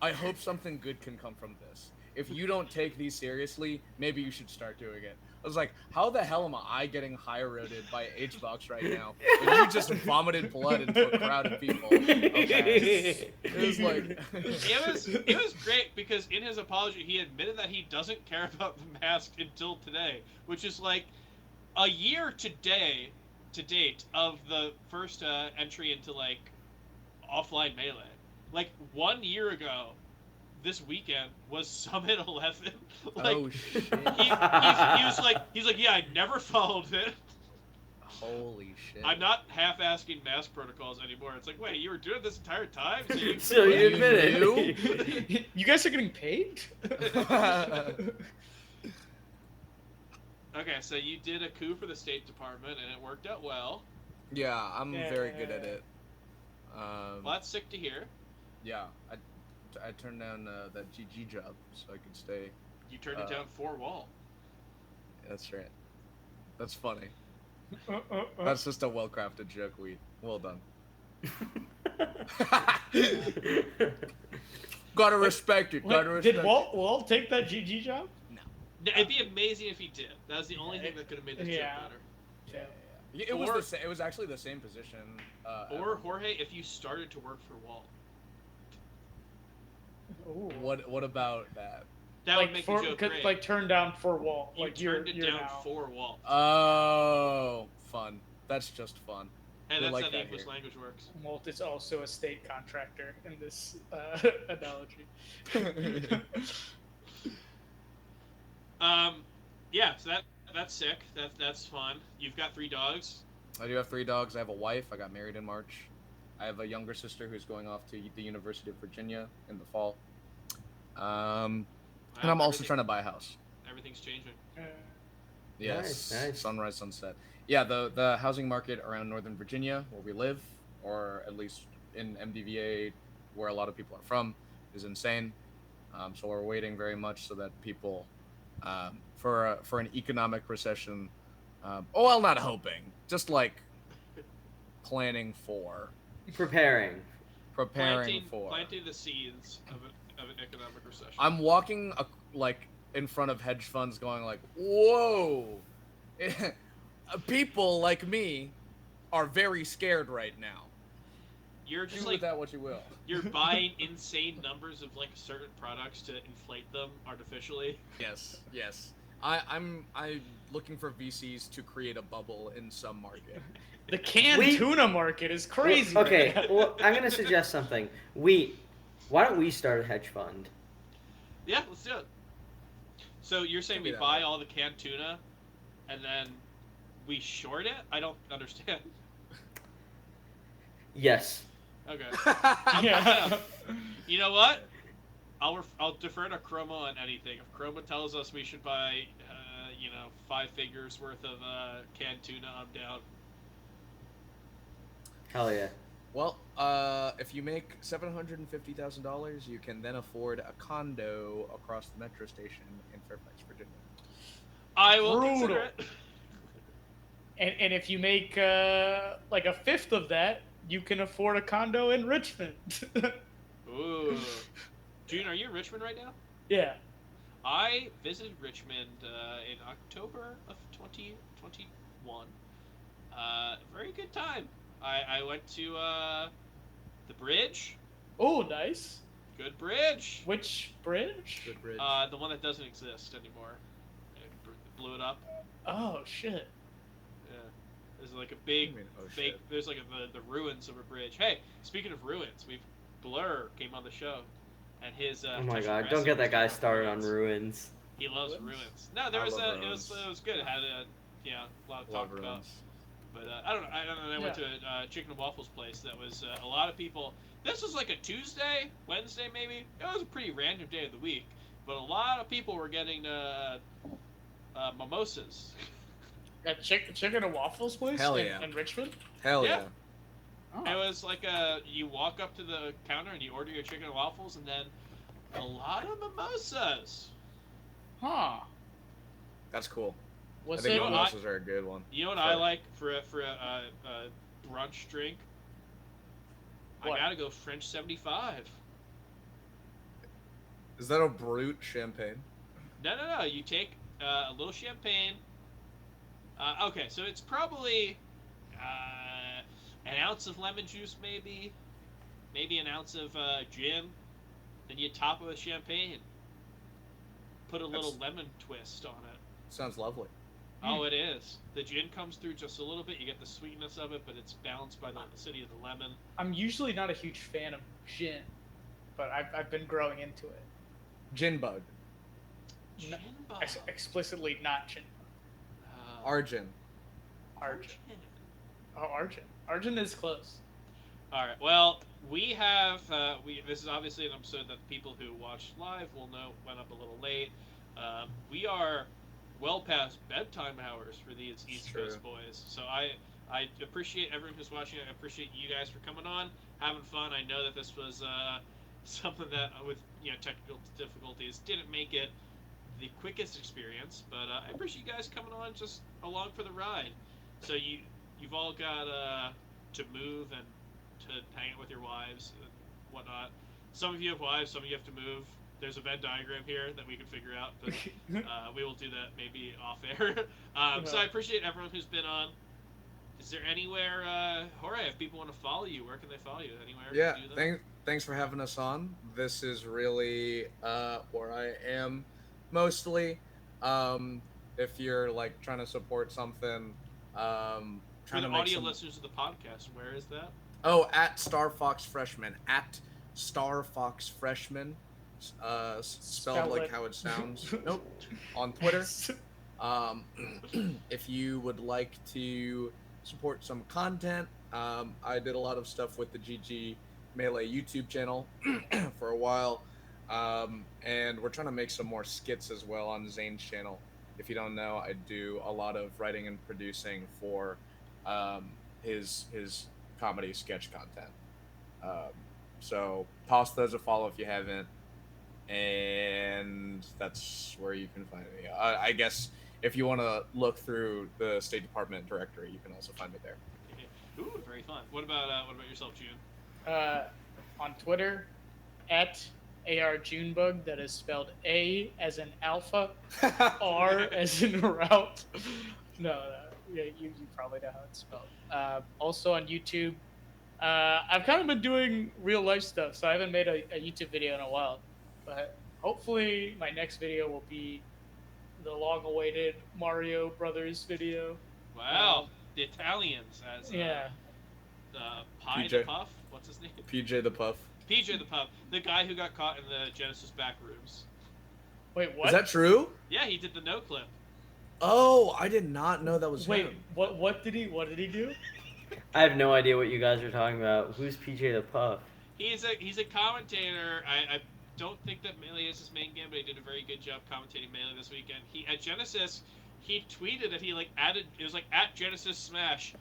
I hope something good can come from this. If you don't take these seriously, maybe you should start doing it. I was like, how the hell am I getting high-roaded by HBox right now when you just vomited blood into a crowd of people? Okay. It was like... It was great because in his apology, he admitted that he doesn't care about the mask until today, which is like a year to date of the first entry into like offline melee. Like 1 year ago, this weekend was Summit 11. Like, oh, shit. he's like, yeah, I never followed it. Holy shit. I'm not half-asking mask protocols anymore. It's like, wait, you were doing this entire time? So you admit knew? it. You guys are getting paid? Okay, so you did a coup for the State Department, and it worked out well. Yeah, I'm very good at it. Well, that's sick to hear. Yeah, I turned down that GG job so I could stay. You turned it down for Wall. That's right. That's funny. That's just a well-crafted joke. Well done. Gotta respect it. Gotta respect. Did Walt take that GG job? It'd be amazing if he did. That was the only thing that could have made this joke better. Yeah. It was actually the same position. Or Jorge, if you started to work for Wall. Ooh. What about that? That would make the joke great. Like turn down for Walt. You Like turned it down now. for Wall. Oh, fun. That's just fun. And We that's like how the that English here. language works. Walt is also a state contractor in this analogy. Yeah, so that's sick. That's fun. You've got 3 dogs. I do have 3 dogs. I have a wife. I got married in March. I have a younger sister who's going off to the University of Virginia in the fall. And I'm also trying to buy a house. Everything's changing. Yes. Nice. Sunrise, sunset. Yeah, the housing market around Northern Virginia, where we live, or at least in MDVA, where a lot of people are from, is insane. So we're waiting very much so that people, for an economic recession, well, not hoping, just like planning for, Preparing Planting for. the seeds of an economic recession. I'm walking like in front of hedge funds, going like, "Whoa, people like me are very scared right now." You're just Do like with that what you will. you're buying insane numbers of like certain products to inflate them artificially. Yes. I'm looking for VCs to create a bubble in some market. The canned tuna market is crazy. Okay, well, I'm gonna suggest something. Why don't we start a hedge fund? Yeah, let's do it. So you're saying Could be we that buy way. all the canned tuna, and then we short it? I don't understand. Yes. Okay. Yeah. You know what? I'll defer to Chroma on anything. If Chroma tells us we should buy, 5 figures worth of canned tuna, I'm down. Hell yeah. Well, if you make $750,000, you can then afford a condo across the metro station in Fairfax, Virginia. I will Brutal. consider it. And if you make like a fifth of that, you can afford a condo in Richmond. Ooh. June, are you in Richmond right now? Yeah. I visited Richmond in October of 2021. Very good time. I went to the bridge. Oh, nice. Good bridge. Which bridge? Good bridge. The one that doesn't exist anymore. It blew it up. Oh shit. Yeah. There's like a big I mean, oh, fake. shit. There's like the ruins of a bridge. Hey, speaking of ruins, Blur came on the show, and his. Oh my god, don't get that guy started on ruins. He loves Ruins? ruins. No, there I was love it was ruins. it was good. It had a lot of Love talk about. ruins. But I don't know. I went to a chicken and waffles place that was a lot of people. This was like a Tuesday, Wednesday maybe. It was a pretty random day of the week, but a lot of people were getting mimosas. At chicken and waffles place Hell yeah. in Richmond. Hell Yeah. yeah. Oh. It was like you walk up to the counter and you order your chicken and waffles, and then a lot of mimosas. Huh. That's cool. Was I think it? mimosas are a good one. You know what Sure. I like for a brunch drink? What? I gotta go French 75. Is that a brute champagne? No. You take a little champagne. Okay, so it's probably an ounce of lemon juice, maybe an ounce of gin. Then you top it with champagne. Put a little lemon twist on it. Sounds lovely. Oh, it is. The gin comes through just a little bit. You get the sweetness of it, but it's balanced by the acidity of the lemon. I'm usually not a huge fan of gin, but I've been growing into it. Junebug. Junebug. Explicitly not gin. Argin. Argent. Oh, Argent. Argent is close. All right. Well, we have this is obviously an episode that people who watched live will know went up a little late. We are well past bedtime hours for these East Coast boys. So I appreciate everyone who's watching. I appreciate you guys for coming on, having fun. I know that this was something that with technical difficulties didn't make it the quickest experience, but I appreciate you guys coming on just along for the ride. So you've all got to move and to hang out with your wives and whatnot. Some of you have wives, some of you have to move. There's a Venn diagram here that we can figure out, but we will do that maybe off air. So I appreciate everyone who's been on. Is there anywhere, Jorge, if people want to follow you, where can they follow you? Anywhere? Yeah, to do that? thanks for having us on. This is really where I am mostly. If you're like trying to support something, For trying the to make audio some... listeners of the podcast, where is that? Oh, at Star Fox Freshman. At Star Fox Freshman. Spelled Spell like it. how it sounds. Nope. On Twitter. If you would like to support some content, I did a lot of stuff with the GG Melee YouTube channel for a while. And we're trying to make some more skits as well on Zane's channel. If you don't know, I do a lot of writing and producing for his comedy sketch content. So toss those a follow if you haven't, and that's where you can find me. I guess if you want to look through the State Department directory, you can also find me there. Ooh, very fun. What about yourself, June? On Twitter, at AR Junebug, that is spelled A as in alpha, R as in route. No, yeah, you probably know how it's spelled. Also on YouTube, I've kind of been doing real life stuff, so I haven't made a YouTube video in a while. But hopefully my next video will be the long-awaited Mario Brothers video. Wow, the Italians as Yeah. Pie PJ. the Puff. What's his name? PJ the Puff. PJ the Puff, the guy who got caught in the Genesis back rooms. Wait, what? Is that true? Yeah, he did the no clip. Oh, I did not know that was Wait, him. what did he do? I have no idea what you guys are talking about. Who's PJ the Puff? He's a commentator. I don't think that Melee is his main game, but he did a very good job commentating Melee this weekend. He at Genesis, he tweeted that he added it was at Genesis Smash.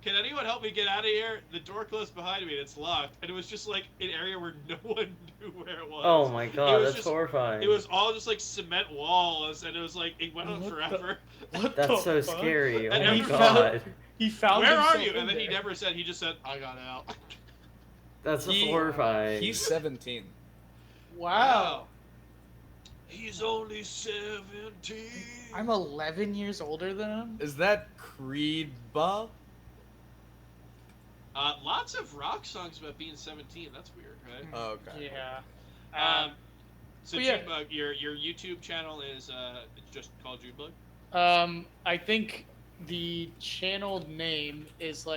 Can anyone help me get out of here? The door closed behind me and it's locked. And it was just an area where no one knew where it was. Oh my god, that's just, horrifying. It was all just cement walls, and it was it went on forever. What That's the so fuck? scary. Oh And my he god. He found. Where are himself you? in And then he there. never said. He just said, "I got out." That's He- horrifying. He's 17. Wow. He's only 17. I'm 11 years older than him. Is that Creed Ba? Lots of rock songs about being 17. That's weird, right? Oh, okay. Yeah. So but yeah. Junebug, your YouTube channel is it's just called Junebug. I think the channel name is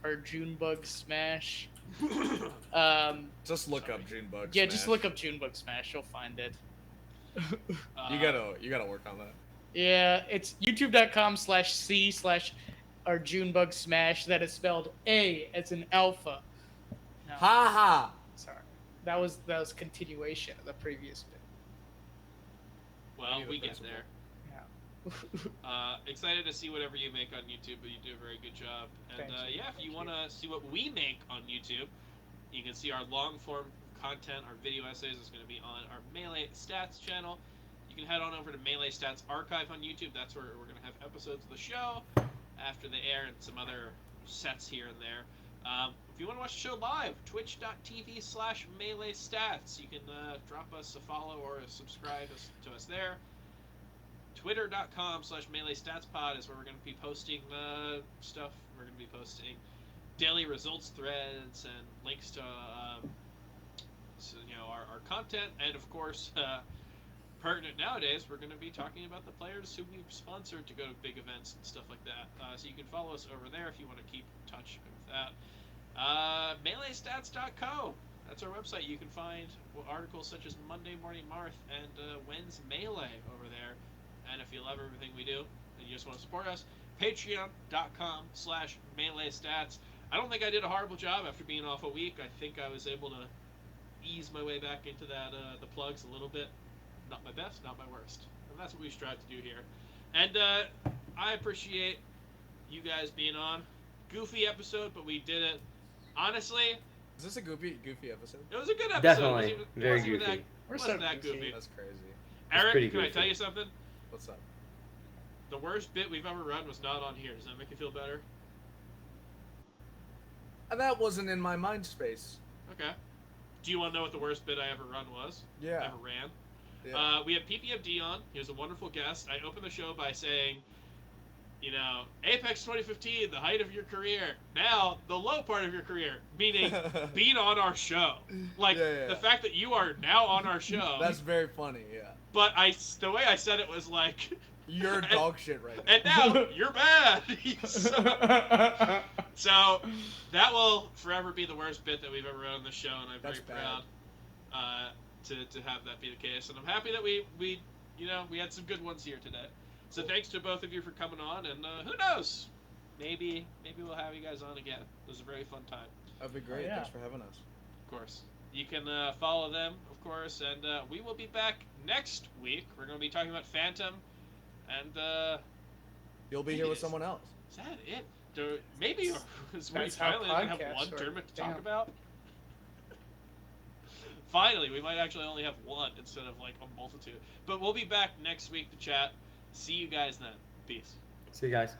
our Junebug Smash. Just look up Junebug. Yeah, just Smash. look up Junebug Smash. You'll find it. You gotta work on that. Yeah, it's youtube.com/c/ our Junebug Smash. That is spelled A as in alpha. No, Ha ha. sorry. That was continuation of the previous bit. Well, Maybe the we get principal. there. Yeah. Excited to see whatever you make on YouTube, but you do a very good job. And Thank you, yeah, if thank you you. want to see what we make on YouTube, you can see our long form content, our video essays is going to be on our Melee Stats channel. You can head on over to Melee Stats Archive on YouTube. That's where we're going to have episodes of the show after they air and some other sets here and there. If you want to watch the show live, twitch.tv/Melee Stats. You can drop us a follow or a subscribe to us there. Twitter.com/Melee Stats Pod is where we're going to be posting stuff. We're going to be posting daily results threads and links to our content, and of course, pertinent nowadays, we're going to be talking about the players who we've sponsored to go to big events and stuff like that. So you can follow us over there if you want to keep in touch with that. MeleeStats.co. That's our website. You can find articles such as Monday Morning Marth and When's Melee over there. And if you love everything we do and you just want to support us, Patreon.com/MeleeStats. I don't think I did a horrible job after being off a week. I think I was able to ease my way back into that the plugs a little bit. Not my best, not my worst. And that's what we strive to do here. And I appreciate you guys being on. Goofy episode, but we did it. Honestly, Is this a goofy episode? it was a good episode. Definitely. It wasn't even- Very it wasn't even goofy. That, We're wasn't so that goofy. goofy. That's crazy. Eric, pretty can I goofy. tell you something? What's up? The worst bit we've ever run was not on here. Does that make you feel better? That wasn't in my mind space. Okay. Do you want to know what the worst bit I ever run was? Yeah. Ever ran? Yeah. We had PPFD on. He was a wonderful guest. I opened the show by saying, Apex 2015, the height of your career. Now, the low part of your career, meaning being on our show. Like, Yeah. the fact that you are now on our show. That's very funny. Yeah. But the way I said it was like, You're dog shit right now. and now you're bad. So that will forever be the worst bit that we've ever run on the show, and I'm That's very proud to have that be the case. And I'm happy that we had some good ones here today. So thanks to both of you for coming on, and who knows, maybe we'll have you guys on again. It was a very fun time. That'd be great. Oh, yeah. Thanks for having us. Of course, you can follow them, of course, and we will be back next week. We're going to be talking about Phantom, and You'll be Maybe here with it's- someone else. is that it? Maybe we That's how finally only have podcasts one work. tournament to Damn. talk about. Finally, we might actually only have one instead of like a multitude. But we'll be back next week to chat. See you guys then. Peace. See you guys.